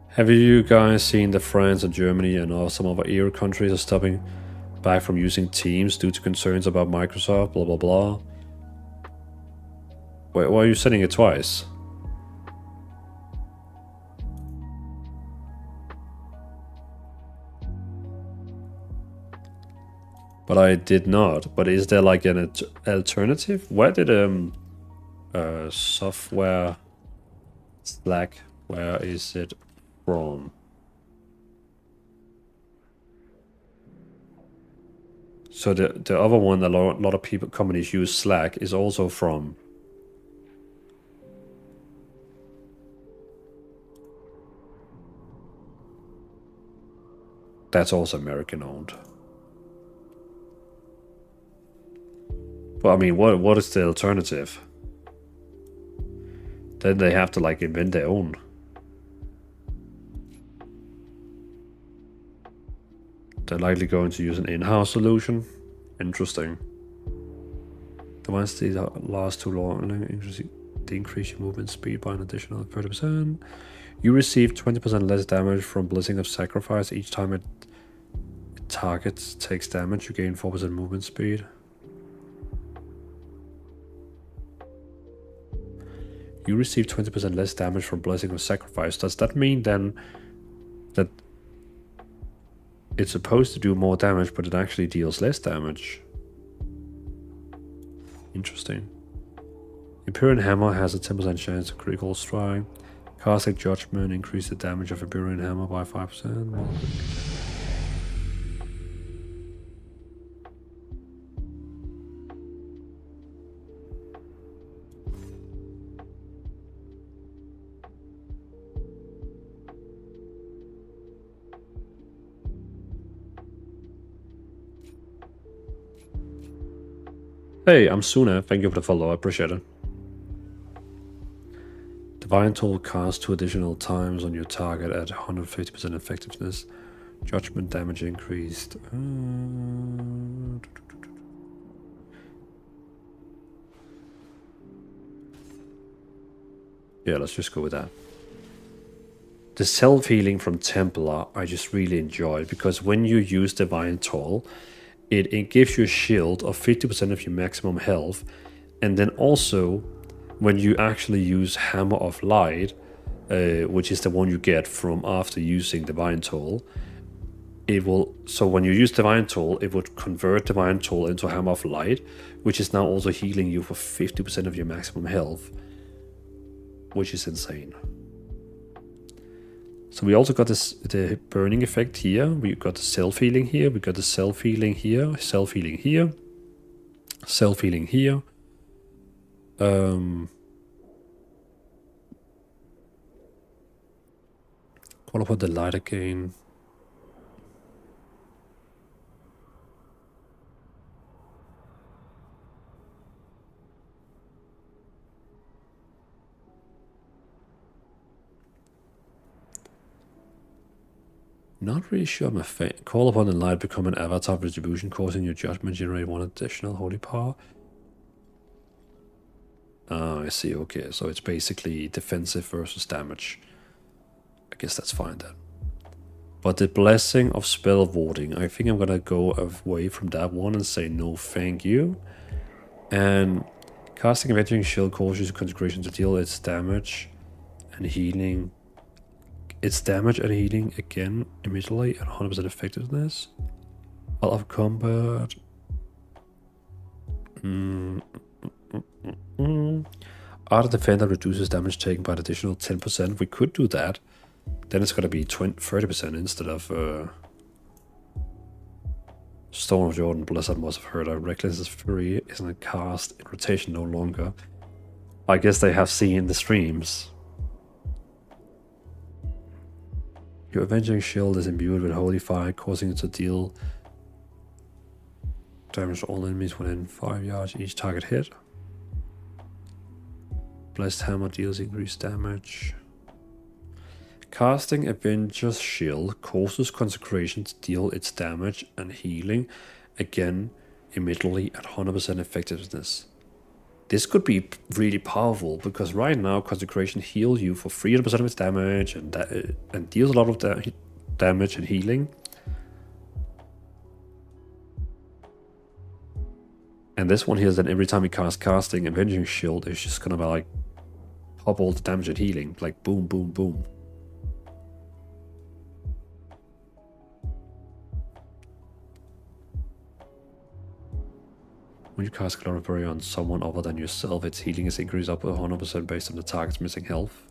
Have you guys seen that France and Germany and some other EU countries are stopping back from using Teams due to concerns about Microsoft, blah blah blah? Wait, why are you sending it twice? But I did not. But is there like an alternative? Where did software Slack? Where is it from? So the other one that a lot of people companies use Slack is also from. That's also American owned. Well, I mean, what is the alternative? Then they have to like invent their own. They're likely going to use an in-house solution. Interesting. The ones that last too long, they increase your movement speed by an additional 30%. You receive 20% less damage from Blessing of Sacrifice each time it target takes damage. You gain 4% movement speed. You receive 20% less damage from Blessing of Sacrifice. Does that mean then that it's supposed to do more damage, but it actually deals less damage? Interesting. Imperial Hammer has a 10% chance of critical strike. Casting Judgment increase the damage of Imperial Hammer by 5%. Hey, I'm Suna. Thank you for the follow. I appreciate it. Divine Toll cast 2 additional times on your target at 150% effectiveness. Judgment damage increased. Yeah, let's just go with that. The self-healing from Templar I just really enjoy, because when you use Divine Toll, it gives you a shield of 50% of your maximum health, and then also when you actually use Hammer of Light, which is the one you get from after using Divine Toll, so when you use Divine Toll, it would convert Divine Toll into Hammer of Light, which is now also healing you for 50% of your maximum health, which is insane. So we also got the burning effect here, we got the self-healing here, we got the self-healing here, self-healing here, self-healing here. Call upon the light again. Not really sure I'm a fan. Call upon the light, become an avatar of Retribution, causing your judgment generate 1 additional holy power. Ah, I see, okay, so it's basically defensive versus damage. I guess that's fine then. But the blessing of spell warding, I think I'm gonna go away from that one and say no thank you. And casting Avenging Shield causes Consecration to deal its damage and healing. Its damage and healing again immediately at 100% effectiveness. Out of combat. Art of Defender reduces damage taken by an additional 10%. We could do that. Then it's gonna be 30% instead of Storm of Jordan, Blizzard must have heard. Reckless is Fury isn't a cast in rotation no longer. I guess they have seen the streams. Your Avenging Shield is imbued with Holy Fire, causing it to deal damage to all enemies within 5 yards each target hit. Blessed Hammer deals increased damage. Casting Avenger's Shield causes Consecration to deal its damage and healing again immediately at 100% effectiveness. This could be really powerful, because right now Consecration heals you for 300% of its damage and deals a lot of damage and healing. And this one here is that every time you cast casting Avenging Shield, it's just gonna be like pop all the damage and healing, like boom, boom, boom. When you cast Glory on someone other than yourself, its healing is increased up to 100% based on the target's missing health.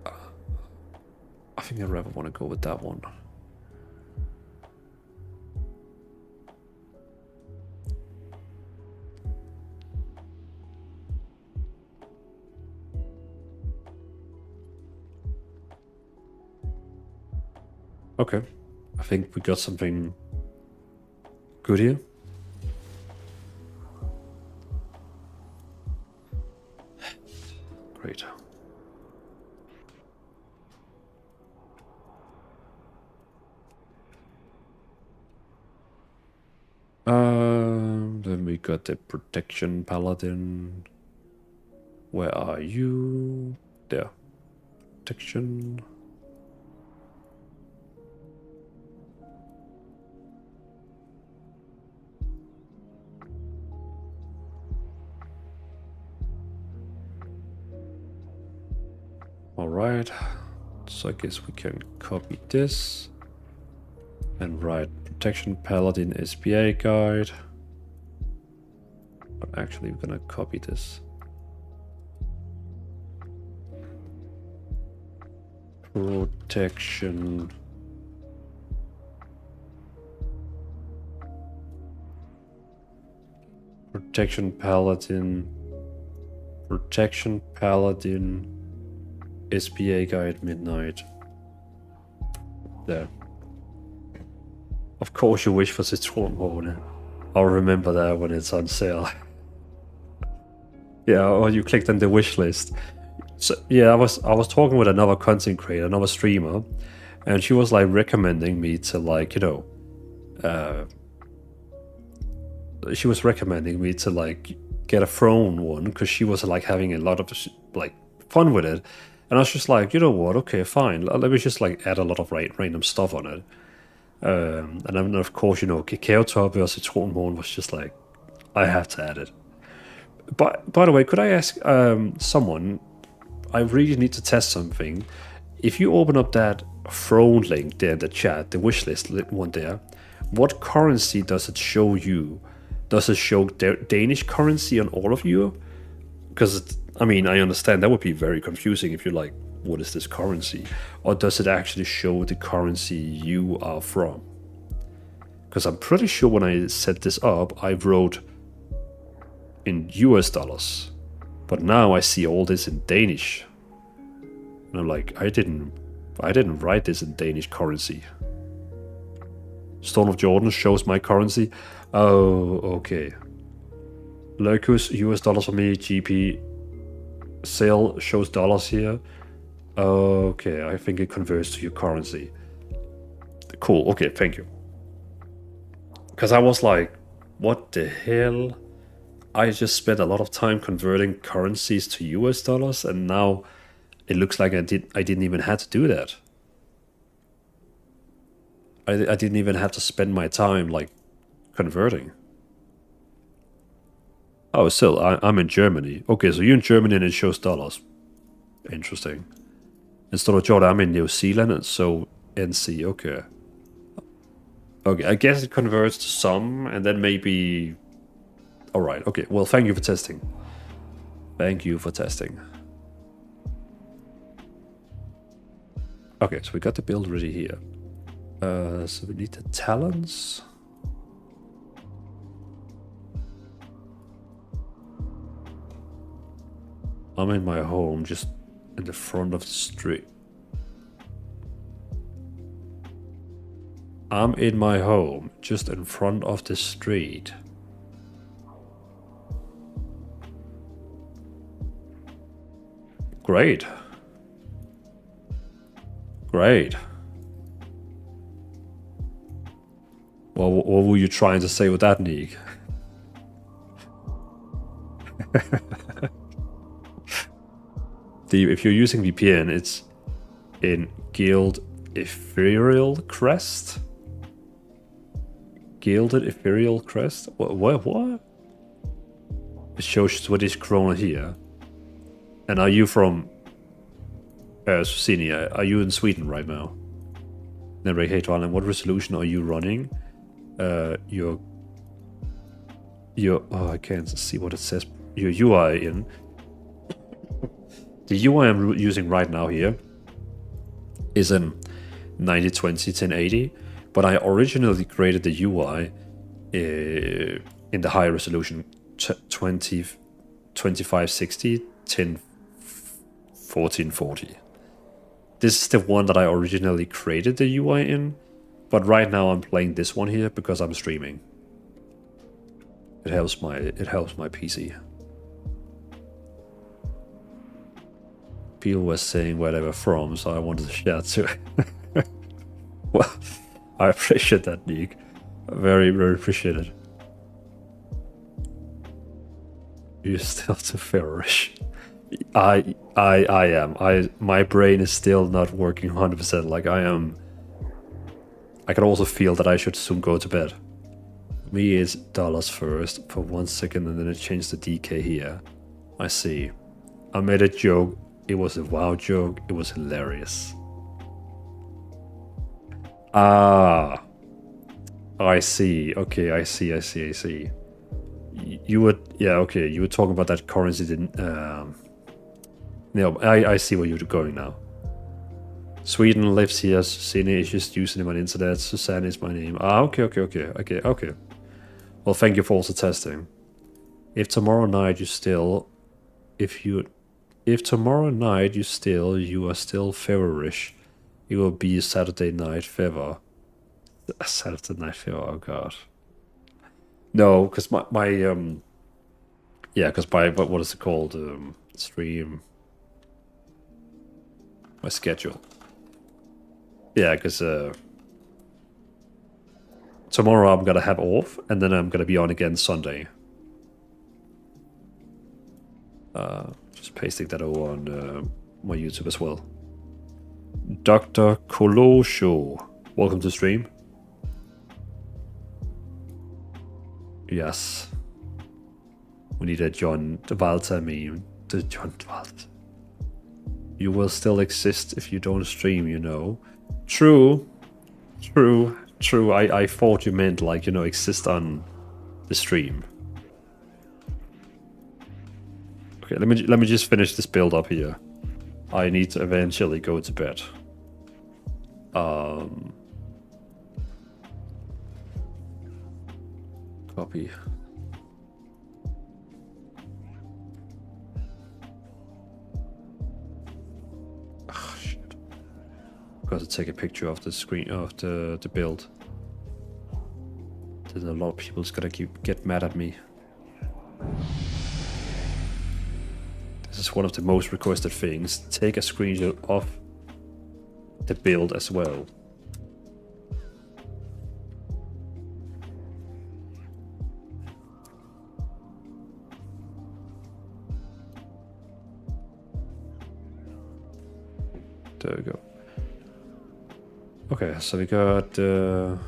I think I'd rather want to go with that one. Okay, I think we got something good here. Great. Then we got the Protection Paladin. Where are you? There. Protection. Alright, so I guess we can copy this and write Protection Paladin SBA guide. But actually, we're gonna copy this. Protection Paladin SBA guide midnight. There. Of course you wish for Citronhorn. I'll remember that when it's on sale. Yeah, or you clicked on the wish list. So yeah, I was talking with another content creator, another streamer, and she was like recommending me to like, you know, she was recommending me to like get a throne one because she was like having a lot of like fun with it, and I was just like, you know what, okay, fine, let me just like add a lot of random stuff on it. And then of course, you know, Cacao Top or Citronenhorn was just like, I have to add it. But by the way, could I ask someone? I really need to test something. If you open up that throne link there in the chat, the wishlist one there, what currency does it show you? Does it show Danish currency on all of you? Because, I mean, I understand that would be very confusing if you're like, what is this currency? Or does it actually show the currency you are from? Because I'm pretty sure when I set this up, I wrote in US dollars. But now I see all this in Danish. And I'm like, I didn't write this in Danish currency. Stone of Jordan shows my currency. Oh, okay. Lurkus, US dollars for me. GP sale shows dollars here. Okay, I think it converts to your currency. Cool, okay, thank you. Because I was like, what the hell? I just spent a lot of time converting currencies to US dollars, and now it looks like I didn't even have to do that. I didn't even have to spend my time like converting. Oh, still, I'm in Germany. Okay, so you're in Germany and it shows dollars. Interesting. Instead of Jordan, I'm in New Zealand, and so NC. Okay. Okay, I guess it converts to some, and then maybe. All right. Okay. Well, thank you for testing. Thank you for testing. Okay, so we got the build ready here. So we need the talents. I'm in my home, just in the front of the street. I'm in my home, just in front of the street. Great. Great. Well, what were you trying to say with that, Nick? If you're using VPN, it's in Guild Ethereal Crest. Gilded Ethereal Crest? What? It shows Swedish krona here. And are you from Susinia? Are you in Sweden right now? Never hate Ireland. What resolution are you running? Your I can't see what it says. Your UI in. The UI I'm using right now here is in 9020 1080, but I originally created the UI in the high resolution 2560 1440. This is the one that I originally created the UI in, but right now I'm playing this one here because I'm streaming. It helps my PC. People were saying where they were from, so I wanted to share too. Well, I appreciate that, Nick. Very, very appreciate it. You're still too fairish. I am. My brain is still not working 100%. Like I am. I can also feel that I should soon go to bed. Me is dollars first for 1 second, and then it changed the DK here. I see. I made a joke. It was a WoW joke. It was hilarious. Ah, I see. Okay, I see. You would, yeah, okay. You were talking about that currency, didn't? No, I see where you're going now. Sweden lives here. Susanne is just using my internet. Susanne is my name. Ah, okay. Well, thank you for also testing. If tomorrow night you are still feverish, it will be Saturday night fever. Saturday night fever, oh god. No, because my yeah, because my what is it called? Stream. My schedule. Yeah, because tomorrow I'm gonna have off, and then I'm gonna be on again Sunday. Just pasting that over on my YouTube as well. Dr. Colosho, welcome to stream. Yes. We need a John Walter meme. The John Walter. You will still exist if you don't stream, you know. True. True. True. I thought you meant like, you know, exist on the stream. Okay, let me just finish this build up here. I need to eventually go to bed. Copy. Oh, shit. Got to take a picture of the screen of the build. Then a lot of people's gonna get mad at me. This is one of the most requested things. Take a screenshot of the build as well. There we go. Okay, so we got what the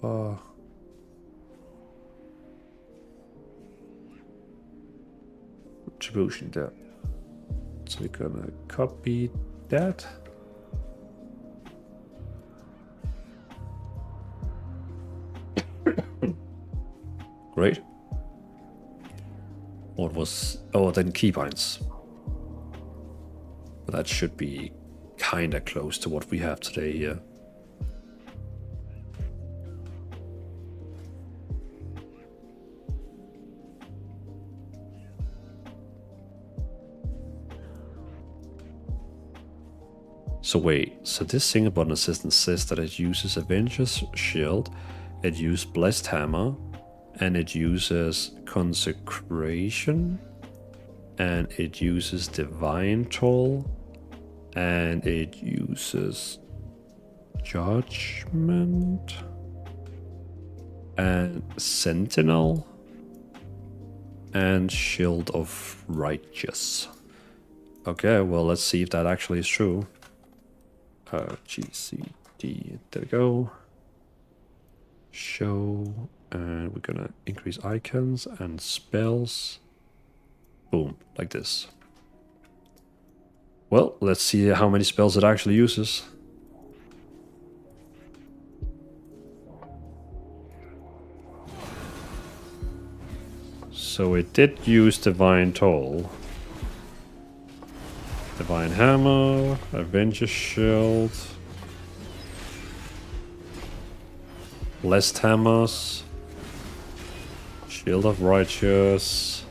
fuck? Retribution there. So we're gonna copy that. Great. What was... Oh, then keybinds. But that should be kinda close to what we have today here. So wait, so this single button assistant says that it uses Avenger's Shield, it uses Blessed Hammer, and it uses Consecration, and it uses Divine Toll, and it uses Judgment, and Sentinel, and Shield of Righteous. Okay, well, let's see if that actually is true. GCD, there we go. Show, and we're gonna increase icons and spells. Boom, like this. Well, let's see how many spells it actually uses. So it did use Divine Toll. Divine Hammer, Avenger Shield, Blessed Hammers, Shield of Righteous,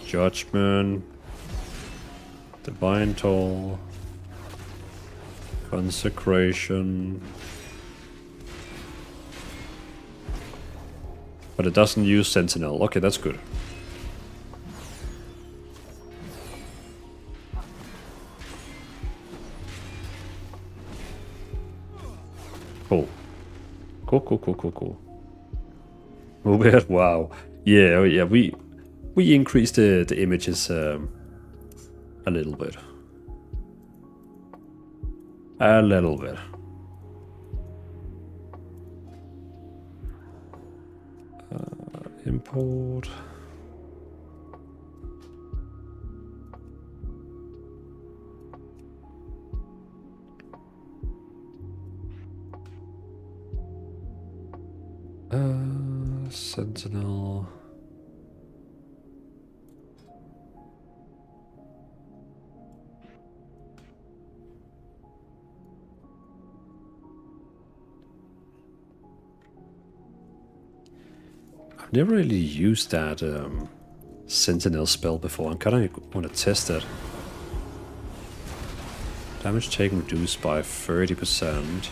Judgment, Divine Toll, Consecration. But it doesn't use Sentinel. Okay, that's good. Cool. Cool. Oh, weird. Wow. Yeah, yeah. We increased the images a little bit. A little bit. Import. Sentinel. I've never really used that Sentinel spell before. I'm kind of want to test it. Damage taken reduced by 30%.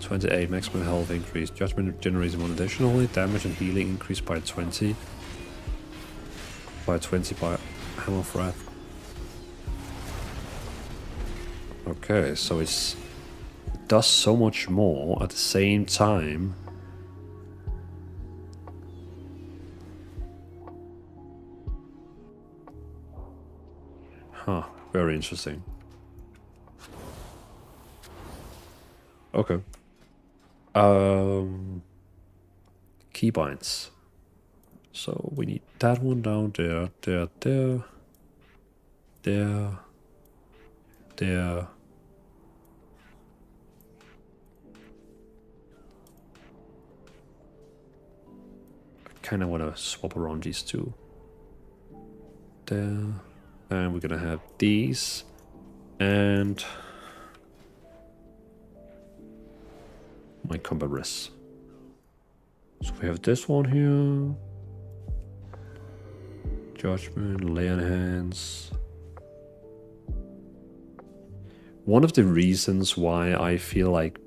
28 maximum health increase. Judgment generates one additionally. Damage and healing increased by 20. By 20 by Hammer of Wrath. Okay, so it does so much more at the same time. Huh, very interesting. Okay. Keybinds. So we need that one down there, there. I kind of want to swap around these two. There. And we're gonna have these. And my combat res. So we have this one here. Judgment, lay on hands. One of the reasons why I feel like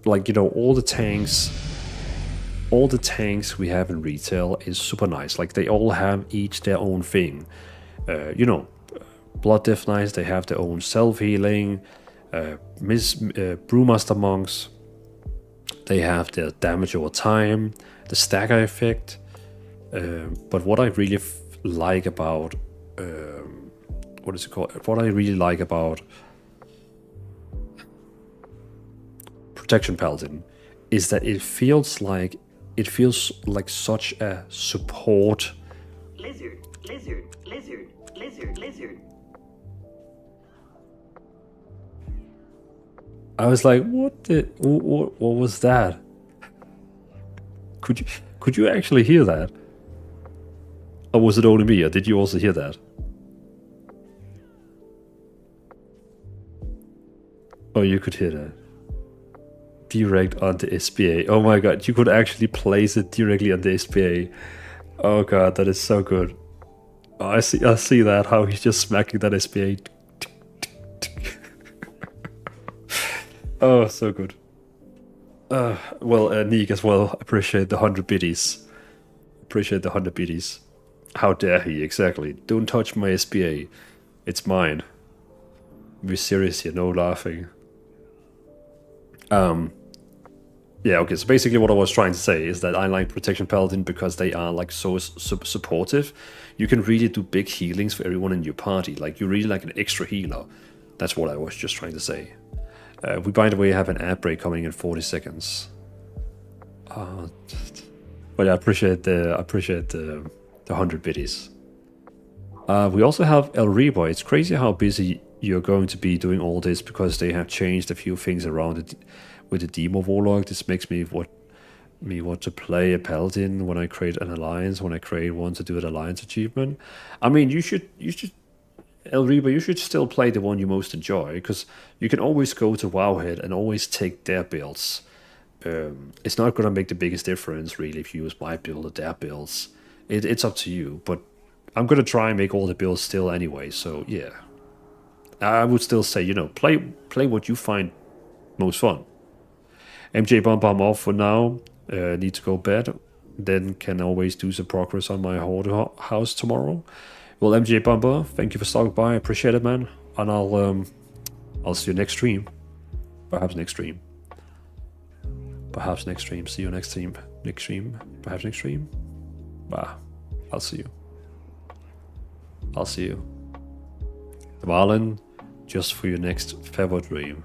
you know, all the tanks we have in retail is super nice. Like they all have each their own thing. You know, Blood Death Knights, they have their own self-healing. Brewmaster Monks, they have their damage over time, the stagger effect. But what I really like about what is it called? What I really like about Protection Paladin is that it feels like such a support. Lizard. I was like, what was that? Could you actually hear that? Or was it only me, or did you also hear that? Oh, you could hear that. Direct on the SBA. Oh my god, you could actually place it directly on the SBA. Oh god, that is so good. Oh, I see that, how he's just smacking that SBA. Oh, so good. Well, Neek as well, appreciate the 100 biddies. Appreciate the 100 biddies. How dare he, exactly. Don't touch my SBA. It's mine. Be serious here, no laughing. Yeah, okay, so basically what I was trying to say is that I like Protection Paladin because they are like so supportive. You can really do big healings for everyone in your party. Like, you're really like an extra healer. That's what I was just trying to say. We, by the way, have an ad break coming in 40 seconds. But I appreciate the 100 biddies. We also have El Reba. It's crazy how busy you're going to be doing all this because they have changed a few things around it with the Demo Warlock. This makes me want to play a Paladin when I create an alliance, when I create one to do an alliance achievement. I mean, you should El Reba, you should still play the one you most enjoy, because you can always go to Wowhead and always take their builds. It's not going to make the biggest difference, really, if you use my build or their builds. It's up to you, but I'm going to try and make all the builds still anyway, so yeah. I would still say, you know, play what you find most fun. MJ Bomb, I'm off for now. Need to go bed. Then can always do some progress on my Horde house tomorrow. Well, MJ Bumper, thank you for stopping by. I appreciate it, man. And I'll see you next stream. Perhaps next stream. Perhaps next stream. See you next stream. Next stream. Perhaps next stream. Bah. I'll see you. I'll see you. Marlon, just for your next feather dream.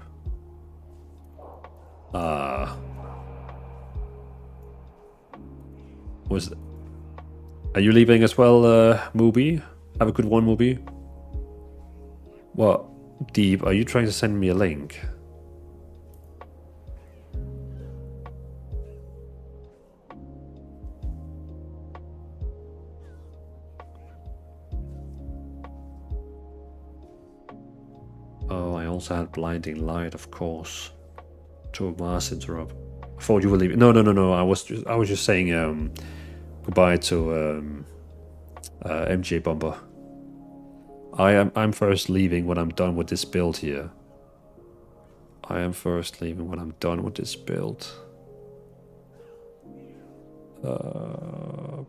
Are you leaving as well, Mubi? Have a good one, Mubi. What? Deep, are you trying to send me a link? Oh, I also had blinding light, of course. To Mars interrupt. I thought you were leaving. No. I was just saying goodbye to MJ Bomber. I'm first leaving when I'm done with this build here. I am first leaving when I'm done with this build. Bum,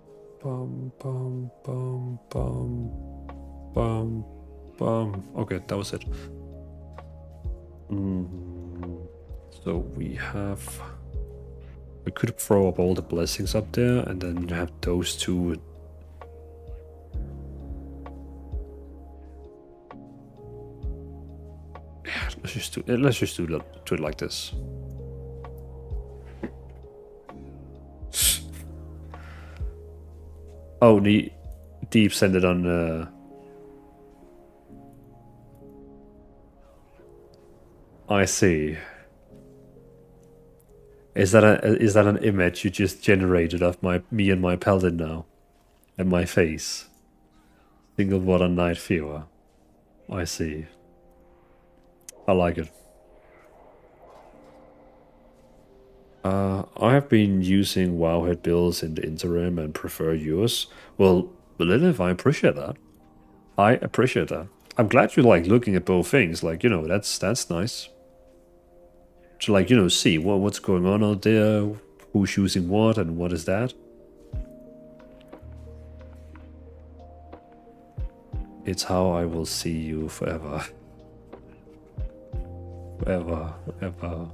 bum, bum, bum, bum, bum. Okay, that was it. So we could throw up all the blessings up there, and then have those two. Yeah, let's just do it like this. Oh, Deep sent it on. I see. Is that an image you just generated of me and my Paladin now, and my face? Single water night fever. I see. I like it. I have been using Wowhead builds in the interim and prefer yours. Well, Lilith, I appreciate that. I appreciate that. I'm glad you like looking at both things. Like, you know, that's nice. To like, you know, see what's going on out there, who's using what, and what is that. It's how I will see you forever. Forever, forever.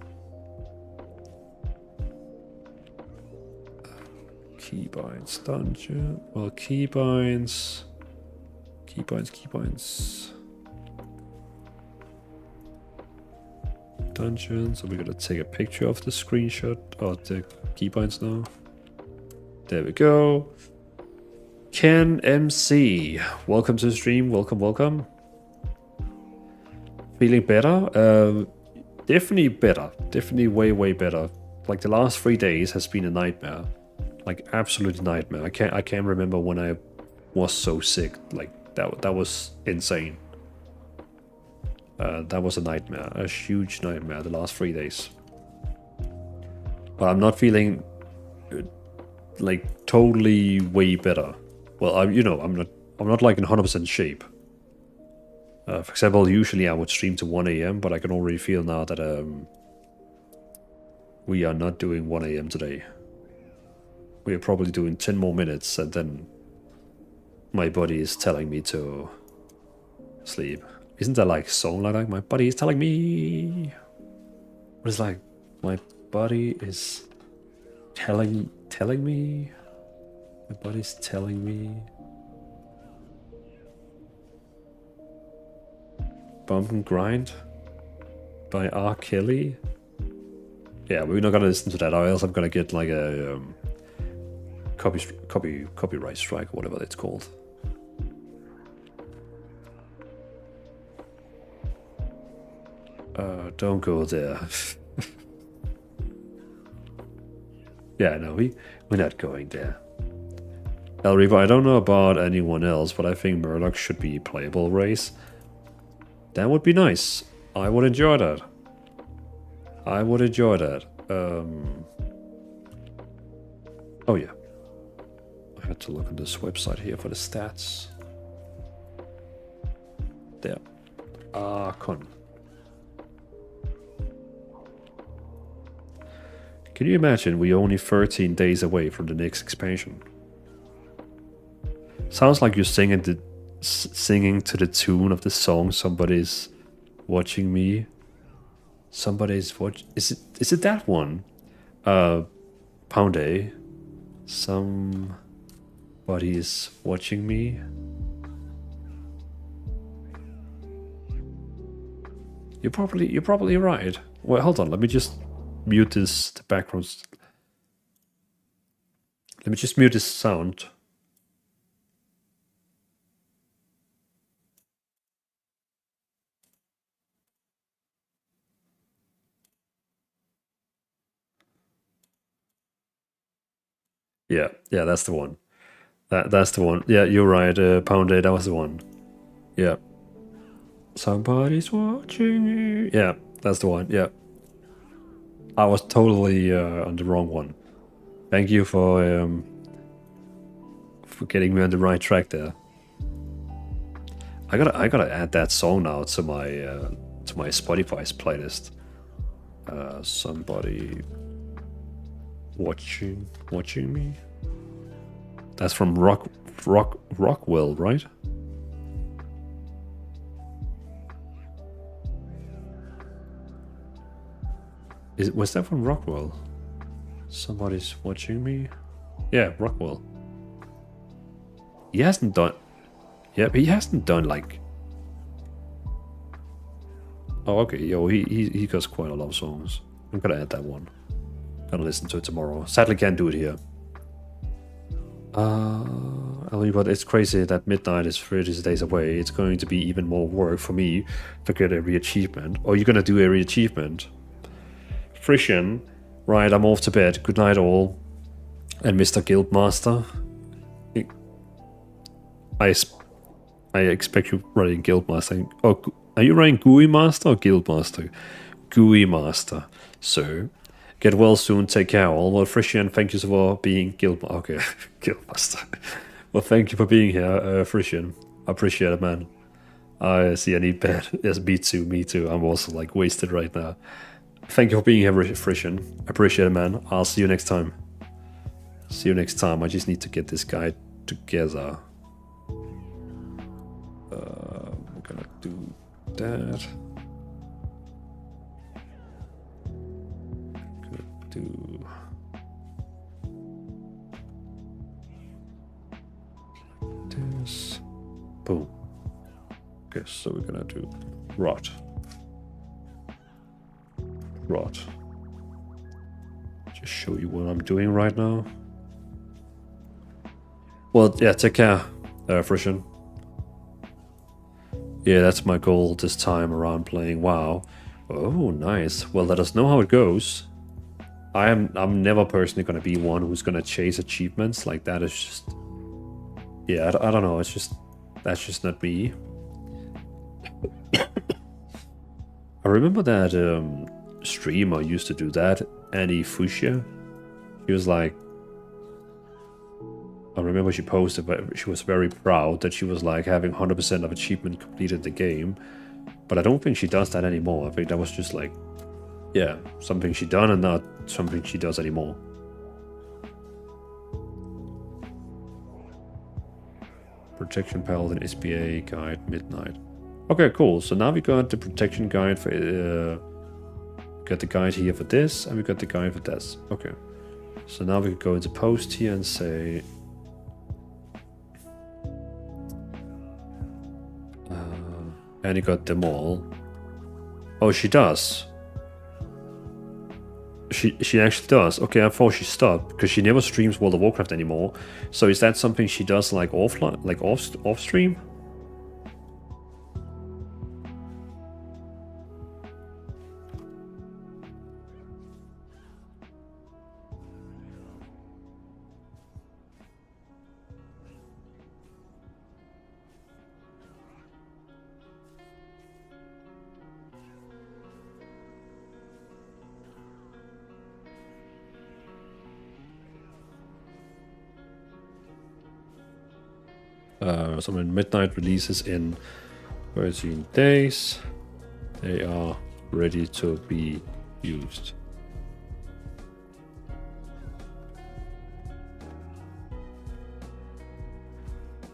Keybinds dungeon. Well, keybinds. Dungeon. So we're gonna take a picture of the screenshot of the keybinds now. There we go. Ken MC, welcome to the stream. Welcome. Feeling better? Definitely better. Definitely way better. Like the last 3 days has been a nightmare. Like absolute nightmare. I can't remember when I was so sick. Like that was insane. That was a nightmare, a huge nightmare the last 3 days. But I'm not feeling like totally way better. Well, I'm not like in 100% shape. For example, usually I would stream to 1 AM, but I can already feel now that we are not doing 1 AM today. We are probably doing 10 more minutes, and then my body is telling me to sleep. Isn't that like a song like that? My body is telling me. What is like? My body is telling me. My body's telling me. Bump and Grind by R. Kelly. Yeah, we're not gonna listen to that, or else I'm gonna get like a copyright strike or whatever it's called. Don't go there. Yeah, no, we're not going there. El Reaper, I don't know about anyone else, but I think Murloc should be a playable race. That would be nice. I would enjoy that. Oh yeah. I had to look on this website here for the stats. There. Archon. Can you imagine we're only 13 days away from the next expansion? Sounds like you're singing to the tune of the song Somebody's Watching Me. Somebody's watch. Is it that one? Pound A. Somebody's watching me. You're probably right. Well, hold on. Let me just mute the background. Let me just mute this sound. Yeah, that's the one. That's the one. Yeah, you're right. Pound A, that was the one. Yeah. Somebody's watching you. Yeah, that's the one. Yeah. I was totally on the wrong one. Thank you for getting me on the right track there. I gotta add that song now to my Spotify's playlist. Somebody watching me. That's from Rockwell, right? Was that from Rockwell? Somebody's watching me. Yeah, Rockwell. He hasn't done. Yeah, he hasn't done like. Oh, okay. Yo, he does quite a lot of songs. I'm gonna add that one. Gonna listen to it tomorrow. Sadly, can't do it here. But it's crazy that midnight is 30 days away. It's going to be even more work for me to get every achievement. Or you're gonna do every achievement. Frisian, right? I'm off to bed. Good night, all. And Mr. Guildmaster, I expect you running Guildmaster. Oh, are you running GUI Master or Guildmaster? GUI Master. So, get well soon. Take care, all. Well, Frisian, thank you for being Guildmaster. Okay, Guildmaster. Well, thank you for being here, Frisian. I appreciate it, man. I see I need bed. Yes, me too. I'm also like wasted right now. Thank you for being here, Frisian. I appreciate it, man. I'll see you next time. See you next time. I just need to get this guy together. We're gonna do that. Gonna do this. Boom. Okay, so we're gonna do rot. Just show you what I'm doing right now. Well, yeah, take care, Frisian. Yeah, that's my goal this time around playing WoW. Oh, nice. Well, let us know how it goes. I'm never personally gonna be one who's gonna chase achievements. Like that is just, yeah, I don't know. That's just not me. I remember that streamer used to do that, Annie Fuchsia. She was like, I remember she posted, but she was very proud that she was like having 100% of achievement completed in the game. But I don't think she does that anymore. I think that was just like, yeah, something she done and not something she does anymore. Protection Paladin SBA guide midnight. Okay, cool. So now we got the protection guide for got the guide here for this, and we got the guide for this. Okay. So now we can go into post here and say and you got them all. Oh, she does. She actually does. Okay, I thought she stopped because she never streams World of Warcraft anymore. So is that something she does like offline, like off stream? So when midnight releases in 13 days, they are ready to be used.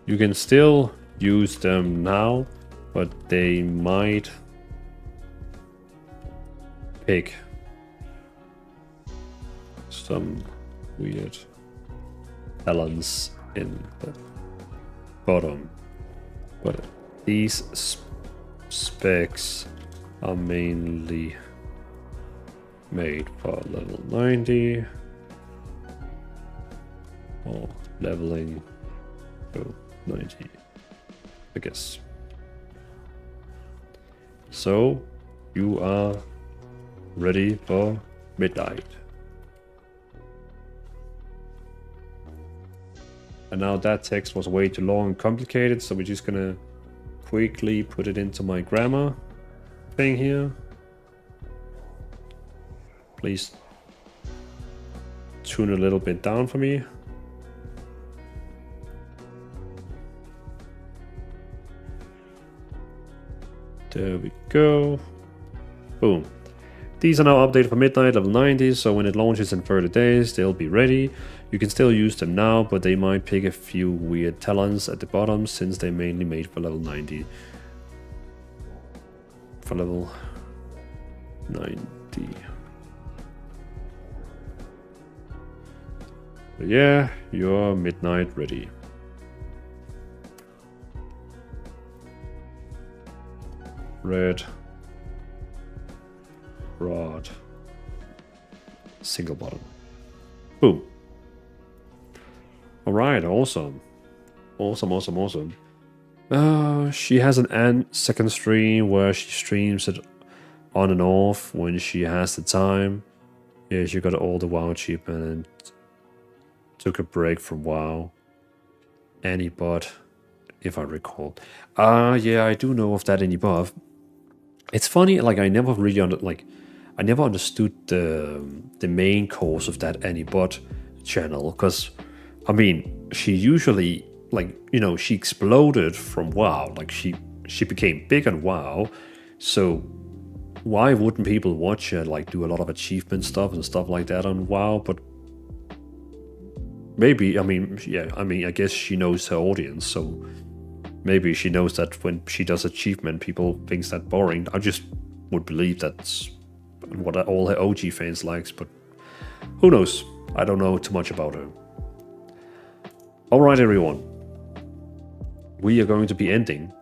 You can still use them now, but they might pick some weird balance in the bottom, but these specs are mainly made for level 90 or leveling to 90, I guess. So you are ready for midnight. And now that text was way too long and complicated, so we're just gonna quickly put it into my grammar thing here. Please tune a little bit down for me. There we go. Boom. These are now updated for midnight, level 90, so when it launches in 30 days, they'll be ready. You can still use them now, but they might pick a few weird talents at the bottom, since they're mainly made for level 90. For level 90. But yeah, you're midnight ready. Red. Rod. Single bottom. Boom. Alright, awesome. Awesome. She has an second stream where she streams it on and off when she has the time. Yeah, she got all the WoW achievement and took a break from WoW. Anybot, if I recall. Yeah, I do know of that Anybot. It's funny, like I never really I never understood the main cause of that Anybot channel, because I mean, she usually, like, you know, she exploded from WoW, like she became big on WoW, so why wouldn't people watch her, like, do a lot of achievement stuff and stuff like that on WoW? But maybe, I mean, yeah, I mean, I guess she knows her audience, so maybe she knows that when she does achievement, people think that boring. I just would believe that's what all her OG fans likes, but who knows? I don't know too much about her. Alright everyone, we are going to be ending.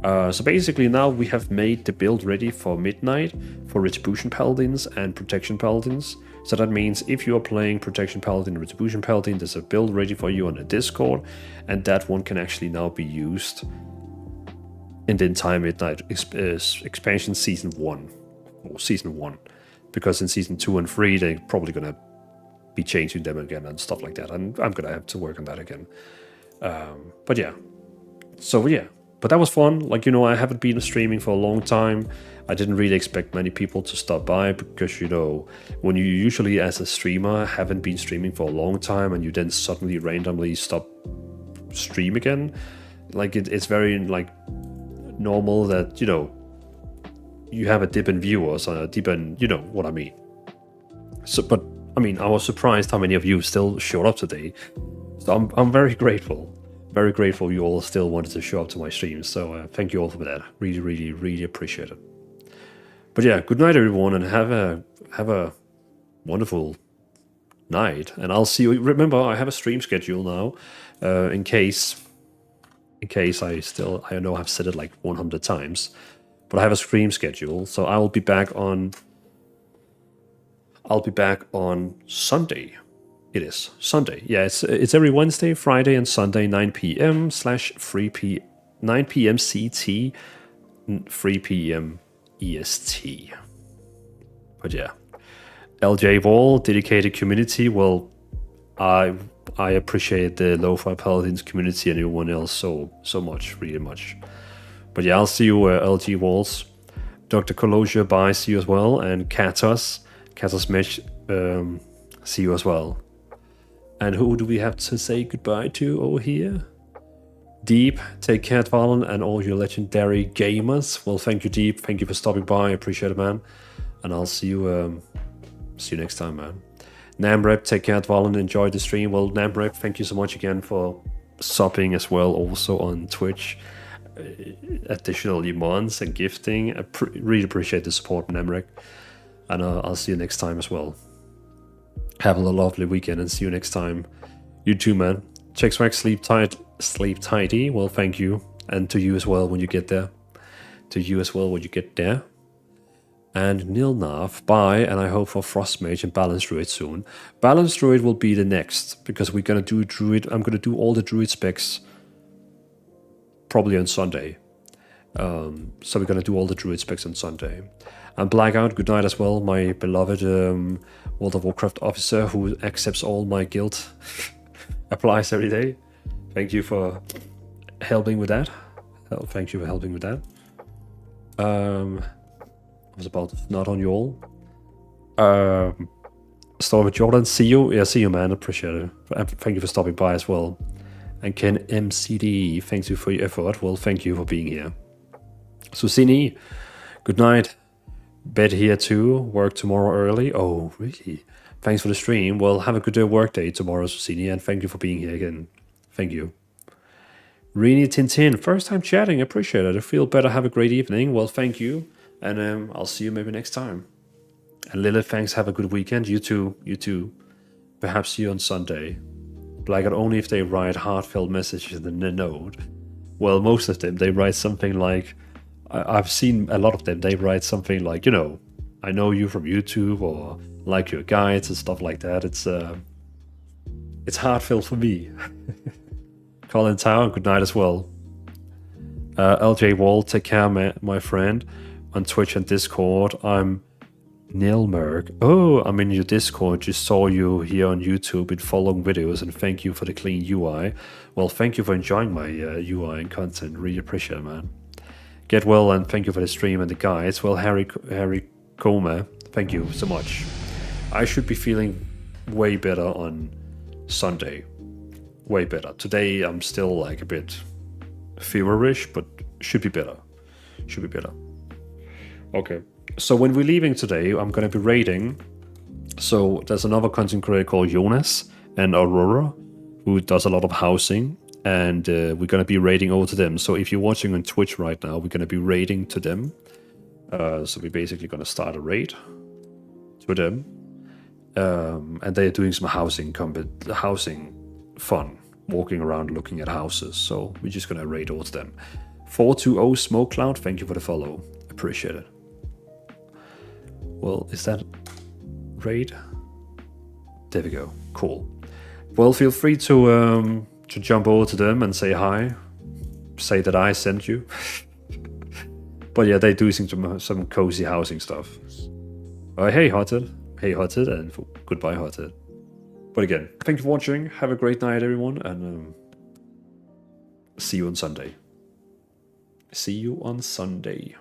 So basically now we have made the build ready for midnight for Retribution Paladins and Protection Paladins. So that means if you are playing Protection Paladin and Retribution Paladin, there's a build ready for you on the Discord, and that one can actually now be used in the entire Midnight expansion Season 1. Or Season 1. Because in Season 2 and 3, they're probably going to be changing them again and stuff like that. And I'm going to have to work on that again. But yeah. So yeah. But that was fun. Like, you know, I haven't been streaming for a long time. I didn't really expect many people to stop by because, you know, when you usually as a streamer haven't been streaming for a long time and you then suddenly randomly stop stream again, like it's very like normal that, you know, you have a dip in viewers or a dip in, you know what I mean. So, but I mean, I was surprised how many of you still showed up today. So I'm very grateful. Very grateful you all still wanted to show up to my streams. So thank you all for that. Really appreciate it. But yeah, good night everyone, and have a wonderful night. And I'll see you. Remember, I have a stream schedule now, in case I know I've said it like 100 times, but I have a stream schedule. So I'll be back on Sunday. It is Sunday. Yeah, it's every Wednesday, Friday, and Sunday, 9 p.m. / 9 p.m. CT, 3 p.m. EST. But yeah, LJ Wall, dedicated community. Well, I appreciate the Lo-Fi Paladins community and everyone else so much, really much. But yeah, I'll see you, LG Walls. Dr. Colossia, bye, see you as well. And Katos Mesh, see you as well. And who do we have to say goodbye to over here? Deep, take care, Dvalin, and all your legendary gamers. Well, thank you, Deep. Thank you for stopping by. I appreciate it, man. And I'll see you next time, man. Namrep, take care, Dvalin. Enjoy the stream. Well, Namrep, thank you so much again for subbing as well, also on Twitch. Additional months and gifting. I really appreciate the support, Namrep. And I'll see you next time as well. Have a lovely weekend and see you next time. You too, man. Check swag, sleep tidy. Well, thank you. And to you as well when you get there. And Nilnav, bye. And I hope for Frostmage and Balance Druid soon. Balance Druid will be the next, because we're going to do Druid. I'm going to do all the Druid specs probably on Sunday. So we're going to do all the Druid specs on Sunday. And Blackout, good night as well, my beloved World of Warcraft officer who accepts all my guilt applies every day. Thank you for helping with that. I was about to nod on you all. Start with Jordan. See you. Yeah, see you, man. Appreciate it. And thank you for stopping by as well. And Ken MCD, thanks you for your effort. Well, thank you for being here. Susini, good night. Bed here too. Work tomorrow early. Oh, really? Thanks for the stream. Well, have a good work day tomorrow, Susini, and thank you for being here again. Thank you. Rini Tintin, first time chatting. Appreciate it. I feel better. Have a great evening. Well, thank you, and I'll see you maybe next time. And Lilith, thanks. Have a good weekend. You too. You too. Perhaps see you on Sunday. Blackguard only if they write heartfelt messages in the note. Well, most of them, they write something like, I've seen a lot of them, they write something like, I know you from YouTube, or like your guides and stuff like that. It's heartfelt for me. Colin Tower, good night as well. LJ Wall, take care, my friend. On Twitch and Discord, I'm Nilmerg. Oh, I'm in your Discord. Just saw you here on YouTube in following videos, and thank you for the clean UI. Well, thank you for enjoying my UI and content. Really appreciate it, man. Get well, and thank you for the stream and the guides. Well, Harry Coma, thank you so much. I should be feeling way better on Sunday. Way better. Today I'm still like a bit feverish, but should be better. Should be better. Okay. So when we're leaving today, I'm going to be raiding. So there's another content creator called Jonas and Aurora, who does a lot of housing. And we're going to be raiding over to them. So if you're watching on Twitch right now, we're going to be raiding to them. So we're basically going to start a raid to them. And they're doing some housing fun, walking around looking at houses. So we're just going to raid over to them. 420 Smoke Cloud, thank you for the follow. Appreciate it. Well, is that raid? There we go. Cool. Well, feel free to jump over to them and say hi. Say that I sent you. But yeah, they do some cozy housing stuff. Hey, Hotted. Hey, Hotted, and goodbye, Hotted. But again, thank you for watching. Have a great night, everyone, and see you on Sunday. See you on Sunday.